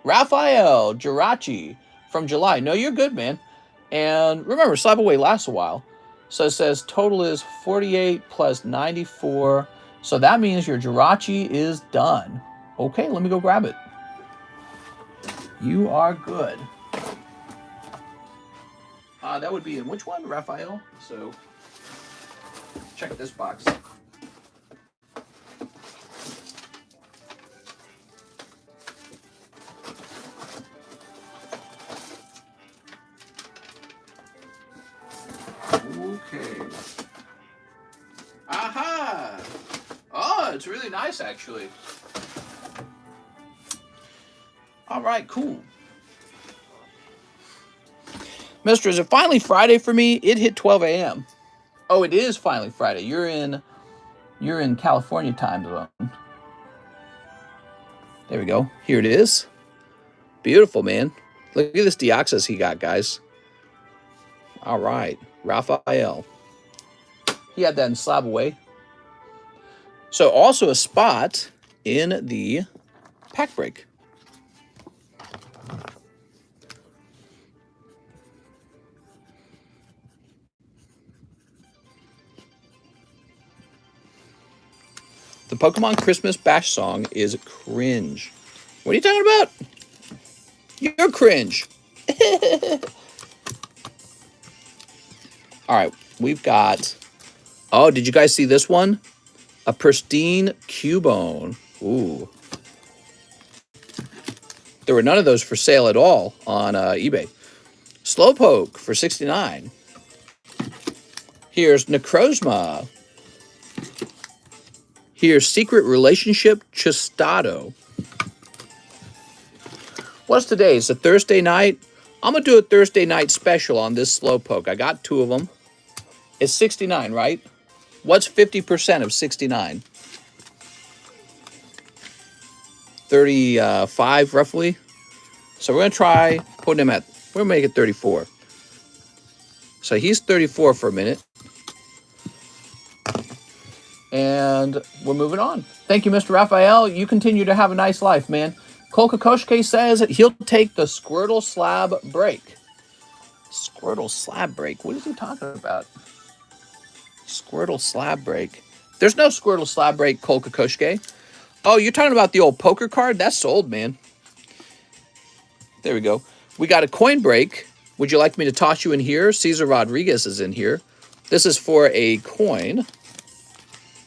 [SPEAKER 1] Raphael Jirachi from July. No, you're good, man. And remember, SLAB-AWAY lasts a while. So it says total is 48 plus 94. So that means your Jirachi is done. Okay, let me go grab it. You are good. That would be in which one, Raphael? So check this box. Okay. Aha! Oh, it's really nice, actually. All right, cool. Mister, is it finally Friday for me? It hit 12 a.m. Oh, it is finally Friday. You're in California time zone. There we go. Here it is. Beautiful, man. Look at this Deoxys he got, guys. All right. Raphael. He had that in SLAB-AWAY. So also a spot in the pack break. The Pokemon Christmas Bash song is cringe. What are you talking about? You're cringe. All right, we've got... Oh, did you guys see this one? A pristine Cubone. Ooh. There were none of those for sale at all on eBay. Slowpoke for $69. Here's Necrozma. Here's Secret Relationship Chistado. What's today? It's a Thursday night. I'm going to do a Thursday night special on this Slowpoke. I got 2 of them. It's 69, right? What's 50% of 69? 35, roughly. So we're going to try putting him at... We're going to make it 34. So he's 34 for a minute. And we're moving on. Thank you, Mr. Raphael. You continue to have a nice life, man. Kolkakoshke says he'll take the Squirtle slab break. Squirtle slab break? What is he talking about? Squirtle slab break. There's no Squirtle slab break, Kolkakoshke. Oh, you're talking about the old poker card? That's sold, man. There we go. We got a coin break. Would you like me to toss you in here? Cesar Rodriguez is in here. This is for a coin.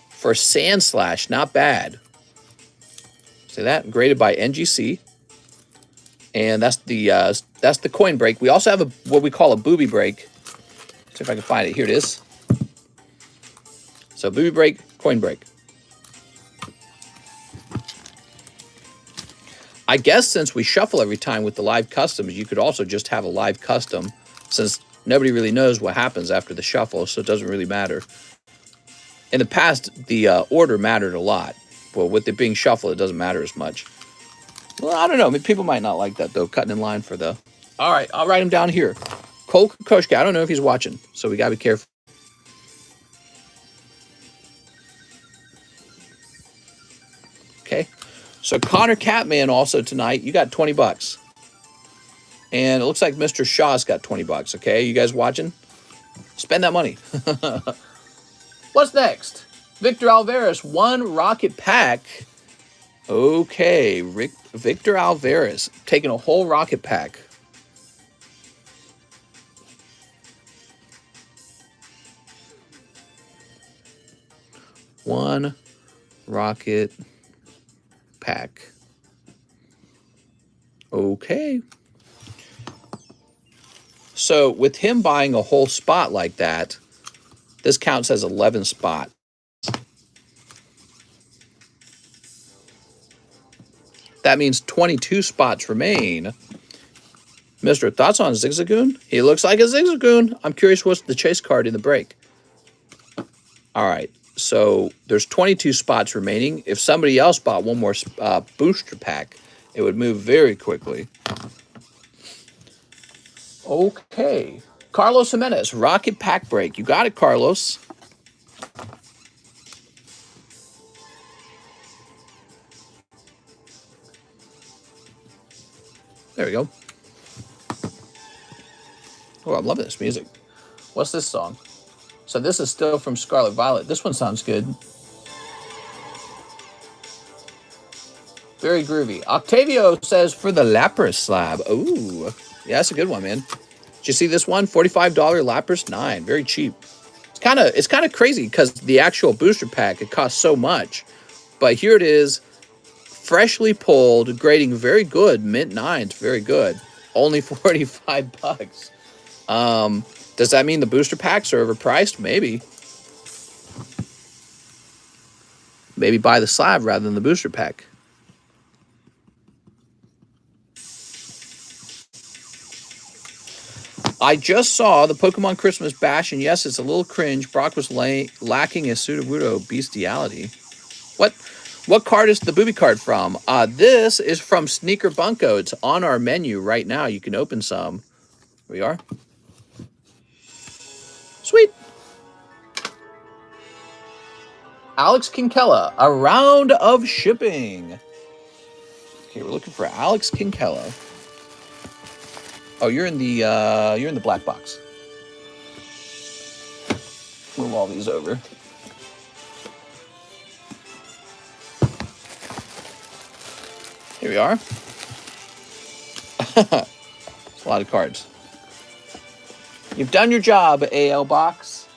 [SPEAKER 1] For Sandslash, not bad. See that? Graded by NGC. And that's the coin break. We also have what we call a booby break. See if I can find it. Here it is. So booby break, coin break. I guess since we shuffle every time with the live customs, you could also just have a live custom, since nobody really knows what happens after the shuffle, so it doesn't really matter. In the past, the order mattered a lot. Well, with it being shuffled, it doesn't matter as much. Well, I don't know. I mean, people might not like that, though, cutting in line for the... All right, I'll write him down here. Cole Kokoschka, I don't know if he's watching, so we got to be careful. Okay. So Connor Catman also tonight, you got 20 bucks. And it looks like Mr. Shaw's got 20 bucks, okay? You guys watching? Spend that money. What's next? Victor Alvarez, 1 rocket pack. Okay, Victor Alvarez taking a whole rocket pack. One rocket pack. Okay. So with him buying a whole spot like that, this counts as 11 spots. That means 22 spots remain. Mr. Thoughts on Zigzagoon? He looks like a Zigzagoon. I'm curious what's the chase card in the break. All right. So there's 22 spots remaining. If somebody else bought one more booster pack, it would move very quickly. Okay. Carlos Jimenez, rocket pack break. You got it, Carlos. There we go. Oh, I'm loving this music. What's this song? So this is still from Scarlet Violet. This one sounds good. Very groovy. Octavio says for the Lapras slab. Ooh, yeah, that's a good one, man. Did you see this one? $45 Lapras 9. Very cheap. It's kind of crazy because the actual booster pack, it costs so much. But here it is, freshly pulled, grading very good, mint 9s, very good. Only 45 bucks. Does that mean the booster packs are overpriced? Maybe. Maybe buy the slab rather than the booster pack. I just saw the Pokemon Christmas Bash, and yes, it's a little cringe. Brock was lacking his Sudowoodo bestiality. What? What card is the booby card from? This is from Sneaker Bunko. It's on our menu right now. You can open some. Here we are. Sweet. Alex Kinkella, a round of shipping. Okay, we're looking for Alex Kinkella. Oh, you're in the black box. Move all these over. Here we are. It's a lot of cards. You've done your job, AL box.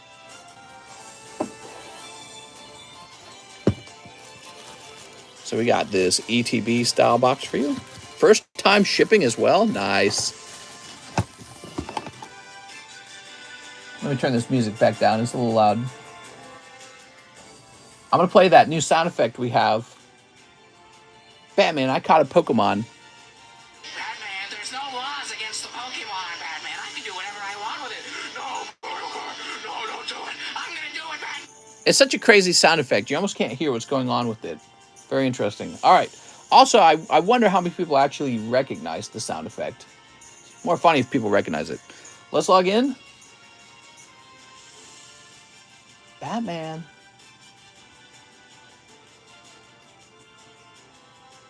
[SPEAKER 1] So we got this ETB style box for you. First time shipping as well. Nice. Let me turn this music back down. It's a little loud. I'm going to play that new sound effect we have. Batman, I caught a Pokemon.
[SPEAKER 2] Batman, there's no laws against the Pokemon, Batman. I can do whatever I want with it. No, no, don't do it. I'm gonna do it, Batman.
[SPEAKER 1] It's such a crazy sound effect. You almost can't hear what's going on with it. Very interesting. All right. Also, I wonder how many people actually recognize the sound effect. More funny if people recognize it. Let's log in. Batman.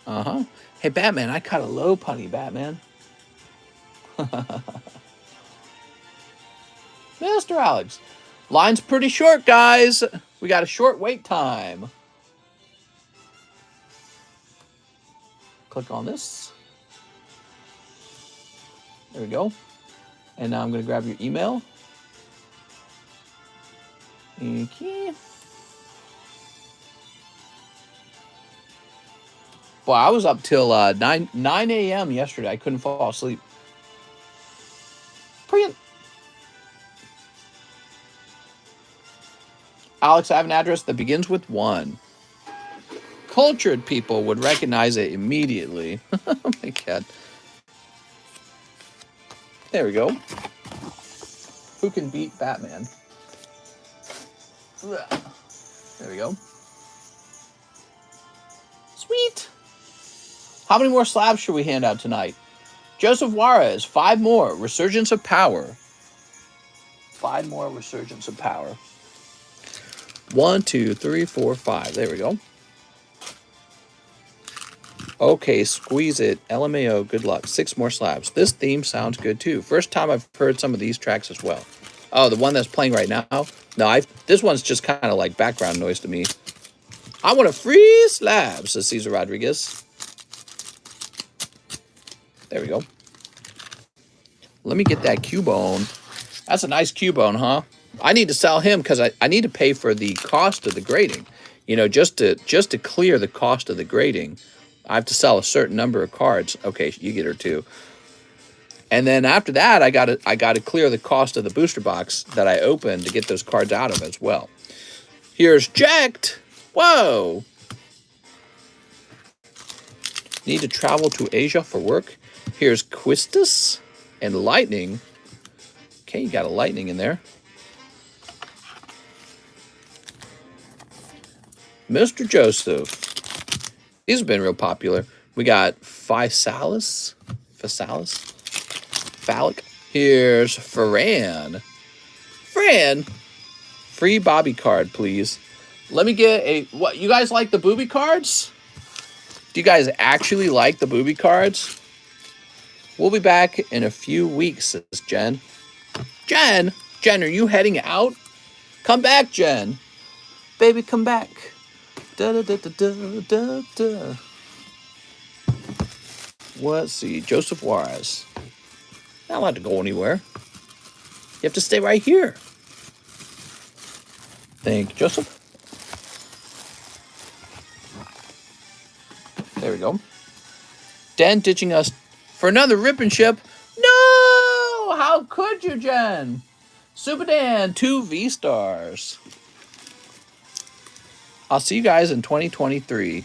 [SPEAKER 1] Uh-huh. Hey, Batman, I caught a low punny, Batman. Mr. Alex. Line's pretty short, guys. We got a short wait time. Click on this. There we go. And now I'm going to grab your email. Okay. Boy, I was up till 9 a.m. yesterday. I couldn't fall asleep. Brilliant. Alex, I have an address that begins with 1. Cultured people would recognize it immediately. Oh my God. There we go. Who can beat Batman? There we go. Sweet. How many more slabs should we hand out tonight? Joseph Juarez, 5 more. Resurgence of Power. 5 more Resurgence of Power. 1, 2, 3, 4, 5. There we go. Okay, squeeze it. LMAO, good luck. 6 more slabs. This theme sounds good too. First time I've heard some of these tracks as well. Oh, the one that's playing right now? No, this one's just kind of like background noise to me. I want a free slab, says Cesar Rodriguez. There we go. Let me get that Cubone. That's a nice Cubone, huh? I need to sell him because I need to pay for the cost of the grading. You know, just to clear the cost of the grading, I have to sell a certain number of cards. Okay, you get her too. And then after that, I got to clear the cost of the booster box that I opened to get those cards out of as well. Here's Jacked. Whoa. Need to travel to Asia for work. Here's Quistis and Lightning. Okay, you got a Lightning in there. Mr. Joseph. These have been real popular. We got Physalis. Phallic. Here's Ferran. Fran. Free Bobby card, please. Let me get a... What, you guys like the booby cards? Do you guys actually like the booby cards? We'll be back in a few weeks, says Jen. Jen, are you heading out? Come back, Jen. Baby, come back. Da, da, da, da, da, da, da. Let's see. Joseph Juarez. Not allowed to go anywhere. You have to stay right here. Thank you, Joseph. There we go. Dan ditching us for another rip and ship. No! How could you, Jen? Super Dan, 2 V-stars. I'll see you guys in 2023.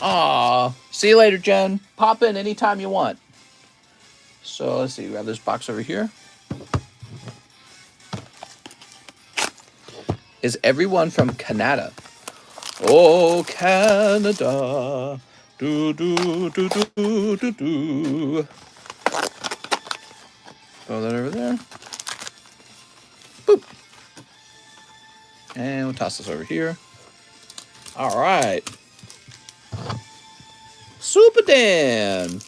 [SPEAKER 1] Aw. See you later, Jen. Pop in anytime you want. So let's see. We have this box over here. Is everyone from Canada? Oh, Canada. Do, do, do, do, do, do. Throw that over there. Boop. And we'll toss this over here. All right. Super Dan.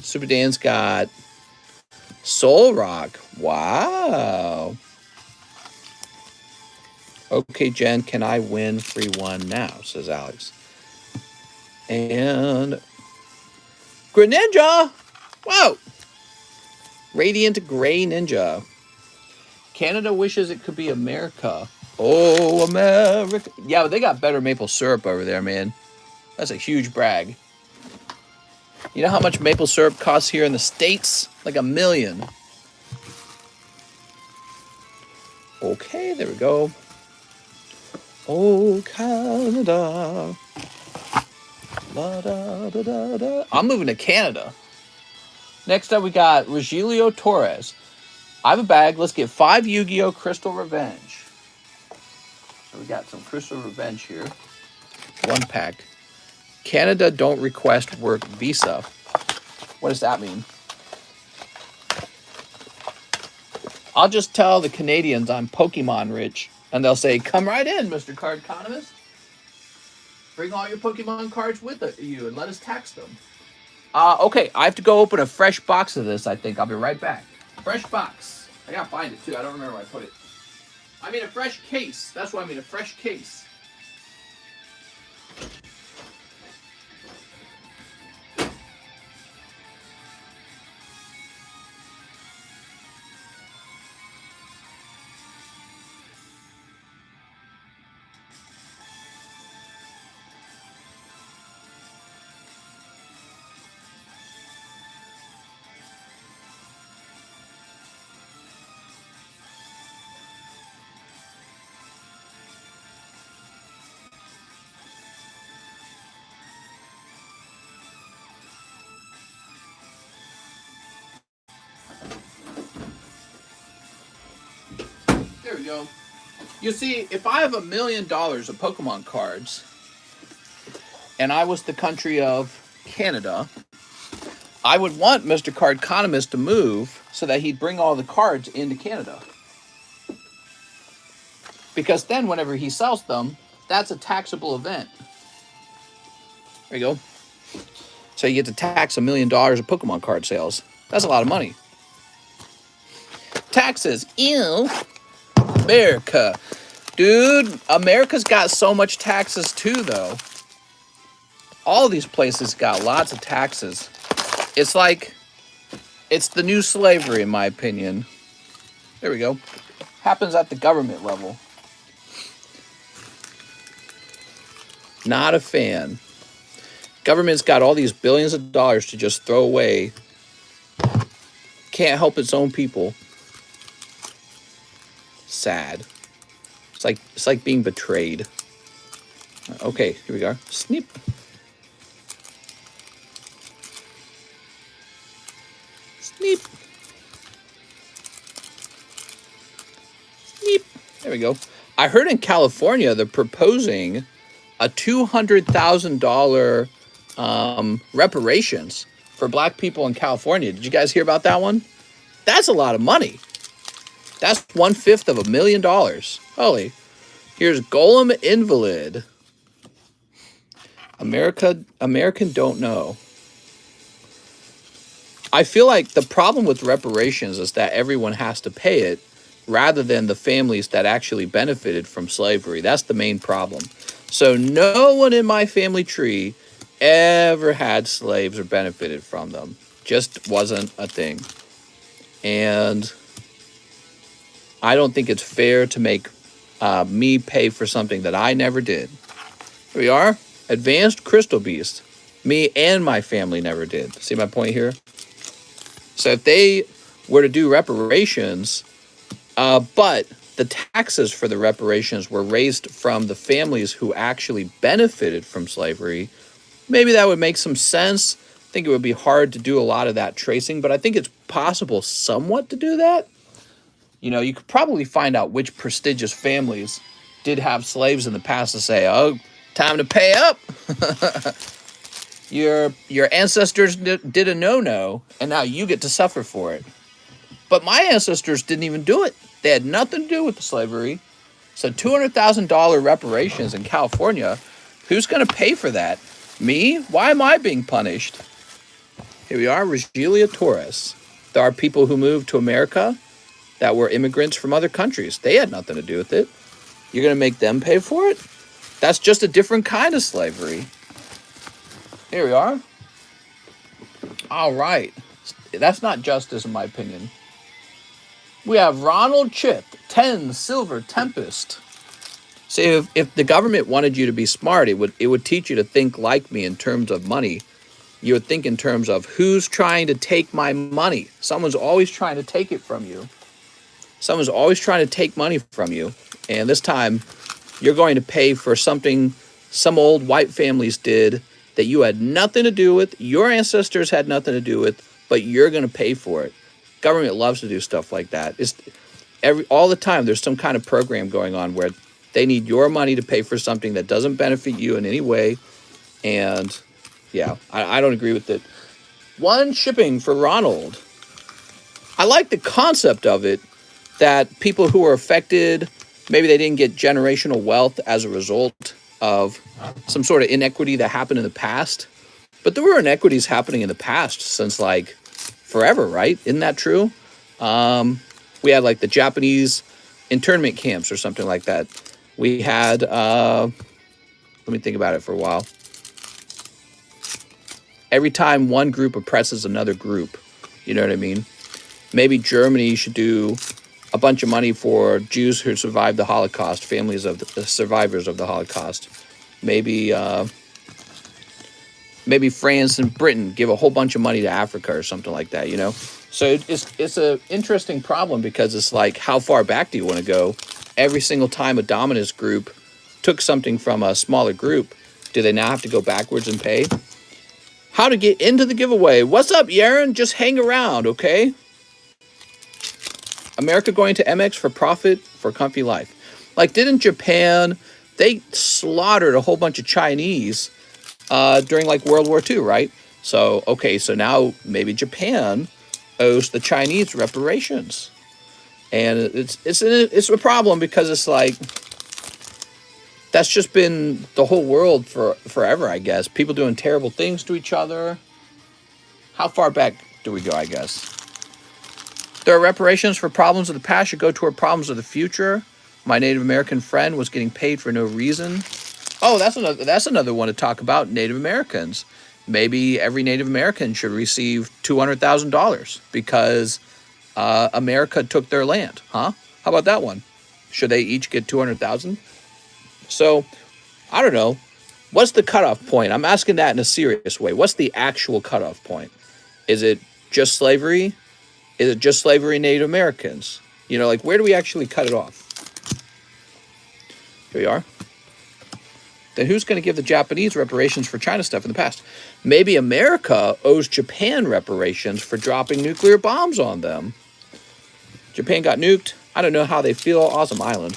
[SPEAKER 1] Super Dan's got Soul Rock. Wow. Okay, Jen, can I win free one now? Says Alex. And Greninja. Wow. Radiant Gray Ninja. Canada wishes it could be America. Oh, America. Yeah, but they got better maple syrup over there, man. That's a huge brag. You know how much maple syrup costs here in the States? Like $1 million. Okay, there we go. Oh, Canada. La, da, da, da, da. I'm moving to Canada. Next up, we got Rogelio Torres. I have a bag. Let's get 5 Yu-Gi-Oh! Crystal Revenge. So we got some Crystal Revenge here. 1 pack. Canada don't request work visa. What does that mean? I'll just tell the Canadians I'm Pokemon rich, and they'll say, come right in, Mr. Cardconomist. Bring all your Pokemon cards with you and let us tax them. Okay, I have to go open a fresh box of this, I think. I'll be right back. Fresh box. I gotta find it, too. I don't remember where I put it. I mean a fresh case. That's what I mean, a fresh case. There we go. You see, if I have $1 million of Pokemon cards, and I was the country of Canada, I would want Mr. Cardconomist to move so that he'd bring all the cards into Canada. Because then whenever he sells them, that's a taxable event. There you go. So you get to tax $1 million of Pokemon card sales. That's a lot of money. Taxes. Ew. America. Dude, America's got so much taxes too, though. All these places got lots of taxes. It's like, it's the new slavery, in my opinion. There we go. Happens at the government level. Not a fan. Government's got all these billions of dollars to just throw away. Can't help its own people. Sad. It's like being betrayed. Okay, here we go. Snip. Snip. Snip. There we go. I heard in California they're proposing a $200,000 reparations for black people in California. Did you guys hear about that one? That's a lot of money. That's 1/5 of $1 million. Holy. Here's Golem Invalid. American don't know. I feel like the problem with reparations is that everyone has to pay it rather than the families that actually benefited from slavery. That's the main problem. So no one in my family tree ever had slaves or benefited from them. Just wasn't a thing. And I don't think it's fair to make me pay for something that I never did. Here we are. Advanced Crystal Beast. Me and my family never did. See my point here? So if they were to do reparations, but the taxes for the reparations were raised from the families who actually benefited from slavery, maybe that would make some sense. think it would be hard to do a lot of that tracing, but I think it's possible somewhat to do that. You know, you could probably find out which prestigious families did have slaves in the past to say, oh, time to pay up. Your ancestors did a no-no, and now you get to suffer for it. But my ancestors didn't even do it. They had nothing to do with the slavery. So $200,000 reparations in California, who's going to pay for that? Me? Why am I being punished? Here we are, Regilia Torres. There are people who moved to America that were immigrants from other countries. They had nothing to do with it. You're going to make them pay for it? That's just a different kind of slavery. Here we are. All right. That's not justice, in my opinion. We have Ronald Chip, 10 Silver Tempest. See, if the government wanted you to be smart, it would teach you to think like me in terms of money. You would think in terms of who's trying to take my money. Someone's always trying to take it from you. Someone's always trying to take money from you. And this time, you're going to pay for something some old white families did that you had nothing to do with, your ancestors had nothing to do with, but you're going to pay for it. Government loves to do stuff like that. It's all the time there's some kind of program going on where they need your money to pay for something that doesn't benefit you in any way. And yeah, I don't agree with it. One shipping for Ronald. I like the concept of it, that people who are affected, maybe they didn't get generational wealth as a result of some sort of inequity that happened in the past. But there were inequities happening in the past since like forever, right? Isn't that true? We had like the Japanese internment camps or something like that. We had, let me think about it for a while. Every time one group oppresses another group, you know what I mean? Maybe Germany should do a bunch of money for Jews who survived the Holocaust, families of the survivors of the Holocaust. Maybe maybe France and Britain give a whole bunch of money to Africa or something like that, you know? So it's an interesting problem because it's like, how far back do you want to go? Every single time a dominant group took something from a smaller group, do they now have to go backwards and pay? How to get into the giveaway. What's up, Yaron? Just hang around, okay? America going to MX for profit for comfy life. Like, didn't Japan, they slaughtered a whole bunch of Chinese during like World War II, right? So, okay, so now maybe Japan owes the Chinese reparations. And it's a problem because it's like, that's just been the whole world for forever, I guess. People doing terrible things to each other. How far back do we go, I guess? There are reparations for problems of the past should go toward problems of the future. My Native American friend was getting paid for no reason. Oh, that's another one to talk about, Native Americans. Maybe every Native American should receive $200,000 because America took their land, huh? How about that one? Should they each get $200,000? So, I don't know. What's the cutoff point? I'm asking that in a serious way. What's the actual cutoff point? Is it just slavery? Is it just slavery Native Americans? You know, like, where do we actually cut it off? Here we are. Then who's going to give the Japanese reparations for China stuff in the past? Maybe America owes Japan reparations for dropping nuclear bombs on them. Japan got nuked. I don't know how they feel. Awesome island.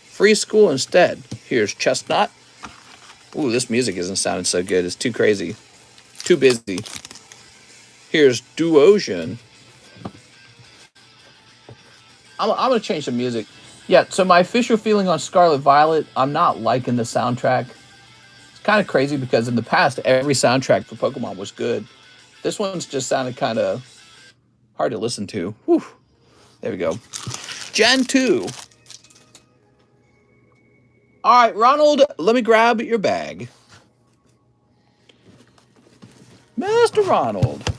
[SPEAKER 1] Free school instead. Here's Chestnut. Ooh, this music isn't sounding so good. It's too crazy. Too busy. Here's Duocean. I'm going to change the music. Yeah, so my official feeling on Scarlet Violet, I'm not liking the soundtrack. It's kind of crazy because in the past, every soundtrack for Pokemon was good. This one's just sounded kind of hard to listen to. Whew. There we go. Gen 2. All right, Ronald, let me grab your bag. Mr. Ronald.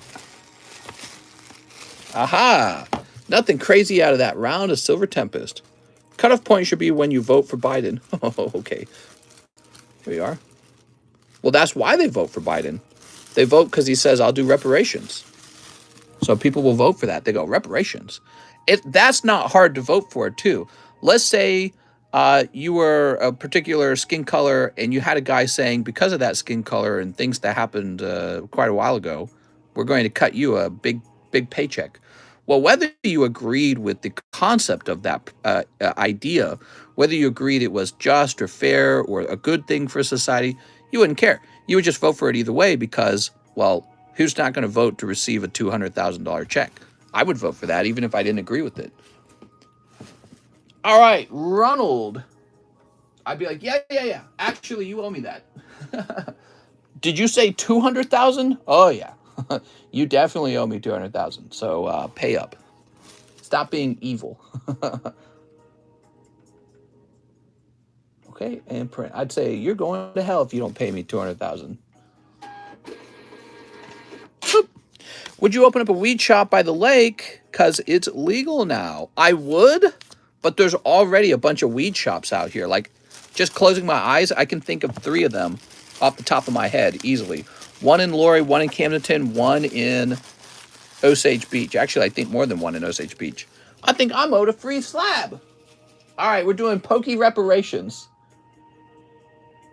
[SPEAKER 1] Aha. Nothing crazy out of that round of Silver Tempest. Cutoff point should be when you vote for Biden. Oh, okay. Here we are. Well, that's why they vote for Biden. They vote because he says, I'll do reparations. So people will vote for that. They go, reparations. That's not hard to vote for, too. Let's say you were a particular skin color and you had a guy saying, because of that skin color and things that happened quite a while ago, we're going to cut you a big paycheck. Well, whether you agreed with the concept of that idea, whether you agreed it was just or fair or a good thing for society, you wouldn't care. You would just vote for it either way because, well, who's not going to vote to receive a $200,000 check? I would vote for that even if I didn't agree with it. All right, Ronald. I'd be like, yeah. Actually, you owe me that. Did you say 200,000? Oh yeah, you definitely owe me 200,000. So pay up. Stop being evil. Okay, and print. I'd say you're going to hell if you don't pay me 200,000. Would you open up a weed shop by the lake? Because it's legal now. I would, but there's already a bunch of weed shops out here. Like, just closing my eyes, I can think of 3 of them off the top of my head easily. One in Laurie, one in Camdenton, one in Osage Beach. Actually, I think more than one in Osage Beach. I think I'm owed a free slab. All right, we're doing pokey reparations.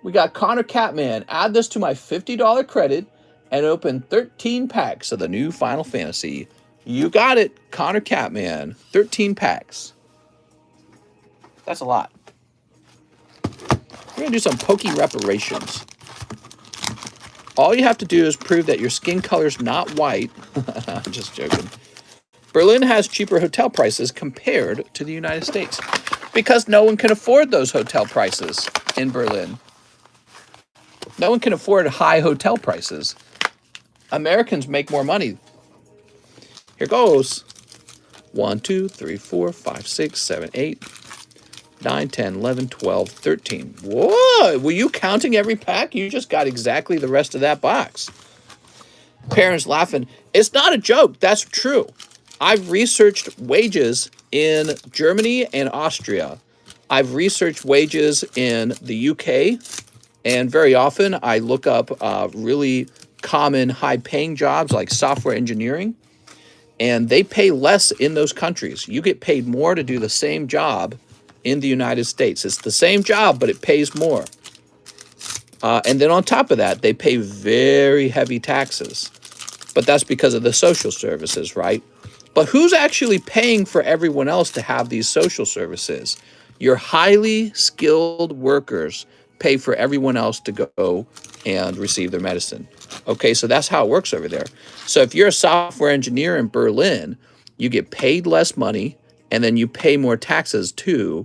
[SPEAKER 1] We got Connor Catman. Add this to my $50 credit and open 13 packs of the new Final Fantasy. You got it, Connor Catman. 13 packs. That's a lot. We're going to do some pokey reparations. All you have to do is prove that your skin color's not white. I'm just joking. Berlin has cheaper hotel prices compared to the United States because no one can afford those hotel prices in Berlin. No one can afford high hotel prices. Americans make more money. Here goes. 1, 2, 3, 4, 5, 6, 7, 8, 9, 10, 11, 12, 13. Whoa! Were you counting every pack? You just got exactly the rest of that box. Parents laughing. It's not a joke. That's true. I've researched wages in Germany and Austria. I've researched wages in the UK. And very often I look up really common high-paying jobs like software engineering. And they pay less in those countries. You get paid more to do the same job in the United States. It's the same job, but it pays more. And then on top of that, they pay very heavy taxes. But that's because of the social services, right? But who's actually paying for everyone else to have these social services? Your highly skilled workers pay for everyone else to go and receive their medicine. Okay, so that's how it works over there. So if you're a software engineer in Berlin, you get paid less money, and then you pay more taxes too,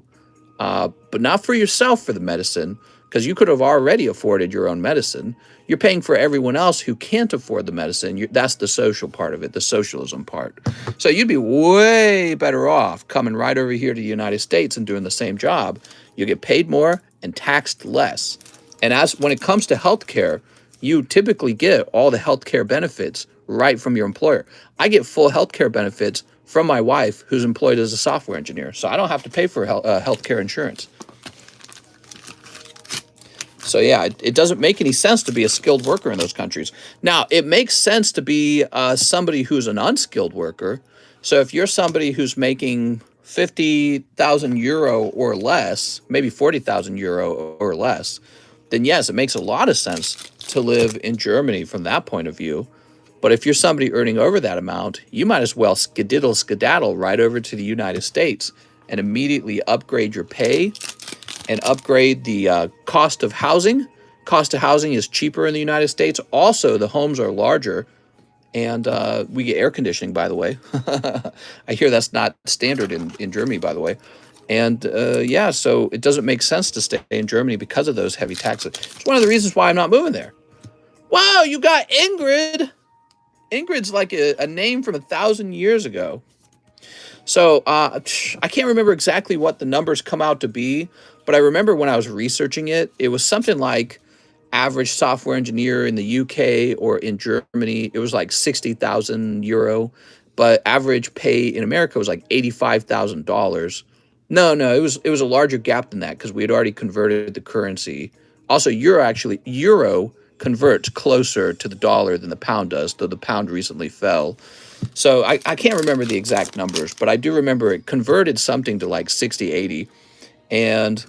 [SPEAKER 1] but not for yourself for the medicine, because you could have already afforded your own medicine. You're paying for everyone else who can't afford the medicine. That's the social part of it, the socialism part. So you'd be way better off coming right over here to the United States and doing the same job. You get paid more and taxed less. And when it comes to healthcare, you typically get all the healthcare benefits right from your employer. I get full healthcare benefits from my wife, who's employed as a software engineer. So I don't have to pay for healthcare insurance. So yeah, it doesn't make any sense to be a skilled worker in those countries. Now, it makes sense to be somebody who's an unskilled worker. So if you're somebody who's making 50,000 euro or less, maybe 40,000 euro or less, then yes, it makes a lot of sense to live in Germany from that point of view. But if you're somebody earning over that amount, you might as well skedaddle right over to the United States and immediately upgrade your pay and upgrade the cost of housing. Cost of housing is cheaper in the United States. Also, the homes are larger, and we get air conditioning, by the way. I hear that's not standard in Germany, by the way. And yeah, so it doesn't make sense to stay in Germany because of those heavy taxes. It's one of the reasons why I'm not moving there. Wow, you got Ingrid. Ingrid's like a name from 1,000 years ago. So I can't remember exactly what the numbers come out to be, but I remember when I was researching it, it was something like average software engineer in the UK or in Germany, it was like 60,000 euro, but average pay in America was like $85,000. No, it was a larger gap than that because we had already converted the currency. Also, euro converts closer to the dollar than the pound does, though the pound recently fell. So I can't remember the exact numbers, but I do remember it converted something to like 60, 80. And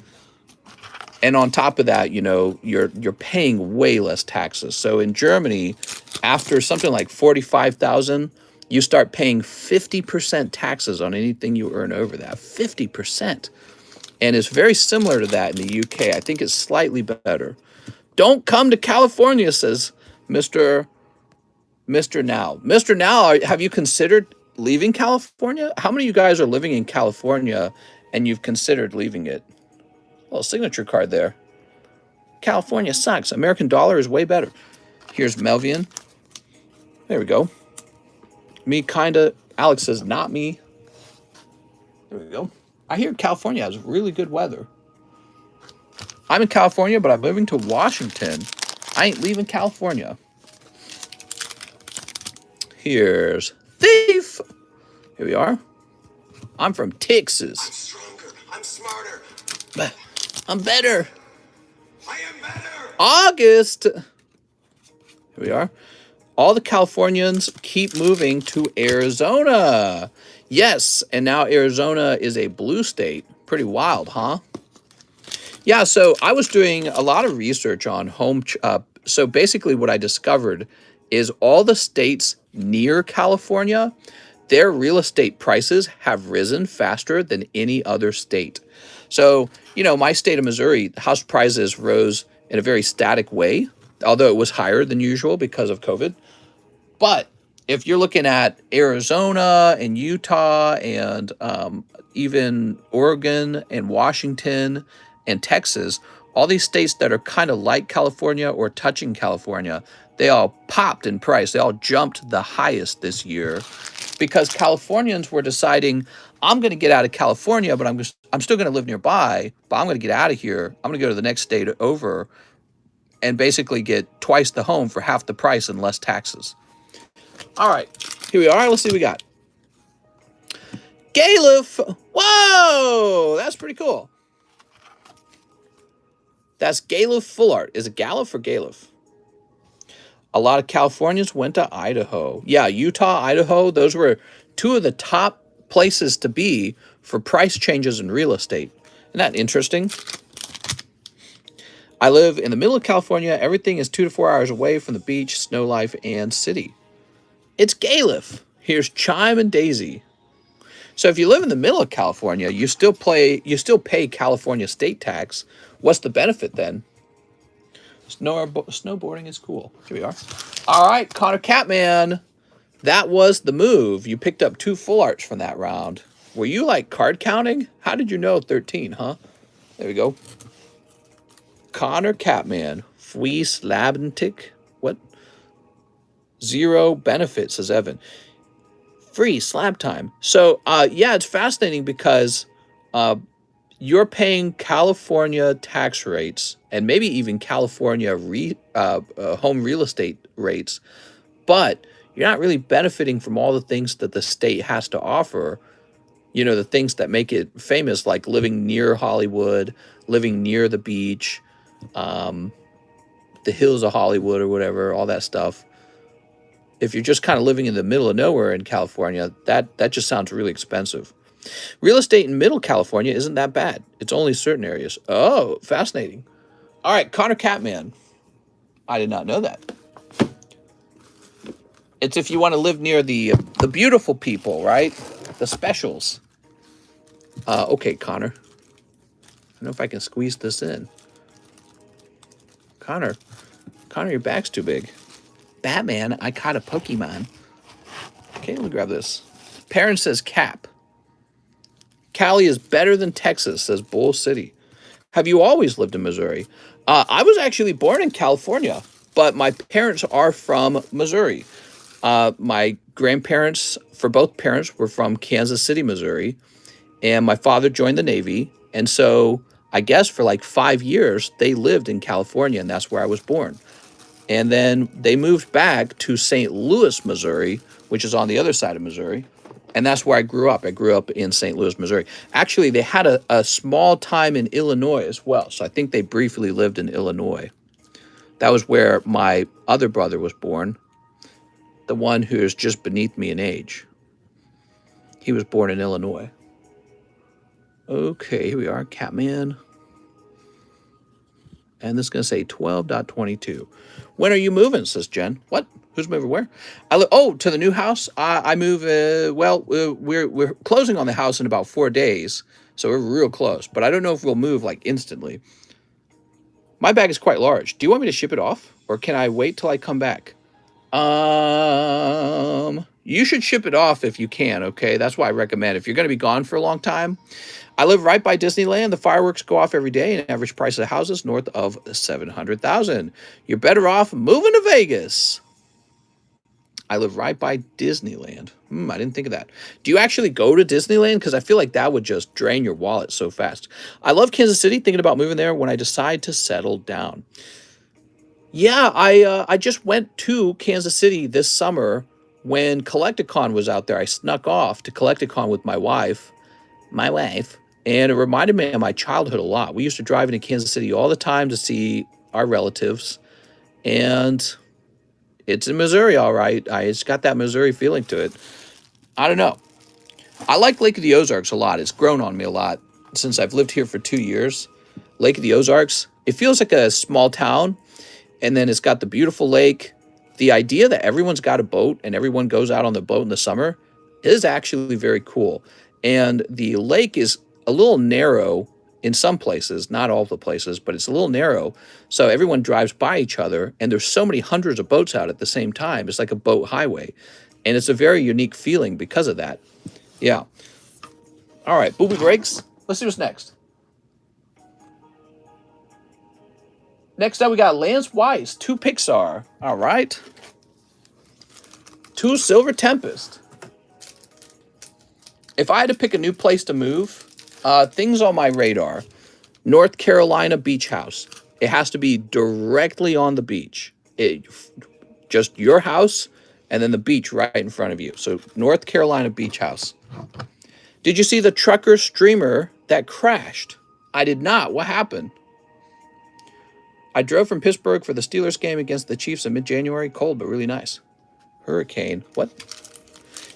[SPEAKER 1] on top of that, you know, you're paying way less taxes. So in Germany, after something like 45,000, you start paying 50% taxes on anything you earn over that. 50%. And it's very similar to that in the UK. I think it's slightly better. Don't come to California, says Mr. Now. Mr. Now, have you considered leaving California? How many of you guys are living in California and you've considered leaving it? Little signature card there. California sucks. American dollar is way better. Here's Melvian. There we go. Me kinda. Alex says not me. There we go. I hear California has really good weather. I'm in California, but I'm moving to Washington. I ain't leaving California. Here's Thief. Here we are. I'm from Texas.
[SPEAKER 4] I'm stronger. I'm smarter.
[SPEAKER 1] I'm better.
[SPEAKER 4] I am better.
[SPEAKER 1] August. Here we are. All the Californians keep moving to Arizona. Yes, and now Arizona is a blue state. Pretty wild, huh? Yeah, so I was doing a lot of research on so basically what I discovered is all the states near California, their real estate prices have risen faster than any other state. So, you know, my state of Missouri, house prices rose in a very static way, although it was higher than usual because of COVID. But if you're looking at Arizona and Utah and even Oregon and Washington and Texas, all these states that are kind of like California or touching California, they all popped in price. They all jumped the highest this year because Californians were deciding, I'm going to get out of California, but I'm still going to live nearby, but I'm going to get out of here. I'm going to go to the next state over and basically get twice the home for half the price and less taxes. All right, here we are. Let's see what we got. Galuf. Whoa, that's pretty cool. That's Galuf Full Art. Is it Galuf or Galuf? A lot of Californians went to Idaho. Yeah, Utah, Idaho, those were two of the top places to be for price changes in real estate. Isn't that interesting? I live in the middle of California. Everything is 2 to 4 hours away from the beach, snow life, and city. It's Galuf. Here's Chime and Daisy. So if you live in the middle of California, you still pay California state tax. What's the benefit then? Snowboarding is cool. Here we are. All right, Connor Catman. That was the move. You picked up 2 full arts from that round. Were you like card counting? How did you know 13, huh? There we go. Connor Catman. Fui slabbentic. What? 0 benefits, says Evan. Free slab time. So, yeah, it's fascinating because you're paying California tax rates and maybe even California home real estate rates, but you're not really benefiting from all the things that the state has to offer. You know, the things that make it famous, like living near Hollywood, living near the beach, the hills of Hollywood or whatever, all that stuff. If you're just kind of living in the middle of nowhere in California, that just sounds really expensive. Real estate in middle California isn't that bad. It's only certain areas. Oh, fascinating. All right, Connor Catman. I did not know that. It's if you want to live near the beautiful people, right? The specials. Okay, Connor. I don't know if I can squeeze this in. Connor, your back's too big. Batman, I caught a Pokemon. Okay, let me grab this. Parent says Cap. Cali is better than Texas, says Bull City. Have you always lived in Missouri? I was actually born in California, but my parents are from Missouri. My grandparents, for both parents, were from Kansas City, Missouri, and my father joined the Navy. And so I guess for like 5 years, they lived in California, and that's where I was born. And then they moved back to St. Louis, Missouri, which is on the other side of Missouri. And that's where I grew up. I grew up in St. Louis, Missouri. Actually, they had a small time in Illinois as well. So I think they briefly lived in Illinois. That was where my other brother was born, the one who is just beneath me in age. He was born in Illinois. Okay, here we are, Catman. And this is going to say 12.22. When are you moving, says Jen. What? Who's moving where? Oh, to the new house? I move, we're closing on the house in about 4 days. So we're real close. But I don't know if we'll move, like, instantly. My bag is quite large. Do you want me to ship it off? Or can I wait till I come back? You should ship it off if you can, okay? That's why I recommend. If you're going to be gone for a long time. I live right by Disneyland. The fireworks go off every day, and average price of houses north of $700,000. You're better off moving to Vegas. I live right by Disneyland. I didn't think of that. Do you actually go to Disneyland? Because I feel like that would just drain your wallet so fast. I love Kansas City, thinking about moving there when I decide to settle down. Yeah, I just went to Kansas City this summer when Collecticon was out there. I snuck off to Collecticon with my wife. And it reminded me of my childhood a lot. We used to drive into Kansas City all the time to see our relatives. And it's in Missouri, all right. It's got that Missouri feeling to it. I don't know. I like Lake of the Ozarks a lot. It's grown on me a lot since I've lived here for 2 years. Lake of the Ozarks, it feels like a small town. And then it's got the beautiful lake. The idea that everyone's got a boat and everyone goes out on the boat in the summer is actually very cool. And the lake is a little narrow in some places, not all the places, but it's a little narrow. So everyone drives by each other, and there's so many hundreds of boats out at the same time. It's like a boat highway. And it's a very unique feeling because of that. Yeah. All right, booby breaks. Let's see what's next. Next up, we got Lance Weiss, 2 Pixar. All right. 2 Silver Tempest. If I had to pick a new place to move, things on my radar. North Carolina beach house. It has to be directly on the beach. Just your house and then the beach right in front of you. So North Carolina beach house. Did you see the trucker streamer that crashed? I did not. What happened? I drove from Pittsburgh for the Steelers game against the Chiefs in mid-January. Cold, but really nice. Hurricane. What?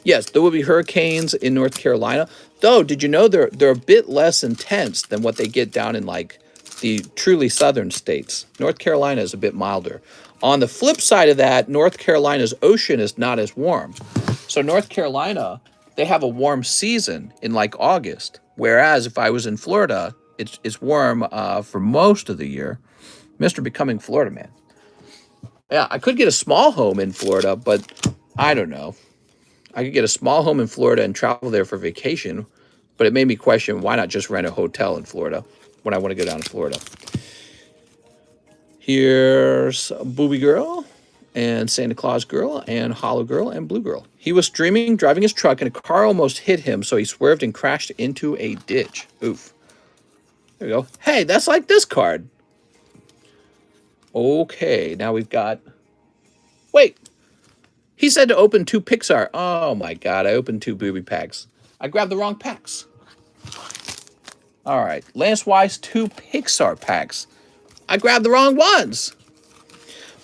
[SPEAKER 1] Yes, there will be hurricanes in North Carolina. Though, did you know they're a bit less intense than what they get down in, like, the truly southern states? North Carolina is a bit milder. On the flip side of that, North Carolina's ocean is not as warm. So North Carolina, they have a warm season in, like, August. Whereas if I was in Florida, it's warm for most of the year. Mr. Becoming Florida Man. Yeah, I could get a small home in Florida, but I don't know. I could get a small home in Florida and travel there for vacation, but it made me question, why not just rent a hotel in Florida when I want to go down to Florida? Here's Booby Girl and Santa Claus Girl and Hollow Girl and Blue Girl. He was streaming, driving his truck, and a car almost hit him, so he swerved and crashed into a ditch. Oof. There we go. Hey, that's like this card. Okay, now we've got... Wait. He said to open 2 Pixar. Oh my god, I opened 2 booby packs. I grabbed the wrong packs. All right, Lance Weiss 2 Pixar packs. I grabbed the wrong ones.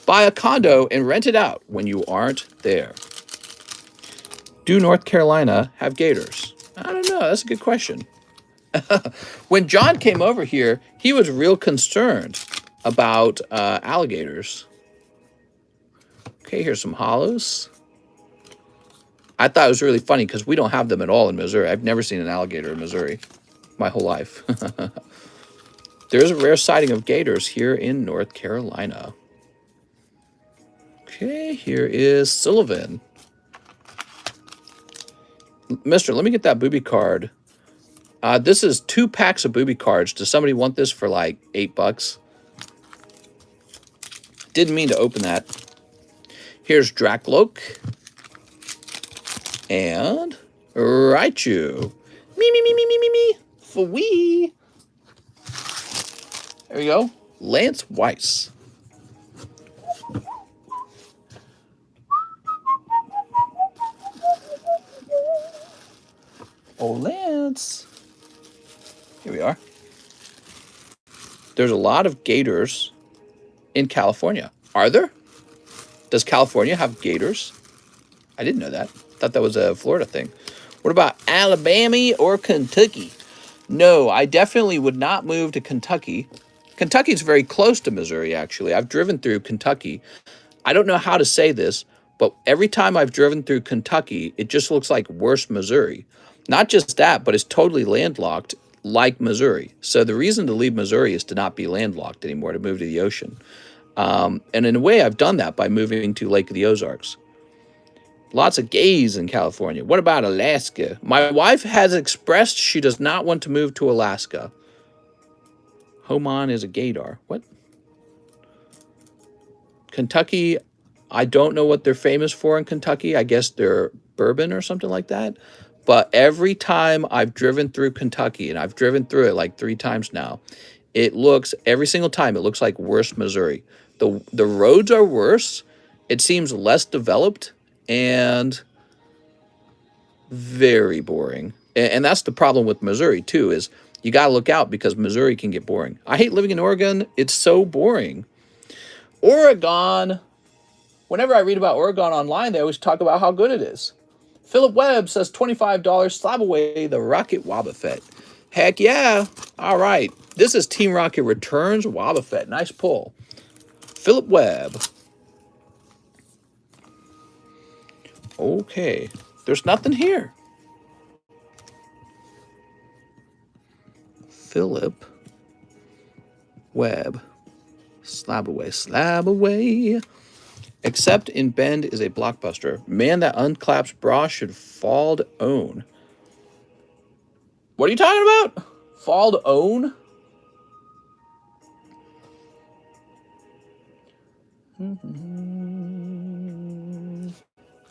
[SPEAKER 1] Buy a condo and rent it out when you aren't there. Do North Carolina have gators? I don't know, that's a good question. When John came over here, he was real concerned about alligators. Okay, here's some hollows. I thought it was really funny because we don't have them at all in Missouri. I've never seen an alligator in Missouri my whole life. There is a rare sighting of gators here in North Carolina. Okay, here is Sullivan. Mister, let me get that booby card. This is 2 packs of booby cards. Does somebody want this for like $8? Didn't mean to open that. Here's Dracloak. And Raichu. Me. For we. There we go. Lance Weiss. Oh, Lance. Here we are. There's a lot of gators in California. Are there? Does California have gators? I didn't know that. Thought that was a Florida thing. What about Alabama or Kentucky? No, I definitely would not move to Kentucky. Kentucky's very close to Missouri, actually. I've driven through Kentucky. I don't know how to say this, but every time I've driven through Kentucky, it just looks like worse Missouri. Not just that, but it's totally landlocked like Missouri. So the reason to leave Missouri is to not be landlocked anymore, to move to the ocean. And in a way, I've done that by moving to Lake of the Ozarks. Lots of gays in California. What about Alaska? My wife has expressed she does not want to move to Alaska. Homan is a gaydar. What? Kentucky, I don't know what they're famous for in Kentucky. I guess they're bourbon or something like that. But every time I've driven through Kentucky, and I've driven through it like 3 times now, every single time, it looks like worse Missouri. The roads are worse. It seems less developed and very boring. And that's the problem with Missouri, too, is you got to look out because Missouri can get boring. I hate living in Oregon. It's so boring. Oregon. Whenever I read about Oregon online, they always talk about how good it is. Philip Webb says $25, SLAB-AWAY, the Rocket Wobbuffet. Heck yeah. All right. This is Team Rocket Returns Wobbuffet. Nice pull. Philip Webb. Okay. There's nothing here. Philip Webb. SLAB-AWAY. SLAB-AWAY. Except in Bend is a blockbuster. Man that unclaps bra should fall to own. What are you talking about? Fall to own?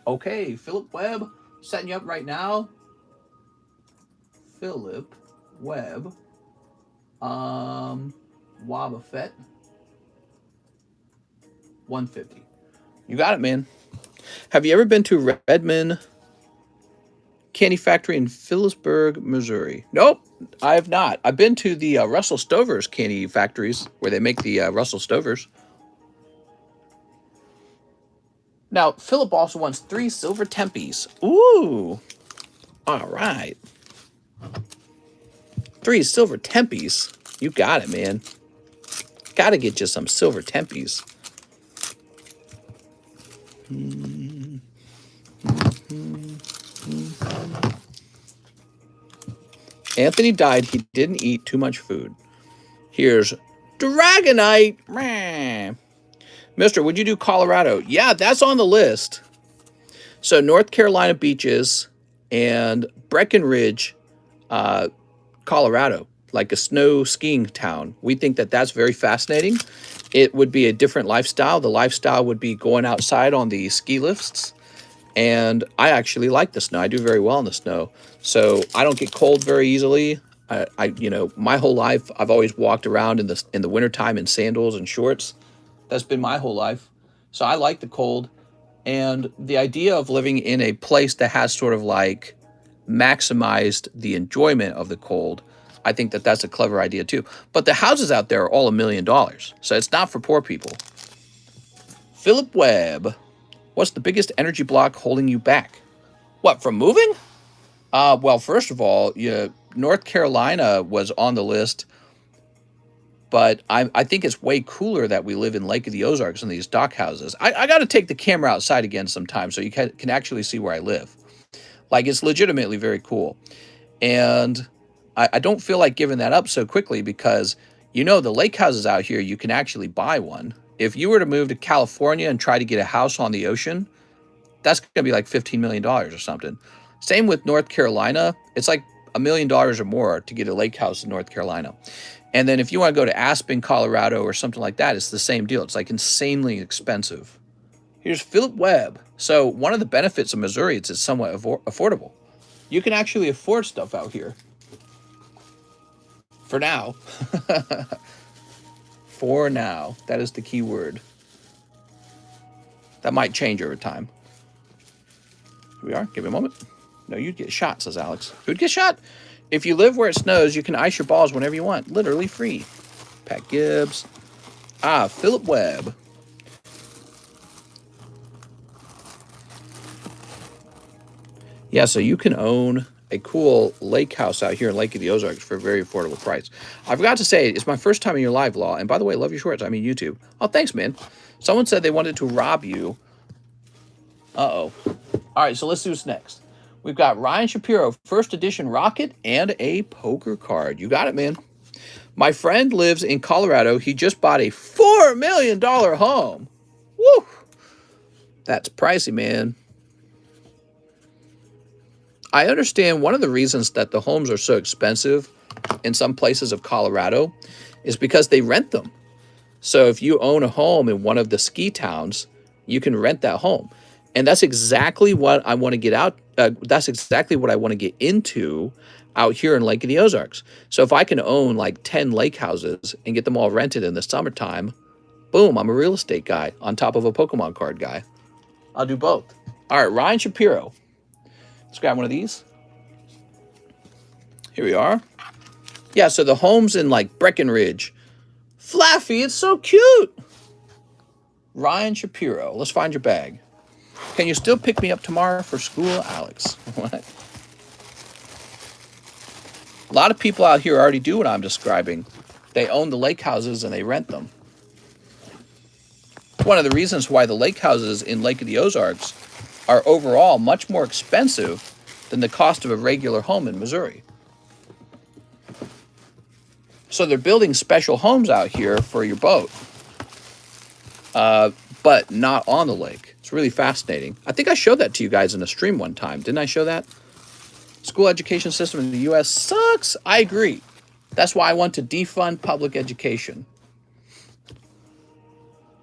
[SPEAKER 1] Okay, Philip Webb, setting you up right now. Philip Webb. Wobbuffet. 150. You got it, man. Have you ever been to Redmond Candy Factory in Phillipsburg, Missouri? Nope, I have not. I've been to the Russell Stover's candy factories where they make the Russell Stovers. Now, Philip also wants 3 silver tempies. Ooh. All right. 3 silver tempies. You got it, man. Got to get you some silver tempies. Anthony died. He didn't eat too much food. Here's Dragonite. Mister, would you do Colorado? Yeah, that's on the list. So North Carolina beaches and Breckenridge, Colorado, like a snow skiing town. We think that that's very fascinating. It would be a different lifestyle. The lifestyle would be going outside on the ski lifts. And I actually like the snow. I do very well in the snow. So I don't get cold very easily. My whole life, I've always walked around in the wintertime in sandals and shorts. That's been my whole life. So I like the cold. And the idea of living in a place that has sort of like maximized the enjoyment of the cold, I think that that's a clever idea too. But the houses out there are all $1 million. So it's not for poor people. Philip Webb, what's the biggest energy block holding you back? What, from moving? Well, first of all, North Carolina was on the list. But I think it's way cooler that we live in Lake of the Ozarks in these dock houses. I got to take the camera outside again sometime so you can actually see where I live. Like, it's legitimately very cool. And I don't feel like giving that up so quickly because, the lake houses out here, you can actually buy one. If you were to move to California and try to get a house on the ocean, that's going to be like $15 million or something. Same with North Carolina. It's like $1 million or more to get a lake house in North Carolina. And then if you want to go to Aspen, Colorado or something like that, it's the same deal. It's like insanely expensive. Here's Philip Webb. So one of the benefits of Missouri is it's somewhat affordable. You can actually afford stuff out here. For now. For now. That is the key word. That might change over time. Here we are. Give me a moment. No, you'd get shot, says Alex. Who'd get shot? If you live where it snows, you can ice your balls whenever you want. Literally free. Pat Gibbs. Philip Webb. Yeah, so you can own a cool lake house out here in Lake of the Ozarks for a very affordable price. I forgot to say, it's my first time in your live, Law. And by the way, love your shorts. I mean, YouTube. Oh, thanks, man. Someone said they wanted to rob you. Uh-oh. All right, so let's do this next. We've got Ryan Shapiro, first edition rocket, and a poker card. You got it, man. My friend lives in Colorado. He just bought a $4 million home. Woo! That's pricey, man. I understand one of the reasons that the homes are so expensive in some places of Colorado is because they rent them. So if you own a home in one of the ski towns, you can rent that home. And that's exactly what I want to get out. That's exactly what I want to get into out here in Lake of the Ozarks. So if I can own like 10 lake houses and get them all rented in the summertime, boom, I'm a real estate guy on top of a Pokemon card guy. I'll do both. All right, Ryan Shapiro. Let's grab one of these. Here we are. Yeah, so the home's in like Breckenridge. Flaffy, it's so cute. Ryan Shapiro. Let's find your bag. Can you still pick me up tomorrow for school, Alex? What? A lot of people out here already do what I'm describing. They own the lake houses and they rent them. One of the reasons why the lake houses in Lake of the Ozarks are overall much more expensive than the cost of a regular home in Missouri. So they're building special homes out here for your boat, but not on the lake. It's really fascinating. I think I showed that to you guys in a stream one time. Didn't I show that? School education system in the U.S. sucks. I agree. That's why I want to defund public education.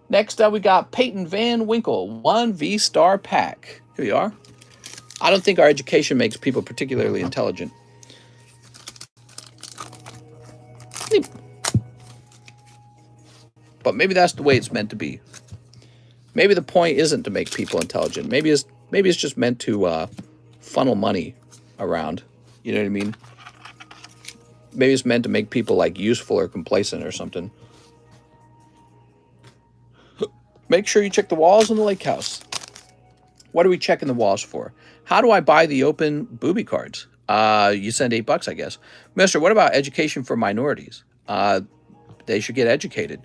[SPEAKER 1] Next up, we got Peyton Van Winkle, 1 Vstar pack. Here we are. I don't think our education makes people particularly intelligent. But maybe that's the way it's meant to be. Maybe the point isn't to make people intelligent. Maybe it's just meant to funnel money around. You know what I mean? Maybe it's meant to make people like useful or complacent or something. Make sure you check the walls in the lake house. What are we checking the walls for? How do I buy the open booby cards? You send $8, I guess. Mister, what about education for minorities? They should get educated.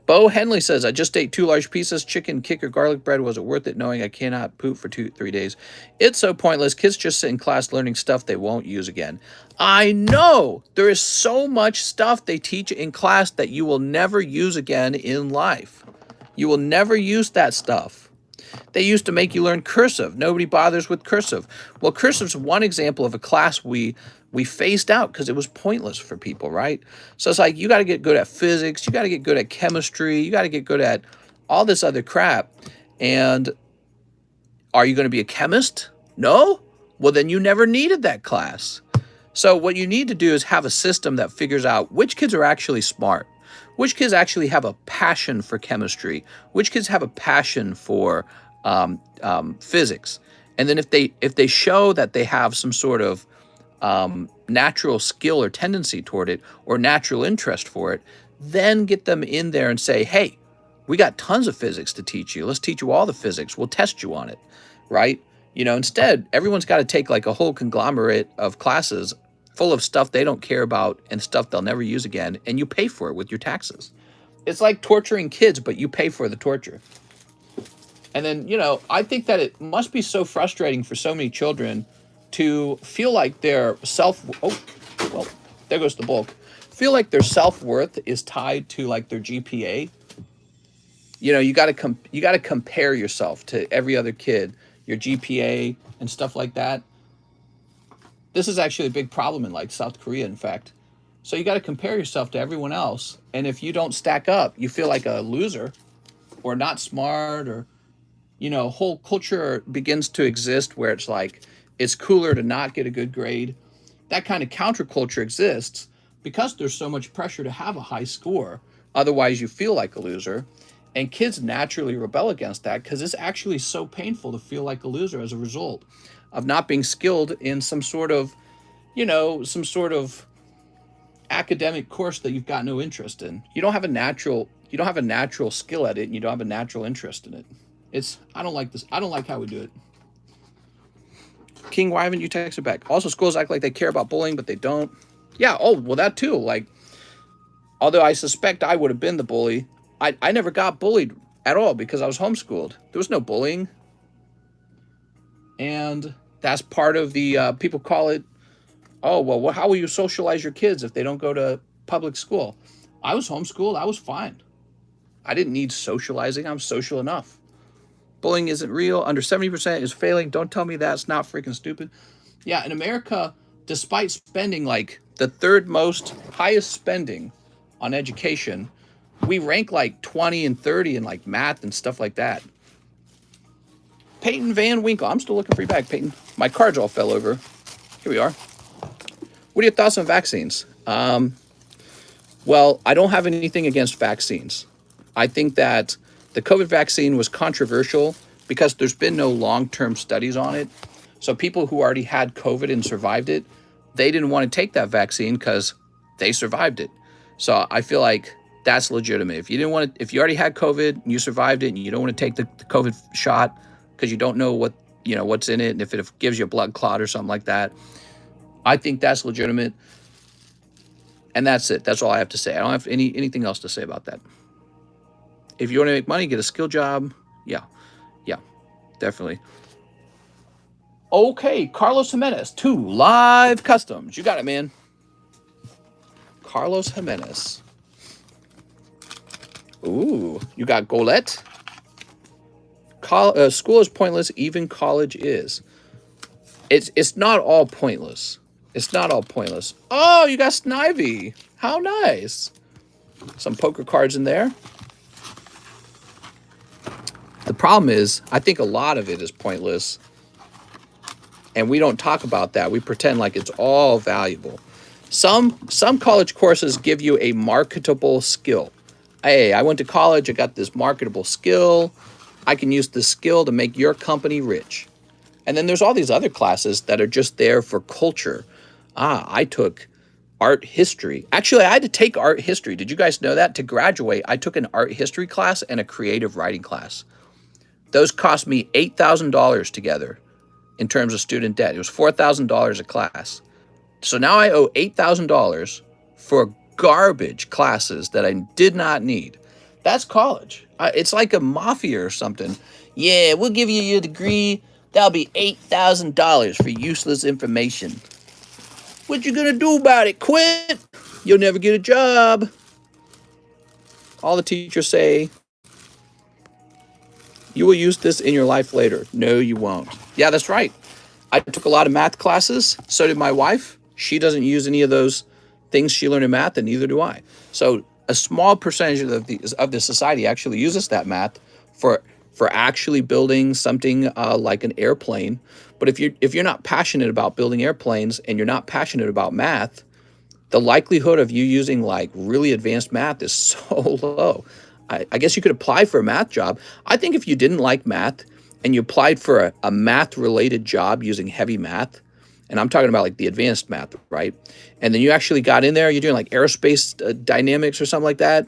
[SPEAKER 1] Bo Henley says, I just ate 2 large pieces. Chicken, kicker, garlic bread. Was it worth it knowing I cannot poop for 3 days? It's so pointless. Kids just sit in class learning stuff they won't use again. I know. There is so much stuff they teach in class that you will never use again in life. You will never use that stuff. They used to make you learn cursive. Nobody bothers with cursive. Well, cursive's one example of a class we phased out because it was pointless for people, right? So it's like you got to get good at physics. You got to get good at chemistry. You got to get good at all this other crap. And are you going to be a chemist? No? Well, then you never needed that class. So what you need to do is have a system that figures out which kids are actually smart, which kids actually have a passion for chemistry, which kids have a passion for physics. And then if they show that they have some sort of natural skill or tendency toward it or natural interest for it, then get them in there and say, hey, we got tons of physics to teach you. Let's teach you all the physics. We'll test you on it, right? You know, instead, everyone's got to take like a whole conglomerate of classes full of stuff they don't care about and stuff they'll never use again, and you pay for it with your taxes. It's like torturing kids, but you pay for the torture. And then, you know, I think that it must be so frustrating for so many children to feel like their there goes the bulk. Feel like their self-worth is tied to like their GPA. You know, you got to compare yourself to every other kid, your GPA and stuff like that. This is actually a big problem in like South Korea, in fact. So you got to compare yourself to everyone else. And if you don't stack up, you feel like a loser or not smart, or, you know, whole culture begins to exist where it's like, it's cooler to not get a good grade. That kind of counterculture exists because there's so much pressure to have a high score. Otherwise, you feel like a loser. And kids naturally rebel against that because it's actually so painful to feel like a loser as a result of not being skilled in some sort of, you know, some sort of academic course that you've got no interest in. You don't have a natural skill at it, and you don't have a natural interest in it. I don't like this. I don't like how we do it. King, why haven't you texted back? Also, schools act like they care about bullying, but they don't. Yeah, oh, well, that too. Like, although I suspect I would have been the bully, I never got bullied at all because I was homeschooled. There was no bullying. And that's part of the, people call it, oh, well, how will you socialize your kids if they don't go to public school? I was homeschooled. I was fine. I didn't need socializing. I'm social enough. Bullying isn't real. Under 70% is failing. Don't tell me that's not freaking stupid. Yeah, in America, despite spending like the third most highest spending on education, we rank like 20 and 30 in like math and stuff like that. Peyton Van Winkle. I'm still looking for you back, Peyton. My cards all fell over. Here we are. What are your thoughts on vaccines? Well, I don't have anything against vaccines. I think that the COVID vaccine was controversial because there's been no long-term studies on it. So people who already had COVID and survived it, they didn't want to take that vaccine because they survived it. So I feel like that's legitimate. If you didn't want to, if you already had COVID and you survived it and you don't want to take the COVID shot because you don't know what, you know, what's in it and if it gives you a blood clot or something like that, I think that's legitimate. And that's it. That's all I have to say. I don't have anything else to say about that. If you want to make money, get a skill job. Yeah, definitely. Okay, Carlos Jimenez, 2 live customs. You got it, man. Carlos Jimenez. Ooh, you got Golette. School is pointless, even college is. It's not all pointless. It's not all pointless. Oh, you got Snivy. How nice. Some poker cards in there. The problem is, I think a lot of it is pointless. And we don't talk about that. We pretend like it's all valuable. Some college courses give you a marketable skill. Hey, I went to college, I got this marketable skill. I can use this skill to make your company rich. And then there's all these other classes that are just there for culture. I took art history. Actually, I had to take art history. Did you guys know that? To graduate, I took an art history class and a creative writing class. Those cost me $8,000 together in terms of student debt. It was $4,000 a class. So now I owe $8,000 for garbage classes that I did not need. That's college. It's like a mafia or something. Yeah, we'll give you your degree. That'll be $8,000 for useless information. What you gonna do about it? Quit? You'll never get a job. All the teachers say, you will use this in your life later. No, you won't. Yeah, that's right. I took a lot of math classes. So did my wife. She doesn't use any of those things she learned in math, and neither do I. So a small percentage of the society actually uses that math for actually building something like an airplane. But if you're not passionate about building airplanes and you're not passionate about math, the likelihood of you using like really advanced math is so low. I guess you could apply for a math job. I think if you didn't like math and you applied for a math-related job using heavy math, and I'm talking about like the advanced math, right? And then you actually got in there, you're doing like aerospace dynamics or something like that,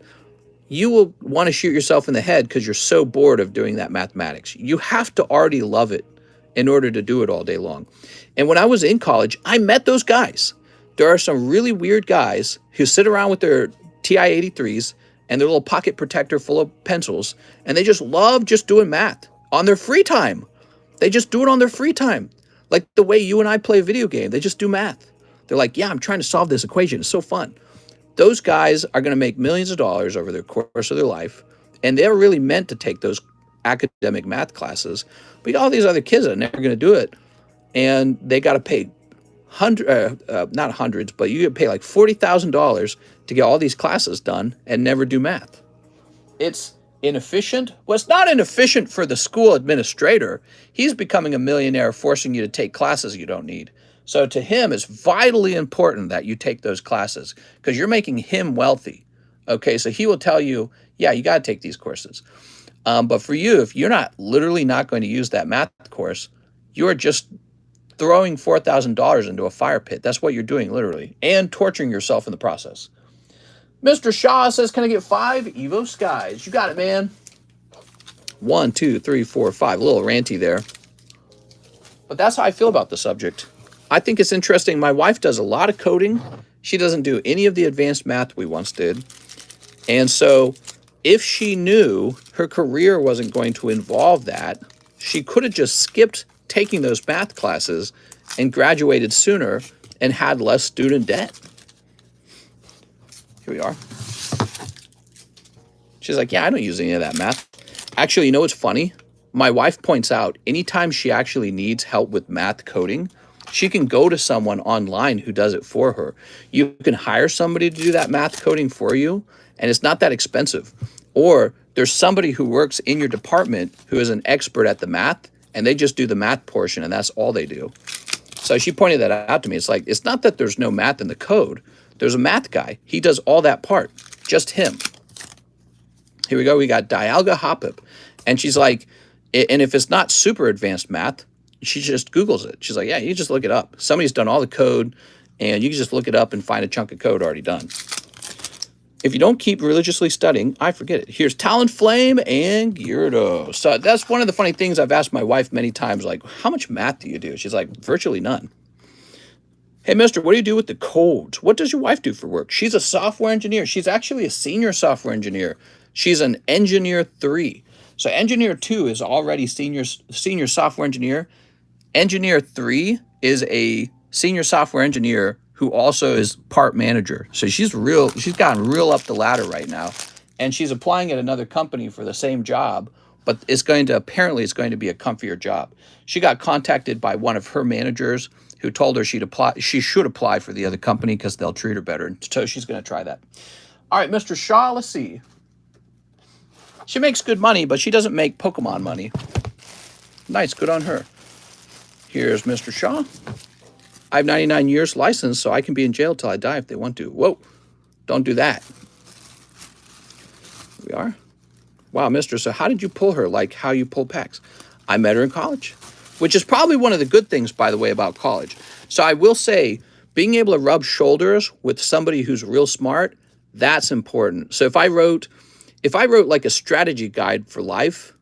[SPEAKER 1] you will want to shoot yourself in the head because you're so bored of doing that mathematics. You have to already love it in order to do it all day long. And when I was in college, I met those guys. There are some really weird guys who sit around with their TI-83s and their little pocket protector full of pencils, and they just love just doing math on their free time. They just do it on their free time. Like the way you and I play a video game, they just do math. They're like, yeah, I'm trying to solve this equation. It's so fun. Those guys are going to make millions of dollars over the course of their life, and they're really meant to take those academic math classes. But you got all these other kids that are never going to do it, and they got to pay not hundreds, but you get pay like $40,000 to get all these classes done and never do math. It's inefficient. Well, it's not inefficient for the school administrator. He's becoming a millionaire, forcing you to take classes you don't need. So to him, it's vitally important that you take those classes because you're making him wealthy. Okay, so he will tell you, yeah, you got to take these courses. But for you, if you're literally not going to use that math course, you're just throwing $4,000 into a fire pit. That's what you're doing, literally, and torturing yourself in the process. Mr. Shaw says, can I get 5 Evo Skies? You got it, man. 1, 2, 3, 4, 5. A little ranty there. But that's how I feel about the subject. I think it's interesting. My wife does a lot of coding. She doesn't do any of the advanced math we once did. And so if she knew her career wasn't going to involve that, she could have just skipped taking those math classes and graduated sooner and had less student debt. Here we are. She's like, yeah, I don't use any of that math. Actually, you know what's funny? My wife points out anytime she actually needs help with math coding, she can go to someone online who does it for her. You can hire somebody to do that math coding for you, and it's not that expensive. Or there's somebody who works in your department who is an expert at the math, and they just do the math portion, and that's all they do. So she pointed that out to me. It's like, it's not that there's no math in the code. There's a math guy. He does all that part. Just him. Here we go. We got Dialga Hopip. And she's like, and if it's not super advanced math, she just Googles it. She's like, yeah, you just look it up. Somebody's done all the code, and you can just look it up and find a chunk of code already done. If you don't keep religiously studying, I forget it. Here's Talonflame and Gyarados. So that's one of the funny things I've asked my wife many times, like, how much math do you do? She's like, virtually none. Hey, mister, what do you do with the codes? What does your wife do for work? She's a software engineer. She's actually a senior software engineer. She's an engineer 3. So engineer 2 is already senior software engineer. Engineer 3 is a senior software engineer who also is part manager. So she's gotten real up the ladder right now. And she's applying at another company for the same job, but apparently it's going to be a comfier job. She got contacted by one of her managers who told her she should apply for the other company because they'll treat her better. And so she's going to try that. All right, Mr. Shaw, let's see. She makes good money, but she doesn't make Pokemon money. Nice, good on her. Here's Mr. Shaw. I have 99 years license, so I can be in jail till I die if they want to. Whoa, don't do that. Here we are. Wow, mister, so how did you pull her like how you pull packs? I met her in college, which is probably one of the good things, by the way, about college. So I will say, being able to rub shoulders with somebody who's real smart, that's important. So if I wrote like a strategy guide for life,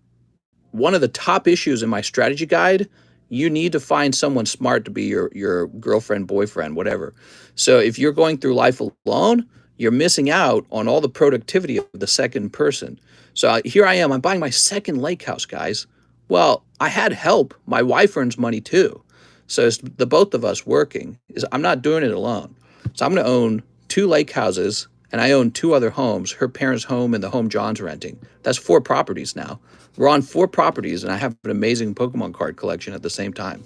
[SPEAKER 1] one of the top issues in my strategy guide, you need to find someone smart to be your girlfriend, boyfriend, whatever. So if you're going through life alone, you're missing out on all the productivity of the second person. So here I am, I'm buying my second lake house, guys. Well, I had help. My wife earns money too. So it's the both of us working. I'm not doing it alone. So I'm going to own 2 lake houses, and I own 2 other homes, her parents' home and the home John's renting. That's 4 properties now. We're on 4 properties, and I have an amazing Pokemon card collection at the same time.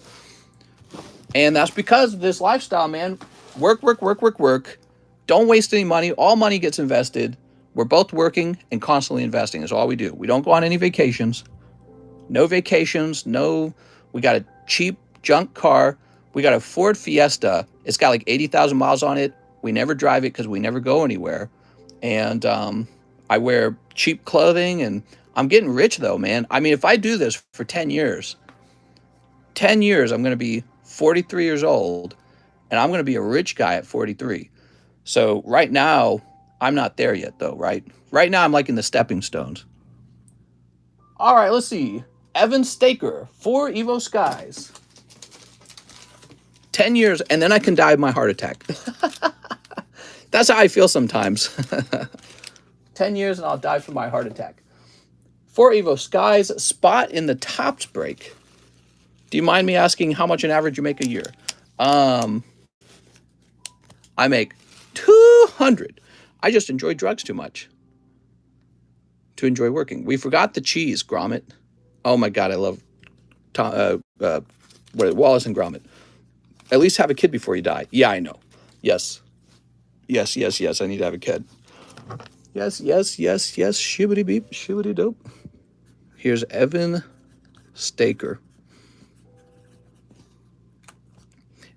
[SPEAKER 1] And that's because of this lifestyle, man. Work, work, work, work, work. Don't waste any money. All money gets invested. We're both working and constantly investing is all we do. We don't go on any vacations. No vacations. No, we got a cheap junk car. We got a Ford Fiesta. It's got like 80,000 miles on it. We never drive it because we never go anywhere. And I wear cheap clothing, and I'm getting rich though, man. I mean, if I do this for 10 years, I'm going to be 43 years old, and I'm going to be a rich guy at 43. So right now, I'm not there yet though, right? Right now, I'm like in the stepping stones. All right, let's see. Evan Staker, 4 Evo Skies. 10 years, and then I can die of my heart attack. That's how I feel sometimes. 10 years, and I'll die from my heart attack. 4 Evo Skies, spot in the tops break. Do you mind me asking how much an average you make a year? I make 200. I just enjoy drugs too much to enjoy working. We forgot the cheese, Gromit. Oh my God, I love Wallace and Gromit. At least have a kid before you die. Yeah, I know. Yes. Yes, yes, yes, I need to have a kid. Yes, yes, yes, yes, shibbity beep, shibbity dope. Here's Evan Staker.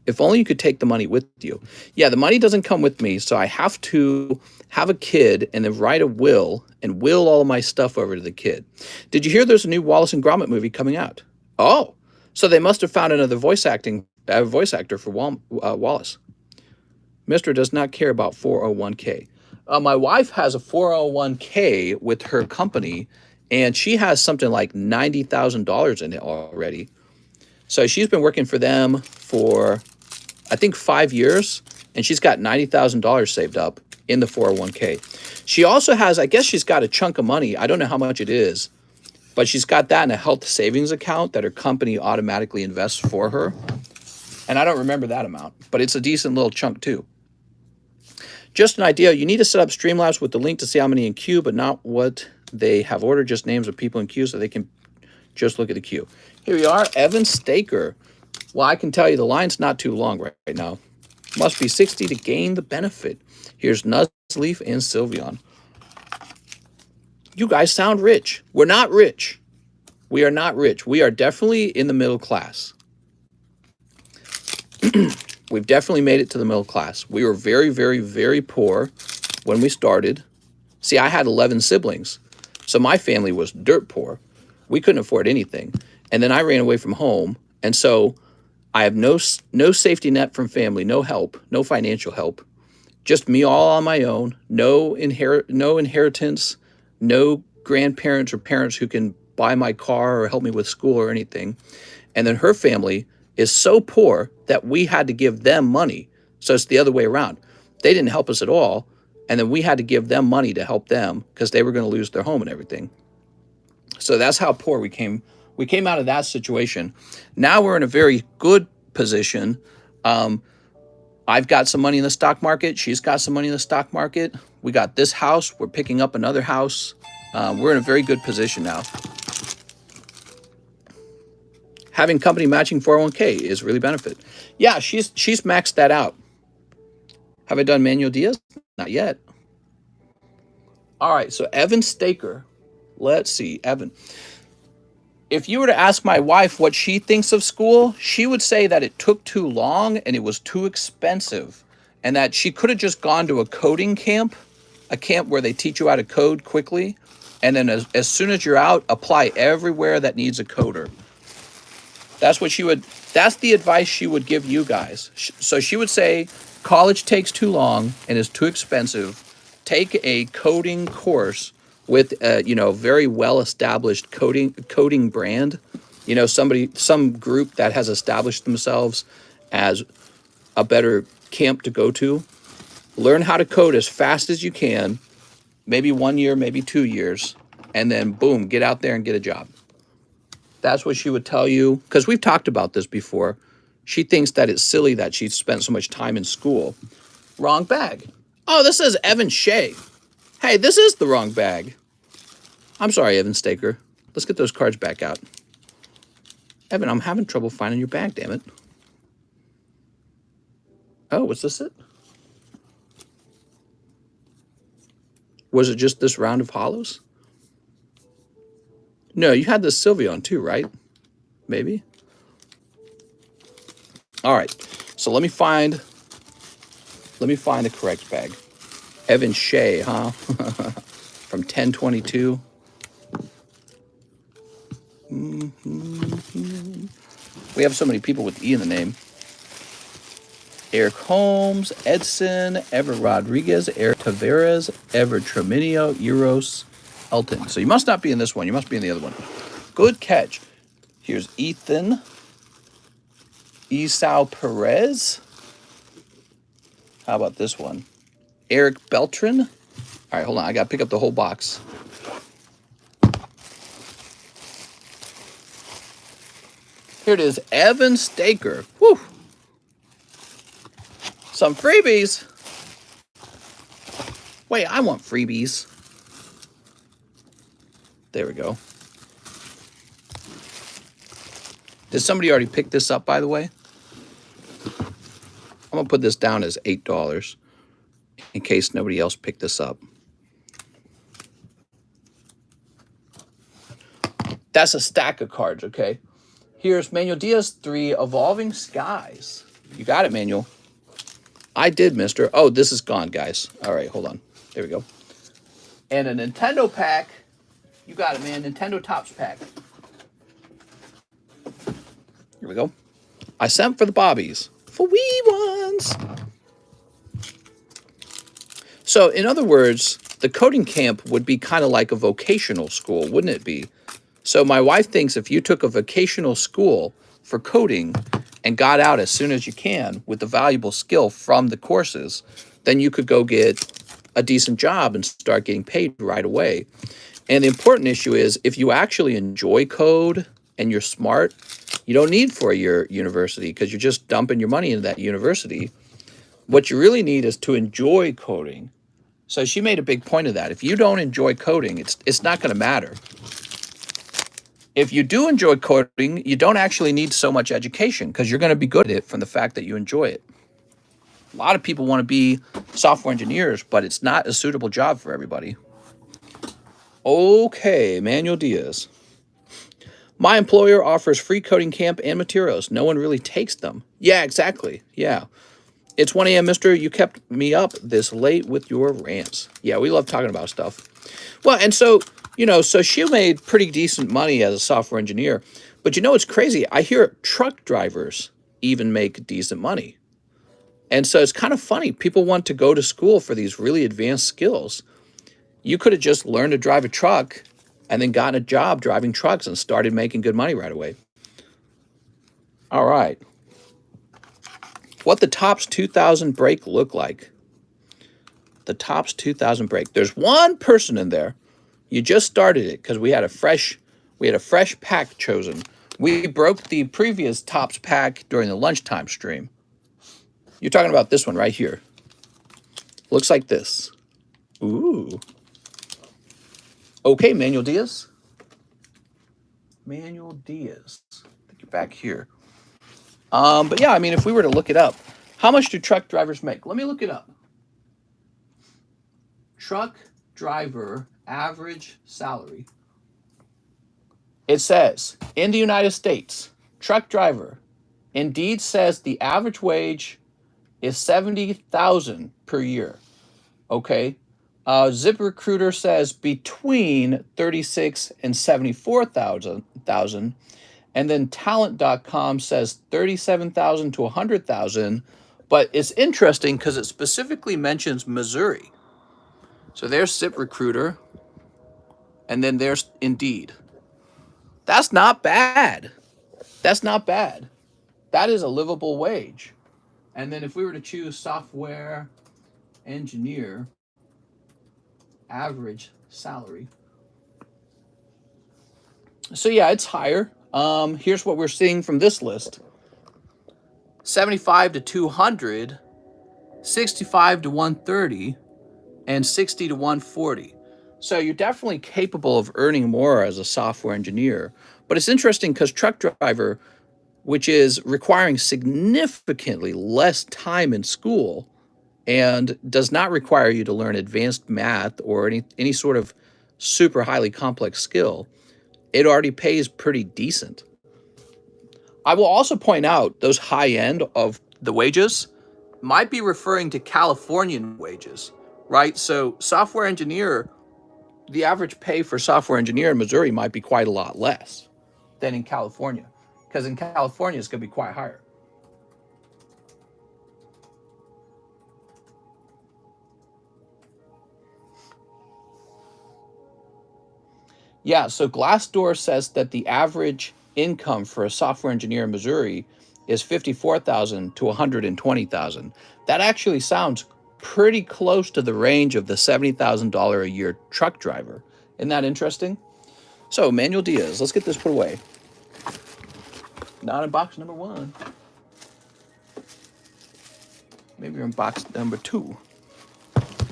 [SPEAKER 1] If only you could take the money with you. Yeah, the money doesn't come with me, so I have to have a kid and then write a will and will all of my stuff over to the kid. Did you hear there's a new Wallace and Gromit movie coming out? Oh, so they must have found another voice actor for Wallace. Mr. does not care about 401k. My wife has a 401k with her company, and she has something like $90,000 in it already. So she's been working for them for, I think, 5 years, and she's got $90,000 saved up in the 401k. She also has, I guess she's got a chunk of money. I don't know how much it is, but she's got that in a health savings account that her company automatically invests for her. And I don't remember that amount, but it's a decent little chunk too. Just an idea, you need to set up Streamlabs with the link to see how many in queue, but not what they have ordered, just names of people in queue so they can just look at the queue. Here we are, Evan Staker. Well, I can tell you the line's not too long right now. Must be 60 to gain the benefit. Here's Nuzleaf and Sylveon. You guys sound rich. We're not rich. We are not rich. We are definitely in the middle class. We've definitely made it to the middle class. We were very, very, very poor when we started. See, I had 11 siblings, so my family was dirt poor. We couldn't afford anything. And then I ran away from home, and so I have no safety net from family, no help, no financial help. Just me all on my own, no inheritance, no grandparents or parents who can buy my car or help me with school or anything. And then her family is so poor that we had to give them money. So it's the other way around. They didn't help us at all, and then we had to give them money to help them because they were going to lose their home and everything. So that's how poor we came. We came out of that situation. Now we're in a very good position. I've got some money in the stock market. She's got some money in the stock market. We got this house. We're picking up another house. We're in a very good position now. Having company matching 401k is really benefit. Yeah, she's maxed that out. Have I done Manuel Diaz? Not yet. All right, so Evan Staker. Let's see, Evan. If you were to ask my wife what she thinks of school, she would say that it took too long and it was too expensive, and that she could have just gone to a coding camp, a camp where they teach you how to code quickly, and then as soon as you're out, apply everywhere that needs a coder. That's the advice she would give you guys. So she would say, college takes too long and is too expensive. Take a coding course with a, very well-established coding brand. Some group that has established themselves as a better camp to go to. Learn how to code as fast as you can, maybe 1 year, maybe 2 years, and then boom, get out there and get a job. That's what she would tell you, because we've talked about this before. She thinks that it's silly that she spent so much time in school. Wrong bag. Oh, this is Evan Shea. Hey, this is the wrong bag. I'm sorry, Evan Staker. Let's get those cards back out. Evan, I'm having trouble finding your bag, damn it. Oh, was this it? Was it just this round of hollows? No, you had the Sylveon too, right? Maybe. All right. So let me find the correct bag. Evan Shea, huh? From 1022. We have so many people with E in the name. Eric Holmes, Edson, Ever Rodriguez, Eric Tavares, Ever Treminio, Euros, Elton. So you must not be in this one. You must be in the other one. Good catch. Here's Ethan. Esau Perez. How about this one? Eric Beltran. All right, hold on. I got to pick up the whole box. Here it is. Evan Staker. Whew. Some freebies. Wait, I want freebies. There we go. Did somebody already pick this up, by the way? I'm going to put this down as $8 in case nobody else picked this up. That's a stack of cards, okay? Here's Manuel Diaz 3, Evolving Skies. You got it, Manuel. I did, mister. Oh, this is gone, guys. All right, hold on. There we go. And a Nintendo pack. You got it, man. Nintendo Topps pack. Here we go. I sent for the bobbies. For wee ones. So, in other words, the coding camp would be kind of like a vocational school, wouldn't it be? So my wife thinks if you took a vocational school for coding and got out as soon as you can with the valuable skill from the courses, then you could go get a decent job and start getting paid right away. And the important issue is if you actually enjoy code and you're smart, you don't need 4-year university because you're just dumping your money into that university. What you really need is to enjoy coding. So she made a big point of that. If you don't enjoy coding, it's not going to matter. If you do enjoy coding, you don't actually need so much education because you're going to be good at it from the fact that you enjoy it. A lot of people want to be software engineers, but it's not a suitable job for everybody. Okay, Manuel Diaz. My employer offers free coding camp and materials. No one really takes them. Yeah, exactly. Yeah. It's 1 a.m., mister. You kept me up this late with your rants. Yeah, we love talking about stuff. Well, and so, so she made pretty decent money as a software engineer. But it's crazy. I hear truck drivers even make decent money. And so it's kind of funny. People want to go to school for these really advanced skills. You could have just learned to drive a truck and then gotten a job driving trucks and started making good money right away. All right. What the TOPS 2000 break look like? The TOPS 2000 break. There's one person in there. You just started it because we had a fresh pack chosen. We broke the previous TOPS pack during the lunchtime stream. You're talking about this one right here. Looks like this. Ooh. Okay, Manuel Diaz. Manuel Diaz. I think you're back here. But yeah, I mean, if we were to look it up, how much do truck drivers make? Let me look it up. Truck driver average salary. It says, in the United States, truck driver, Indeed says the average wage is $70,000 per year. Okay. ZipRecruiter says between 36 and 74,000. And then talent.com says 37,000 to 100,000. But it's interesting because it specifically mentions Missouri. So there's ZipRecruiter. And then there's Indeed. That's not bad. That's not bad. That is a livable wage. And then if we were to choose software engineer, average salary. So yeah, it's higher. Here's what we're seeing from this list. 75 to 200, 65 to 130, and 60 to 140. So you're definitely capable of earning more as a software engineer. But it's interesting because truck driver, which is requiring significantly less time in school and does not require you to learn advanced math or any sort of super highly complex skill, it already pays pretty decent. I will also point out those high end of the wages might be referring to Californian wages, right? So software engineer, the average pay for software engineer in Missouri might be quite a lot less than in California, because in California it's going to be quite higher. Yeah, so Glassdoor says that the average income for a software engineer in Missouri is $54,000 to $120,000. That actually sounds pretty close to the range of the $70,000 a year truck driver. Isn't that interesting? So, Manuel Diaz, let's get this put away. Not in box number 1. Maybe you're in box number 2.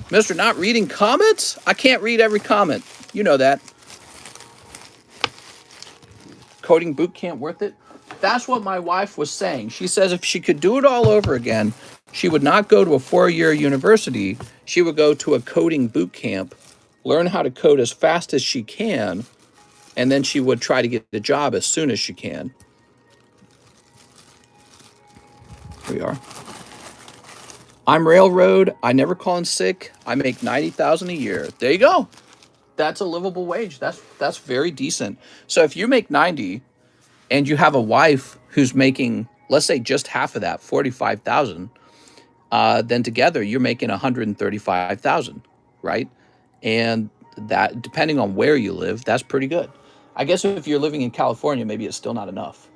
[SPEAKER 1] Mr. Not reading comments? I can't read every comment. You know that. Coding boot camp worth it? That's what my wife was saying. She says if she could do it all over again, she would not go to a 4-year university. She would go to a coding boot camp, learn how to code as fast as she can, and then she would try to get a job as soon as she can. Here we are. I'm railroad. I never call in sick. I make $90,000 a year. There you go. That's a livable wage. That's very decent. So if you make 90 and you have a wife who's making, let's say, just half of that, 45,000, then together you're making 135,000, right? And that, depending on where you live, that's pretty good. I guess if you're living in California, maybe it's still not enough.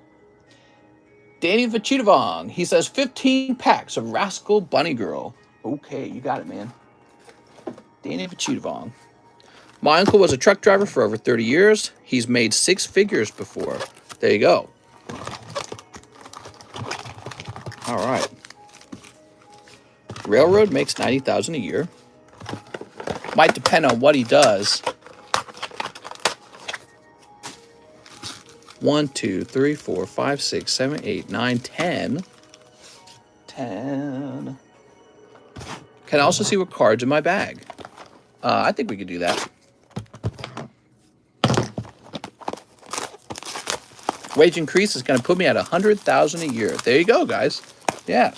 [SPEAKER 1] Danny Vachitavong. He says 15 packs of Rascal Bunny Girl. Okay, you got it, man. Danny Vachitavong. My uncle was a truck driver for over 30 years. He's made 6 figures before. There you go. All right. Railroad makes $90,000 a year. Might depend on what he does. 1, 2, 3, 4, 5, 6, 7, 8, 9, 10. 10. Can I also see what cards in my bag? I think we could do that. Wage increase is going to put me at $100,000 a year. There you go, guys. Yeah.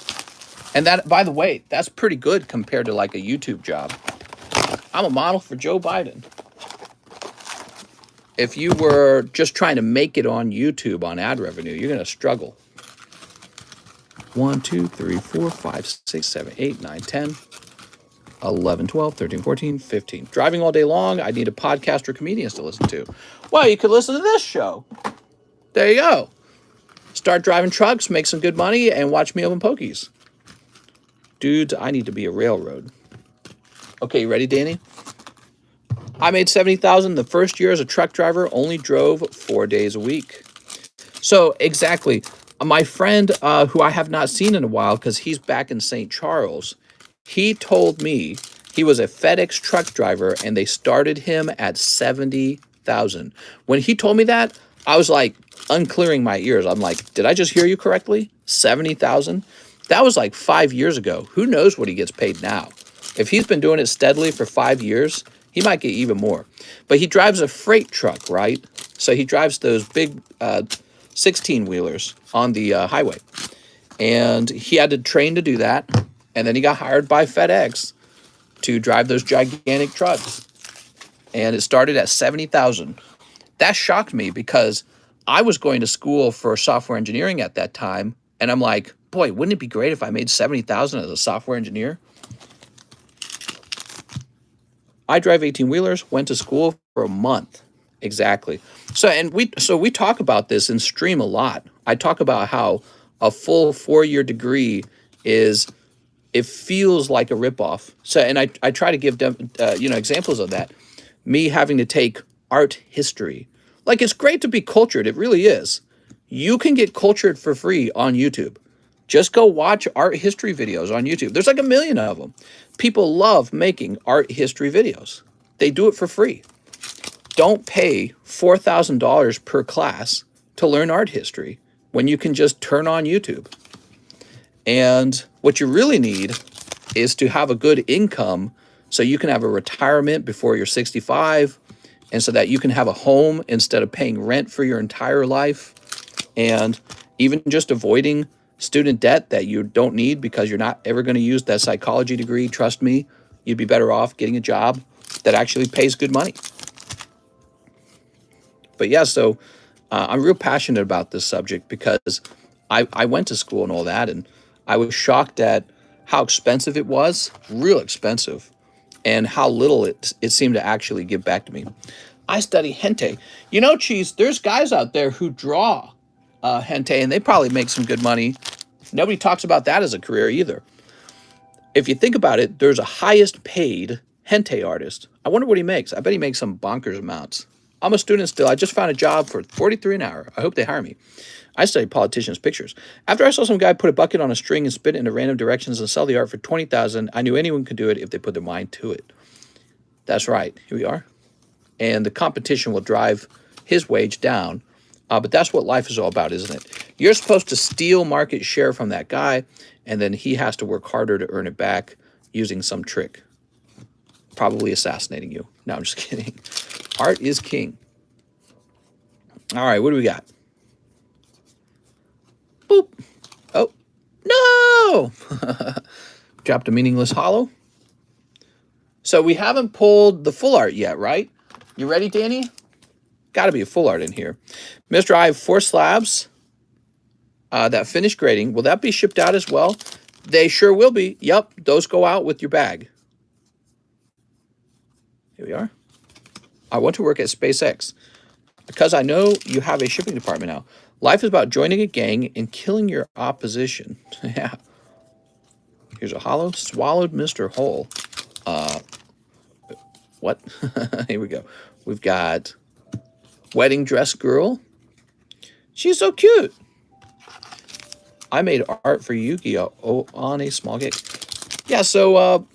[SPEAKER 1] And that, by the way, that's pretty good compared to like a YouTube job. I'm a model for Joe Biden. If you were just trying to make it on YouTube on ad revenue, you're going to struggle. 1, 2, 3, 4, 5, 6, 7, 8, 9, 10, 11, 12, 13, 14, 15. Driving all day long, I need a podcast or comedians to listen to. Well, you could listen to this show. There you go. Start driving trucks, make some good money, and watch me open pokies. Dudes, I need to be a railroad. Okay, you ready, Danny? I made $70,000 the first year as a truck driver, only drove 4 days a week. So, exactly. My friend, who I have not seen in a while because he's back in St. Charles, he told me he was a FedEx truck driver and they started him at $70,000. When he told me that, I was like unclearing my ears. I'm like, did I just hear you correctly? $70,000? That was like 5 years ago. Who knows what he gets paid now? If he's been doing it steadily for 5 years, he might get even more. But he drives a freight truck, right? So he drives those big 16-wheelers on the highway. And he had to train to do that. And then he got hired by FedEx to drive those gigantic trucks. And it started at $70,000. That shocked me because I was going to school for software engineering at that time. And I'm like, boy, wouldn't it be great if I made $70,000 as a software engineer? I drive 18-wheelers, went to school for a month. Exactly. So we talk about this in stream a lot. I talk about how a full 4-year degree it feels like a ripoff. So, and I try to give them, examples of that. Me having to take art history. Like, it's great to be cultured. It really is. You can get cultured for free on YouTube. Just go watch art history videos on YouTube. There's like 1 million of them. People love making art history videos. They do it for free. Don't pay $4,000 per class to learn art history when you can just turn on YouTube. And what you really need is to have a good income so you can have a retirement before you're 65 and so that you can have a home instead of paying rent for your entire life, and even just avoiding student debt that you don't need because you're not ever going to use that psychology degree. Trust me, you'd be better off getting a job that actually pays good money. But yeah, so I'm real passionate about this subject because I went to school and all that, and I was shocked at how expensive it was, real expensive, and how little it seemed to actually give back to me. I study hentai. You know, Cheese, there's guys out there who draw hentai, and they probably make some good money. Nobody talks about that as a career either. If you think about it, there's a highest paid hentai artist. I wonder what he makes. I bet he makes some bonkers amounts. I'm a student still. I just found a job for $43 an hour. I hope they hire me. I study politicians' pictures. After I saw some guy put a bucket on a string and spin it into random directions and sell the art for $20,000, I knew anyone could do it if they put their mind to it. That's right. Here we are. And the competition will drive his wage down. But that's what life is all about, isn't it? You're supposed to steal market share from that guy, and then he has to work harder to earn it back using some trick. Probably assassinating you. No, I'm just kidding. Art is king. All right, what do we got? Boop. Oh, no! Dropped a meaningless hollow. So we haven't pulled the full art yet, right? You ready, Danny? Got to be a full art in here. Mr. I have 4 slabs that finished grading. Will that be shipped out as well? They sure will be. Yep, those go out with your bag. Here we are. I want to work at SpaceX because I know you have a shipping department now. Life is about joining a gang and killing your opposition. Yeah. Here's a hollow. Swallowed Mr. Hole. What? Here we go. We've got Wedding Dress Girl. She's so cute. I made art for Yu-Gi-Oh! On a small gig. Yeah, so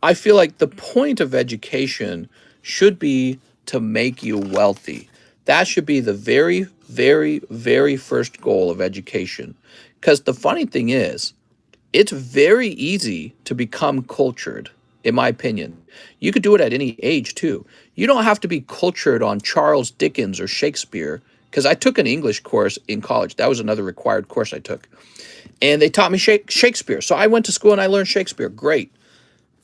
[SPEAKER 1] I feel like the point of education should be to make you wealthy. That should be the very, very, very first goal of education. Because the funny thing is, it's very easy to become cultured, in my opinion. You could do it at any age, too. You don't have to be cultured on Charles Dickens or Shakespeare, because I took an English course in college. That was another required course I took. And they taught me Shakespeare. So I went to school and I learned Shakespeare. Great.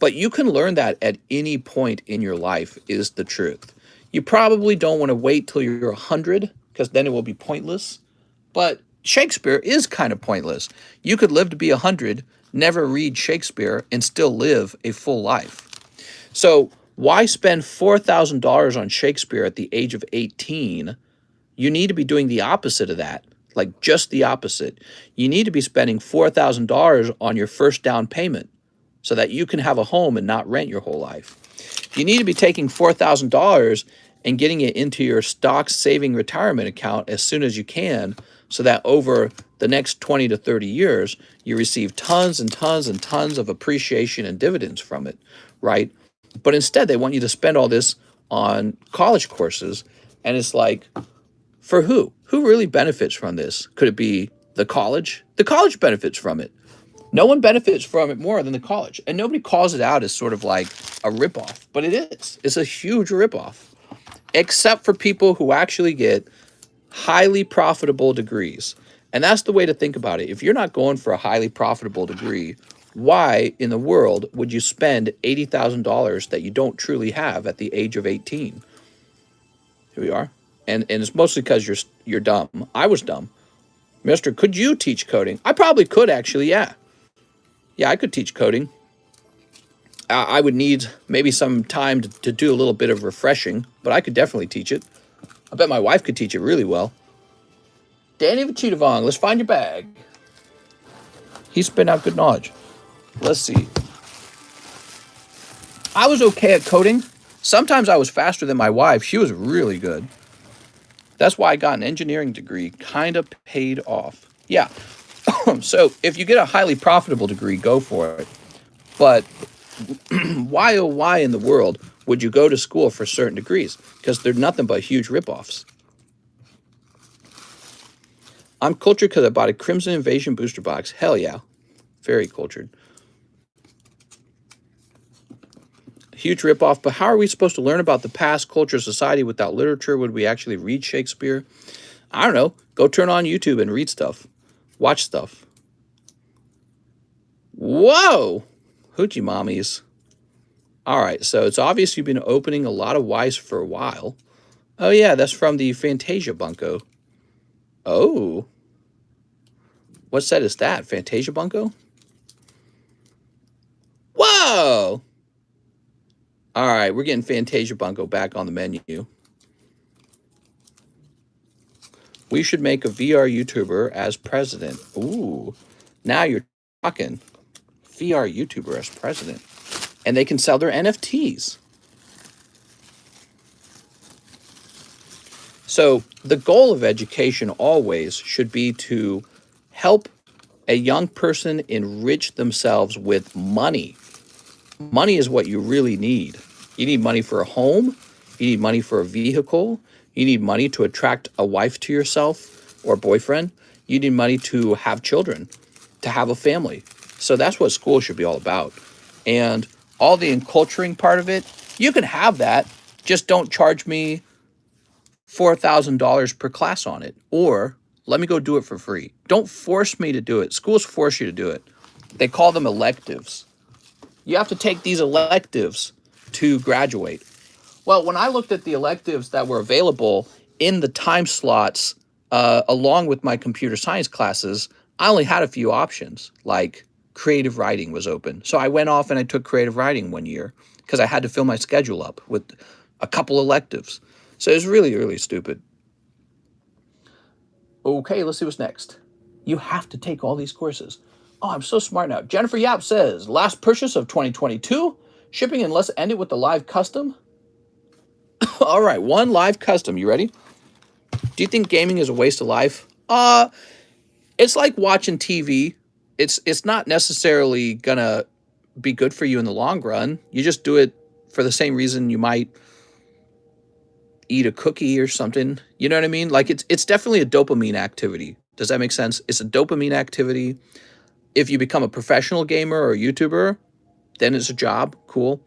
[SPEAKER 1] But you can learn that at any point in your life is the truth. You probably don't want to wait till you're 100, because then it will be pointless. But Shakespeare is kind of pointless. You could live to be 100, never read Shakespeare, and still live a full life. So why spend $4,000 on Shakespeare at the age of 18? You need to be doing the opposite of that, like just the opposite. You need to be spending $4,000 on your first down payment so that you can have a home and not rent your whole life. You need to be taking $4,000 and getting it into your stock saving retirement account as soon as you can, so that over the next 20 to 30 years, you receive tons and tons and tons of appreciation and dividends from it, right? But instead, they want you to spend all this on college courses, and it's like, for who? Who really benefits from this? Could it be the college? The college benefits from it. No one benefits from it more than the college. And nobody calls it out as sort of like a ripoff, but it is. It's a huge ripoff, except for people who actually get highly profitable degrees. And that's the way to think about it. If you're not going for a highly profitable degree, why in the world would you spend $80,000 that you don't truly have at the age of 18? Here we are. And it's mostly because you're dumb. I was dumb. Mister, could you teach coding? I probably could, actually, yeah. Yeah, I could teach coding. I would need maybe some time to do a little bit of refreshing, but I could definitely teach it. I bet my wife could teach it really well. Danny Vachitavong, let's find your bag. He spit out good knowledge. Let's see. I was okay at coding. Sometimes I was faster than my wife. She was really good. That's why I got an engineering degree. Kind of paid off. Yeah. So if you get a highly profitable degree, go for it. But why, oh, why in the world would you go to school for certain degrees? Because they're nothing but huge ripoffs. I'm cultured because I bought a Crimson Invasion booster box. Hell yeah. Very cultured. Huge ripoff, but how are we supposed to learn about the past, culture, society without literature? Would we actually read Shakespeare? I don't know. Go turn on YouTube and read stuff. Watch stuff. Whoa! Hoochie mommies. All right, so it's obvious you've been opening a lot of WEISS for a while. Oh yeah, that's from the Fantasia Bunko. Oh. What set is that? Fantasia Bunko? Whoa! All right, we're getting Fantasia Bunko back on the menu. We should make a VR YouTuber as president. Ooh, now you're talking. VR YouTuber as president. And they can sell their NFTs. So the goal of education always should be to help a young person enrich themselves with money. Money is what you really need. You need money for a home. You need money for a vehicle. You need money to attract a wife to yourself or boyfriend. You need money to have children, to have a family. So that's what school should be all about. And all the enculturing part of it, you can have that. Just don't charge me $4,000 per class on it. Or let me go do it for free. Don't force me to do it. Schools force you to do it. They call them electives. You have to take these electives to graduate. Well, when I looked at the electives that were available in the time slots, along with my computer science classes, I only had a few options, like creative writing was open. So I went off and I took creative writing 1 year because I had to fill my schedule up with a couple electives. So it was really, really stupid. Okay, let's see what's next. You have to take all these courses. Oh, I'm so smart now. Jennifer Yap says, last purchase of 2022. Shipping and let's end it with the live custom. All right, one live custom. You ready? Do you think gaming is a waste of life? It's like watching TV. It's not necessarily gonna be good for you in the long run. You just do it for the same reason you might eat a cookie or something. You know what I mean? Like it's definitely a dopamine activity. Does that make sense? It's a dopamine activity. If you become a professional gamer or a YouTuber, then it's a job. Cool.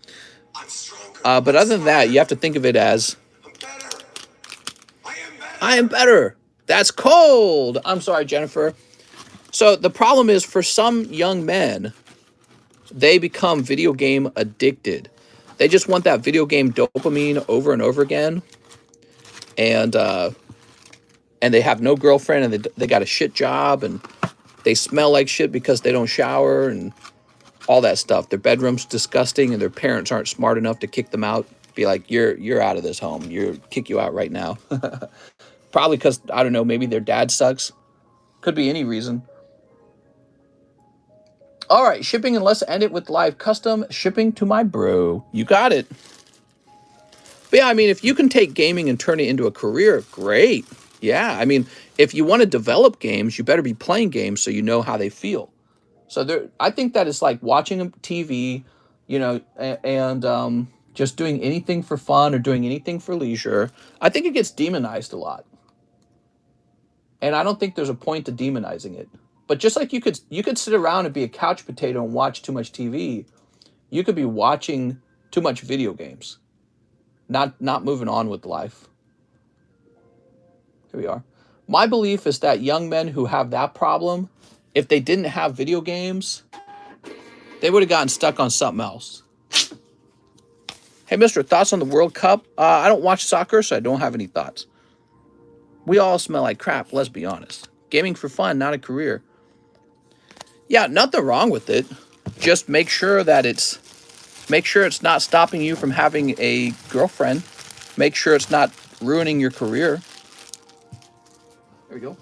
[SPEAKER 4] I'm stronger.
[SPEAKER 1] But other than that, you have to think of it as
[SPEAKER 4] I'm better. I am better.
[SPEAKER 1] I am better. That's cold. I'm sorry, Jennifer. So the problem is for some young men, they become video game addicted. They just want that video game dopamine over and over again. And they have no girlfriend, and they got a shit job, and they smell like shit because they don't shower and all that stuff. Their bedroom's disgusting, and their parents aren't smart enough to kick them out. Be like, you're out of this home. Kick you out right now. Probably because, I don't know, maybe their dad sucks. Could be any reason. All right, shipping, and let's end it with live custom. Shipping to my bro. You got it. But yeah, I mean, if you can take gaming and turn it into a career, great. Yeah, I mean, if you want to develop games, you better be playing games so you know how they feel. So I think that it's like watching TV, you know, and just doing anything for fun or doing anything for leisure. I think it gets demonized a lot. And I don't think there's a point to demonizing it. But just like you could sit around and be a couch potato and watch too much TV, you could be watching too much video games. Not moving on with life. Here we are. My belief is that young men who have that problem, if they didn't have video games, they would have gotten stuck on something else. Hey, mister, thoughts on the World Cup? I don't watch soccer, so I don't have any thoughts. We all smell like crap, let's be honest. Gaming for fun, not a career. Yeah, nothing wrong with it. Just make sure it's not stopping you from having a girlfriend. Make sure it's not ruining your career. There we go.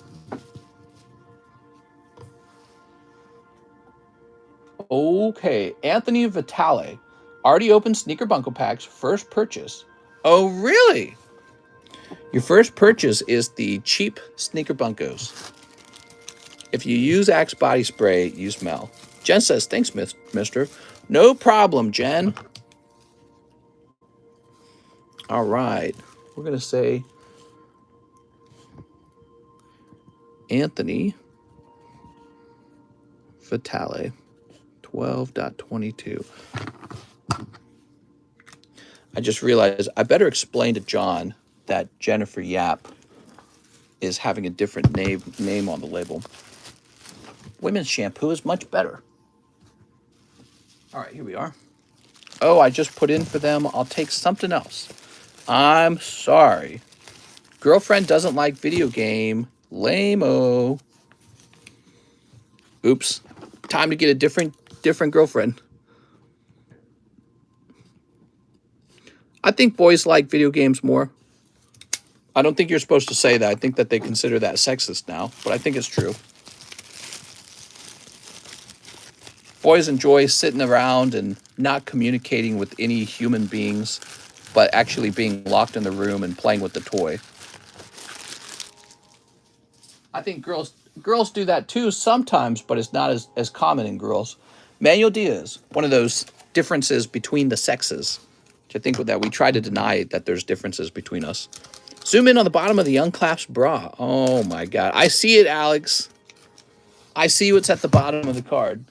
[SPEAKER 1] Okay, Anthony Vitale. Already opened Sneaker Bunko Packs, first purchase. Oh, really? Your first purchase is the cheap Sneaker Bunkos. If you use Axe body spray, you smell. Jen says, thanks, mister. No problem, Jen. All right. We're going to say Anthony Vitale 12.22. I just realized I better explain to John that Jennifer Yap is having a different name on the label. Women's shampoo is much better. All right, here we are. Oh, I just put in for them. I'll take something else. I'm sorry. Girlfriend doesn't like video game. Lame-o. Oops. Time to get a different girlfriend. I think boys like video games more. I don't think you're supposed to say that. I think that they consider that sexist now, but I think it's true. Boys enjoy sitting around and not communicating with any human beings, but actually being locked in the room and playing with the toy. I think girls do that too sometimes, but it's not as common in girls. Manuel Diaz, one of those differences between the sexes. I think with that, we try to deny that there's differences between us. Zoom in on the bottom of the unclasped bra. Oh my God. I see it, Alex. I see what's at the bottom of the card.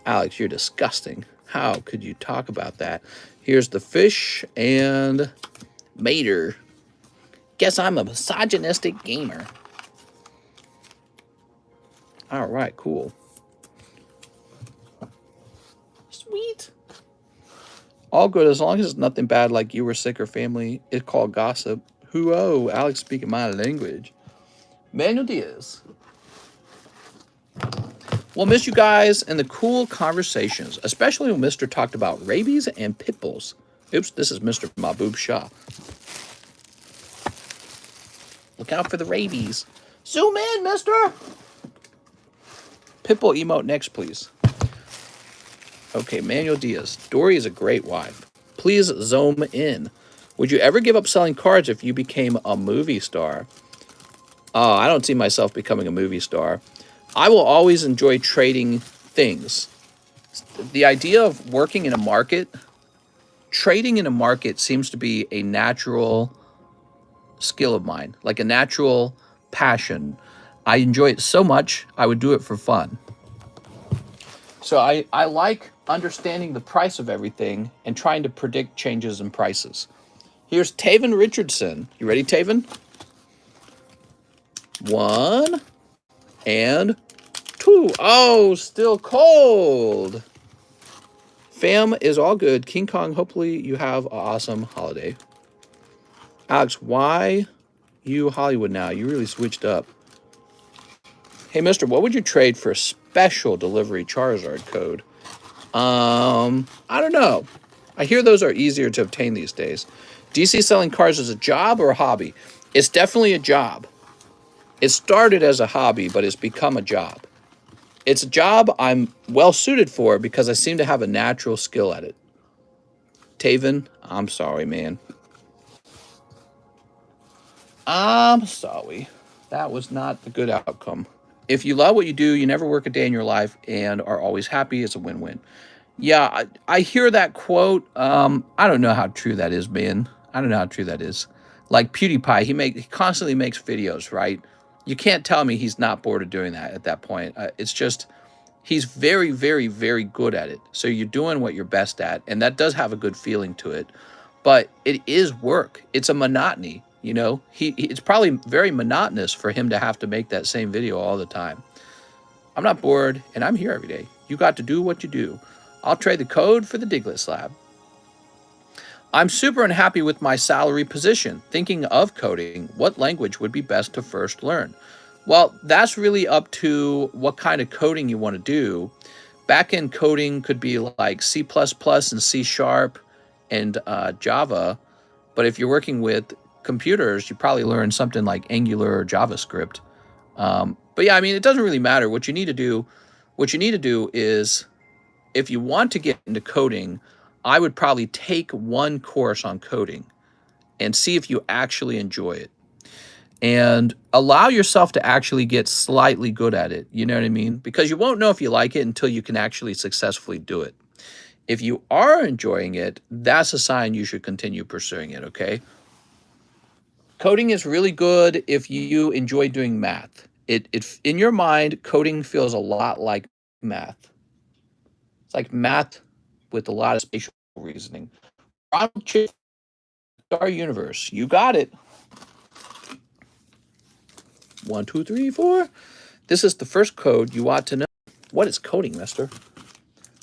[SPEAKER 1] Alex, you're disgusting. How could you talk about that? Here's the fish and Mater. Guess I'm a misogynistic gamer. All right, cool. Sweet. All good as long as it's nothing bad like you were sick or family. It's called gossip. Who-oh, Alex speaking my language. Manuel Diaz. We'll miss you guys and the cool conversations, especially when Mr. talked about rabies and pit bulls. Oops, this is Mr. Mahboob Shah. Look out for the rabies. Zoom in, mister. Pitbull emote next, please. Okay, Manuel Diaz. Dory is a great wife. Please zoom in. Would you ever give up selling cards if you became a movie star? Oh, I don't see myself becoming a movie star. I will always enjoy trading things. The idea of working in a market, trading in a market seems to be a natural skill of mine, like a natural passion. I enjoy it so much, I would do it for fun. So I like understanding the price of everything and trying to predict changes in prices. Here's Taven Richardson. You ready, Taven? 1 and 2. Oh, still cold. Fam is all good. King Kong, hopefully you have an awesome holiday. Alex, why you Hollywood now? You really switched up. Hey, mister, what would you trade for a special delivery Charizard code? I don't know. I hear those are easier to obtain these days. Do you see selling cars as a job or a hobby? It's definitely a job. It started as a hobby, but it's become a job. It's a job I'm well suited for because I seem to have a natural skill at it. Taven, I'm sorry, man. I'm sorry. That was not a good outcome. If you love what you do, you never work a day in your life and are always happy, it's a win-win. Yeah, I hear that quote. I don't know how true that is, man. I don't know how true that is. Like PewDiePie, he constantly makes videos, right? You can't tell me he's not bored of doing that at that point. It's just he's very, very, very good at it. So you're doing what you're best at, and that does have a good feeling to it. But it is work. It's a monotony, you know? It's probably very monotonous for him to have to make that same video all the time. I'm not bored, and I'm here every day. You got to do what you do. I'll trade the code for the Diglett slab. I'm super unhappy with my salary position. Thinking of coding, what language would be best to first learn? Well, that's really up to what kind of coding you want to do. Back-end coding could be like C++ and C# and Java. But if you're working with computers, you probably learn something like Angular or JavaScript. But yeah, I mean, it doesn't really matter. What you need to do is, if you want to get into coding, I would probably take one course on coding and see if you actually enjoy it. And allow yourself to actually get slightly good at it. You know what I mean? Because you won't know if you like it until you can actually successfully do it. If you are enjoying it, that's a sign you should continue pursuing it, okay? Coding is really good if you enjoy doing math. It in your mind, coding feels a lot like math. It's like math with a lot of spatial reasoning. Ronald Chip, Star Universe. You got it. 1, 2, 3, 4. This is the first code you ought to know. What is coding, mister?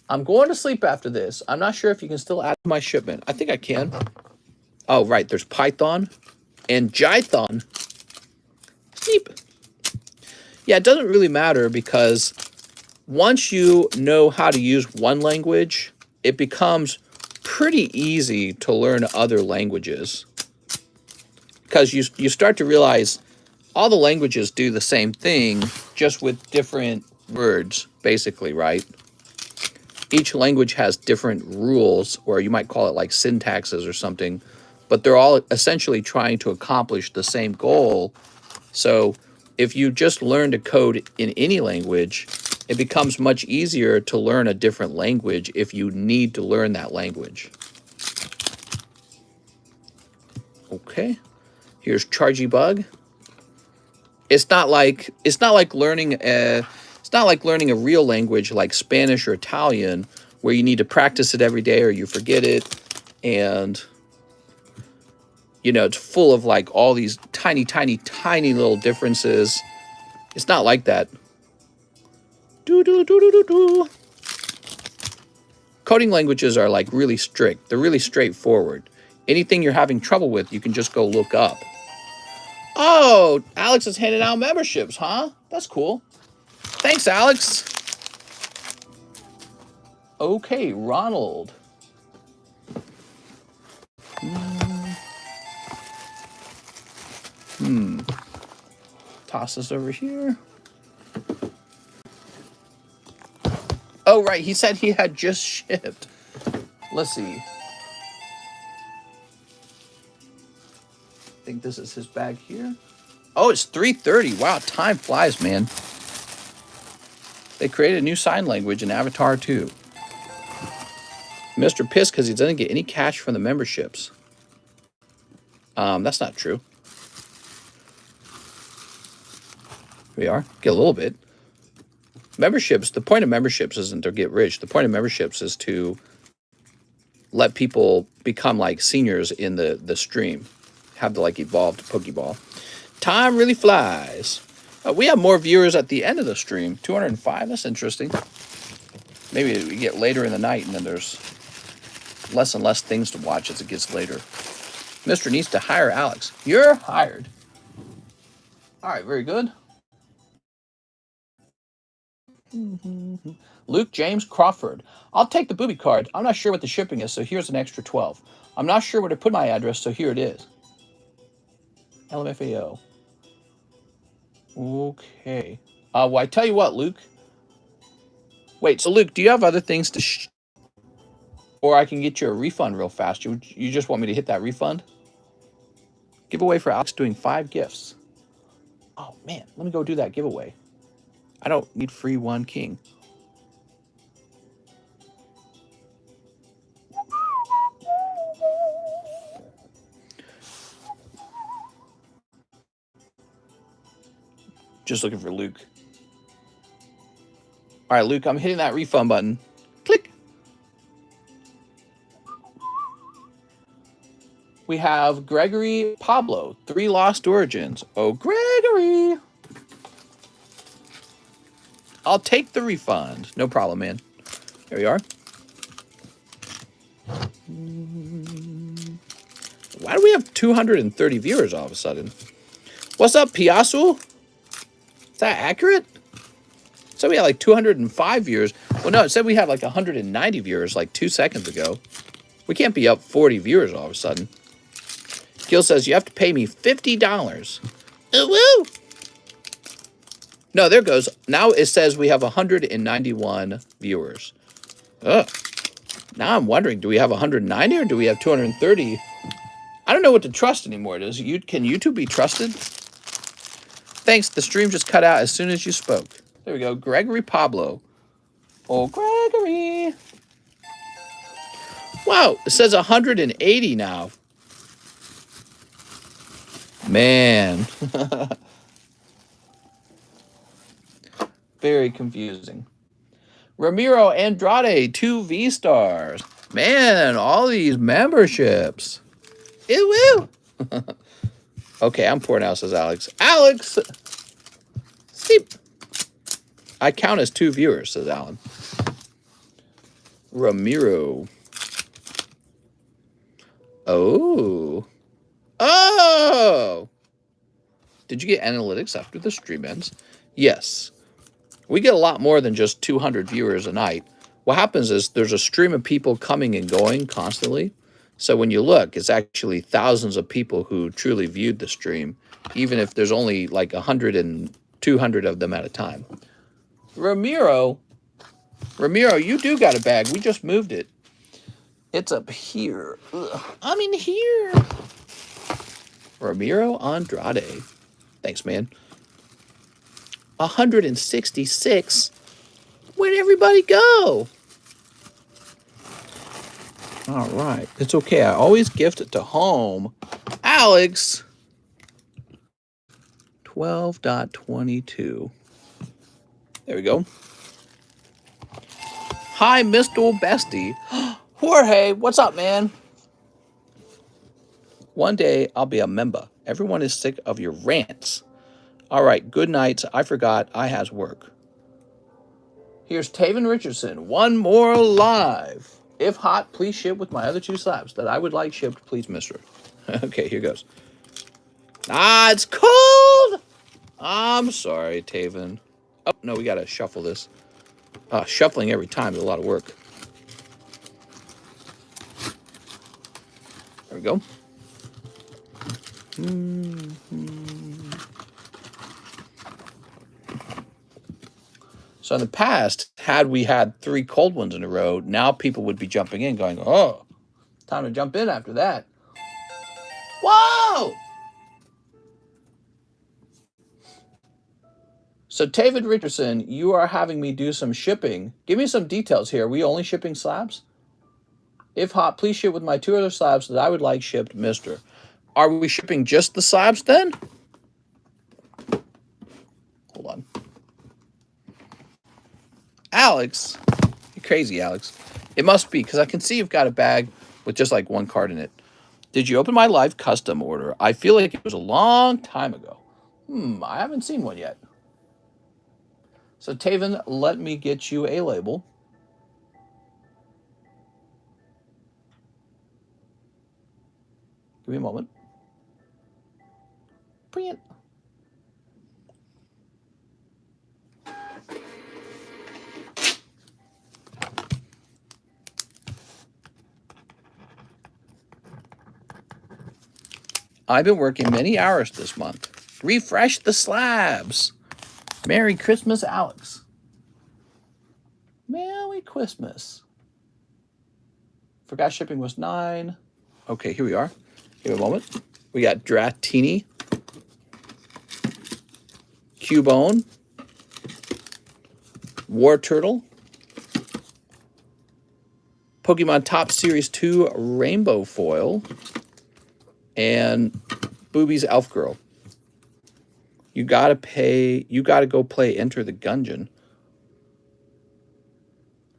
[SPEAKER 1] I'm going to sleep after this. I'm not sure if you can still add to my shipment. I think I can. Oh, right. There's Python and Jython. Sleep. Yeah, it doesn't really matter because once you know how to use one language, it becomes pretty easy to learn other languages. Because you start to realize all the languages do the same thing, just with different words, basically, right? Each language has different rules, or you might call it like syntaxes or something, but they're all essentially trying to accomplish the same goal. So if you just learn to code in any language, it becomes much easier to learn a different language if you need to learn that language. Okay, here's Chargy Bug. It's not like learning a real language like Spanish or Italian, where you need to practice it every day or you forget it, and you know, it's full of like all these tiny little differences. It's not like that. Coding languages are like really strict. They're really straightforward. Anything you're having trouble with, you can just go look up. Oh, Alex is handing out memberships, huh? That's cool. Thanks, Alex. Okay, Ronald. Toss this over here. Oh, right. He said he had just shipped. Let's see. I think this is his bag here. Oh, it's 3:30. Wow, time flies, man. They created a new sign language in Avatar 2. Mr. pissed because he doesn't get any cash from the memberships. That's not true. Here we are. Get a little bit. Memberships, the point of memberships isn't to get rich. The point of memberships is to let people become like seniors in the stream. Have the like evolved Pokeball. Time really flies. We have more viewers at the end of the stream. 205, that's interesting. Maybe we get later in the night and then there's less and less things to watch as it gets later. Mr. needs to hire Alex. You're hired. All right, very good. Luke James Crawford. I'll take the booby card. I'm not sure what the shipping is, so here's an extra 12. I'm not sure where to put my address, so here it is. LMFAO. Okay. Well, I tell you what, Luke. Wait, so Luke, do you have other things to or I can get you a refund real fast? You just want me to hit that refund? Giveaway for Alex doing 5 gifts. Oh, man. Let me go do that giveaway. I don't need free 1 king. Just looking for Luke. All right, Luke, I'm hitting that refund button. Click. We have Gregory Pablo, 3 Lost Origins. Oh, Gregory. I'll take the refund. No problem, man. Here we are. Why do we have 230 viewers all of a sudden? What's up, Piasu? Is that accurate? So we had like 205 viewers. Well, no, it said we had like 190 viewers like 2 seconds ago. We can't be up 40 viewers all of a sudden. Gil says, you have to pay me $50. Ooh, woo! No, there it goes. Now it says we have 191 viewers. Ugh. Now I'm wondering, do we have 190 or do we have 230? I don't know what to trust anymore. Can YouTube be trusted? Thanks. The stream just cut out as soon as you spoke. There we go. Gregory Pablo. Oh, Gregory. Wow. It says 180 now. Man. Very confusing. Ramiro Andrade, 2 V-stars. Man, all these memberships. Ew, woo. Okay, I'm pouring out, says Alex. Alex! Sleep. I count as 2 viewers, says Alan. Ramiro. Oh. Oh! Did you get analytics after the stream ends? Yes. We get a lot more than just 200 viewers a night. What happens is there's a stream of people coming and going constantly. So when you look, it's actually thousands of people who truly viewed the stream, even if there's only like 100 and 200 of them at a time. Ramiro, you do got a bag. We just moved it. It's up here. Ugh, I'm in here. Ramiro Andrade. Thanks, man. 166. Where'd everybody go? All right. It's okay. I always gift it to home. Alex. 12.22. There we go. Hi, Mr. Bestie. Jorge, what's up, man? One day I'll be a member. Everyone is sick of your rants. All right, good night. I forgot I has work. Here's Taven Richardson. One more live. If hot, please ship with my other 2 slabs that I would like shipped, please, mister. Okay, here goes. Ah, it's cold. I'm sorry, Taven. Oh, no, we got to shuffle this. Shuffling every time is a lot of work. There we go. So in the past, had we had 3 cold ones in a row, now people would be jumping in going, oh, time to jump in after that. Whoa! So David Richardson, you are having me do some shipping. Give me some details here. Are we only shipping slabs? If hot, please ship with my 2 other slabs that I would like shipped, mister. Are we shipping just the slabs then? Hold on. Alex, you're crazy, Alex. It must be, because I can see you've got a bag with just like 1 card in it. Did you open my live custom order? I feel like it was a long time ago. I haven't seen one yet. So Taven, let me get you a label. Give me a moment. Brilliant. I've been working many hours this month. Refresh the slabs. Merry Christmas, Alex. Merry Christmas. Forgot shipping was 9. Okay, here we are. Give me a moment. We got Dratini, Cubone, War Turtle, Pokemon Top Series 2 Rainbow Foil, and Booby's Elf Girl. You gotta go play Enter the Gungeon.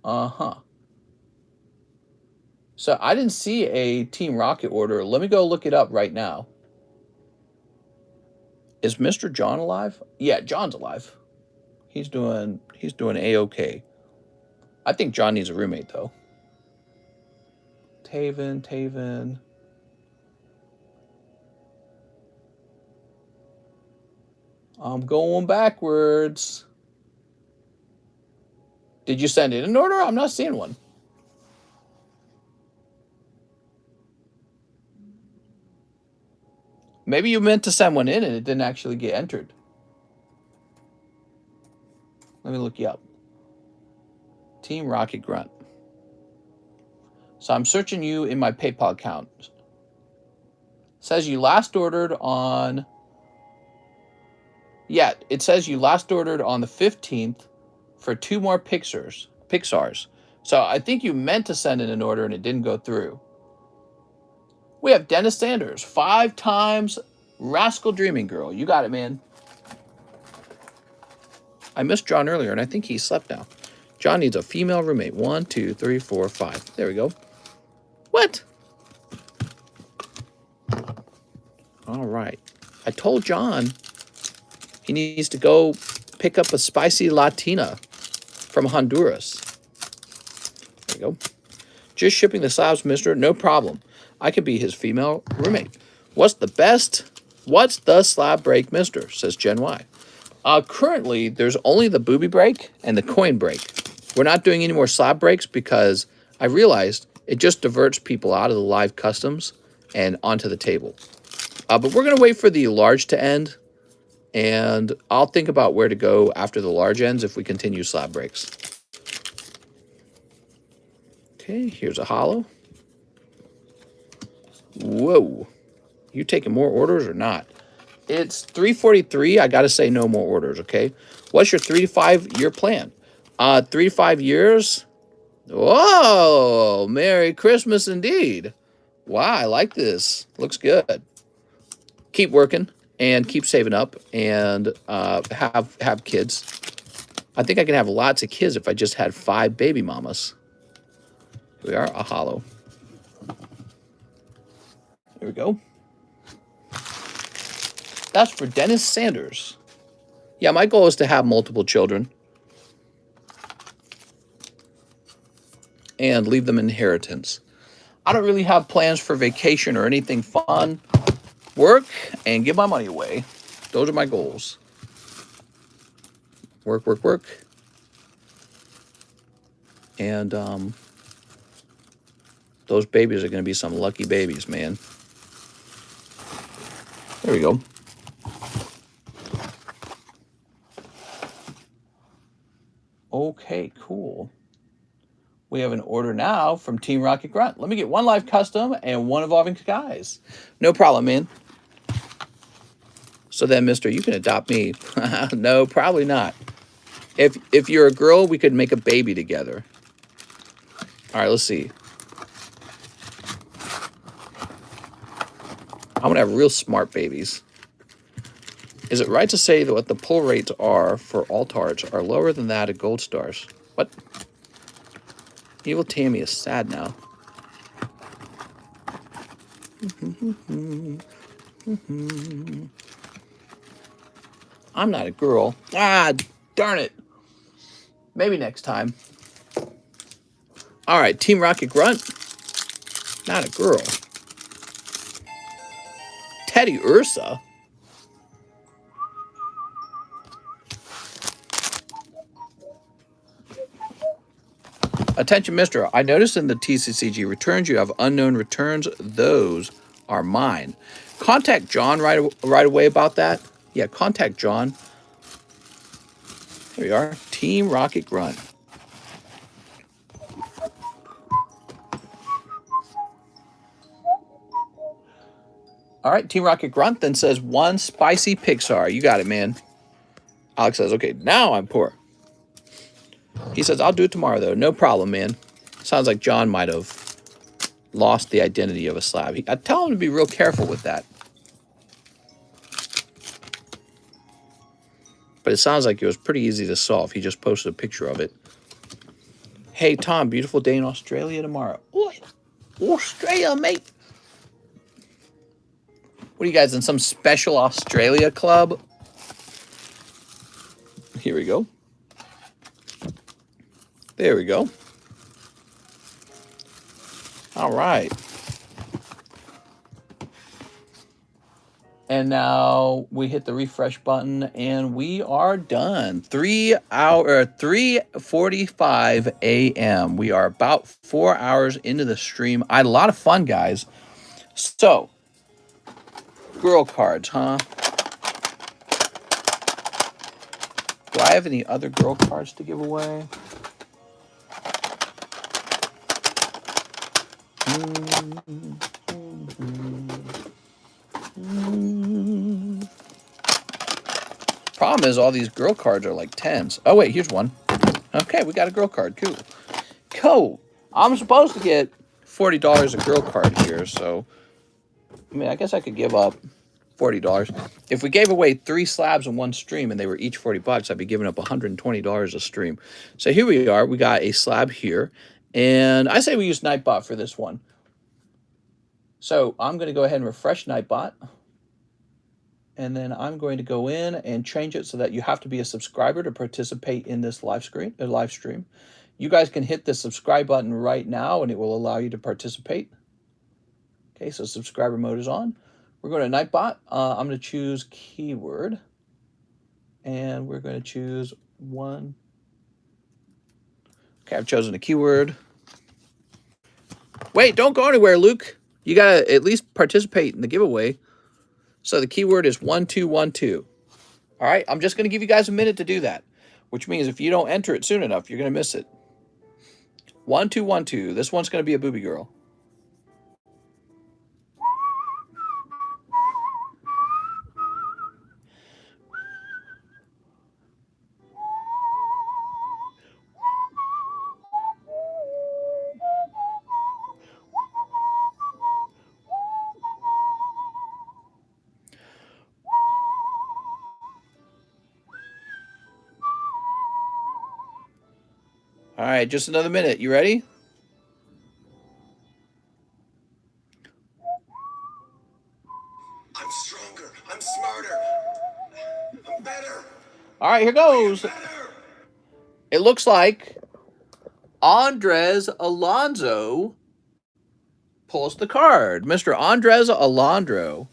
[SPEAKER 1] Uh-huh. So I didn't see a Team Rocket order. Let me go look it up right now. Is Mr. John alive? Yeah, John's alive. He's doing A-okay. I think John needs a roommate though. Taven. I'm going backwards. Did you send in an order? I'm not seeing one. Maybe you meant to send one in and it didn't actually get entered. Let me look you up. Team Rocket Grunt. So I'm searching you in my PayPal account. It says you last ordered on... Yeah, it says you last ordered on the 15th for 2 more Pixars. So I think you meant to send in an order and it didn't go through. We have Dennis Sanders, 5 times Rascal Dreaming Girl. You got it, man. I missed John earlier, and I think he slept now. John needs a female roommate. 1, 2, 3, 4, 5. There we go. What? All right. I told John he needs to go pick up a spicy Latina from Honduras. There you go. Just shipping the slabs, mister. No problem. I could be his female roommate. What's the slab break, mister? Says Gen Y. Currently, there's only the booby break and the coin break. We're not doing any more slab breaks because I realized it just diverts people out of the live customs and onto the table. But we're going to wait for the large to end, and I'll think about where to go after the large ends if we continue slab breaks. Okay, here's a holo. Whoa. You taking more orders or not? It's 3:43. I got to say no more orders, okay? What's your 3 to 5 year plan? 3 to 5 years? Whoa, Merry Christmas indeed. Wow, I like this. Looks good. Keep working and keep saving up and have kids. I think I can have lots of kids if I just had 5 baby mamas. Here we are, a holo. Here we go. That's for Dennis Sanders. Yeah, my goal is to have multiple children and leave them inheritance. I don't really have plans for vacation or anything fun. Work and give my money away. Those are my goals. Work. And those babies are going to be some lucky babies, man. There we go. Okay, cool. We have an order now from Team Rocket Grunt. Let me get 1 live custom and 1 evolving skies. No problem, man. So then, mister, you can adopt me. No, probably not. If you're a girl, we could make a baby together. All right, let's see. I'm going to have real smart babies. Is it right to say that what the pull rates are for Altards are lower than that of Gold Stars? What? Evil Tammy is sad now. I'm not a girl. Ah, darn it. Maybe next time. All right, Team Rocket Grunt. Not a girl. Teddy Ursa. Attention, mister. I noticed in the TCCG returns you have unknown returns. Those are mine. Contact John right away about that. Yeah, contact John. Here we are. Team Rocket Grunt. All right, Team Rocket Grunt then says 1 spicy Pixar. You got it, man. Alex says, okay, now I'm poor. He says, I'll do it tomorrow, though. No problem, man. Sounds like John might have lost the identity of a slab. I tell him to be real careful with that. But it sounds like it was pretty easy to solve. He just posted a picture of it. Hey, Tom, beautiful day in Australia tomorrow. Oi, Australia, mate. What are you guys in some special Australia club? Here we go. There we go. All right. And now we hit the refresh button and we are done. 3:45 a.m. We are about 4 hours into the stream. I had a lot of fun, guys. So, girl cards, huh? Do I have any other girl cards to give away? Problem is all these girl cards are like 10s. Oh, wait, here's one. Okay, we got a girl card. Cool. Cool. I'm supposed to get $40 a girl card here, so I mean, I guess I could give up $40. If we gave away 3 slabs in one stream and they were each $40, I'd be giving up $120 a stream. So here we are. We got a slab here. And I say we use Nightbot for this one. So I'm going to go ahead and refresh Nightbot. And then I'm going to go in and change it so that you have to be a subscriber to participate in this live stream. You guys can hit the subscribe button right now and it will allow you to participate. Okay, so subscriber mode is on. We're going to Nightbot. I'm going to choose keyword. And we're going to choose 1. Okay, I've chosen a keyword. Wait, don't go anywhere, Luke. You got to at least participate in the giveaway. So the keyword is 1212. All right, I'm just going to give you guys a minute to do that, which means if you don't enter it soon enough, you're going to miss it. 1212. This one's going to be a booby girl. All right, just another minute. You ready?
[SPEAKER 4] I'm stronger. I'm smarter. I'm better.
[SPEAKER 1] All right, here goes.
[SPEAKER 4] Better.
[SPEAKER 1] It looks like Andres Alonso pulls the card. Mr. Andres Alondro.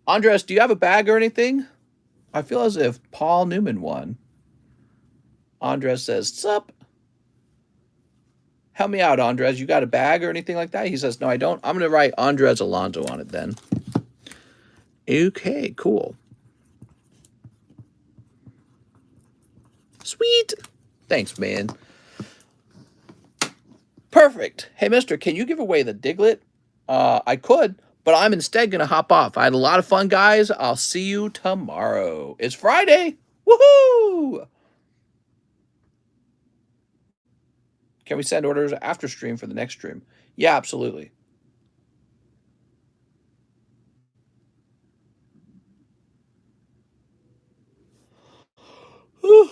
[SPEAKER 1] Andres, do you have a bag or anything? I feel as if Paul Newman won. Andres says, sup? Help me out, Andres. You got a bag or anything like that? He says, no, I don't. I'm going to write Andres Alonso on it then. Okay, cool. Sweet. Thanks, man. Perfect. Hey, mister, can you give away the Diglett? I could, but I'm instead going to hop off. I had a lot of fun, guys. I'll see you tomorrow. It's Friday. Woohoo! Can we send orders after stream for the next stream? Yeah, absolutely. Whew.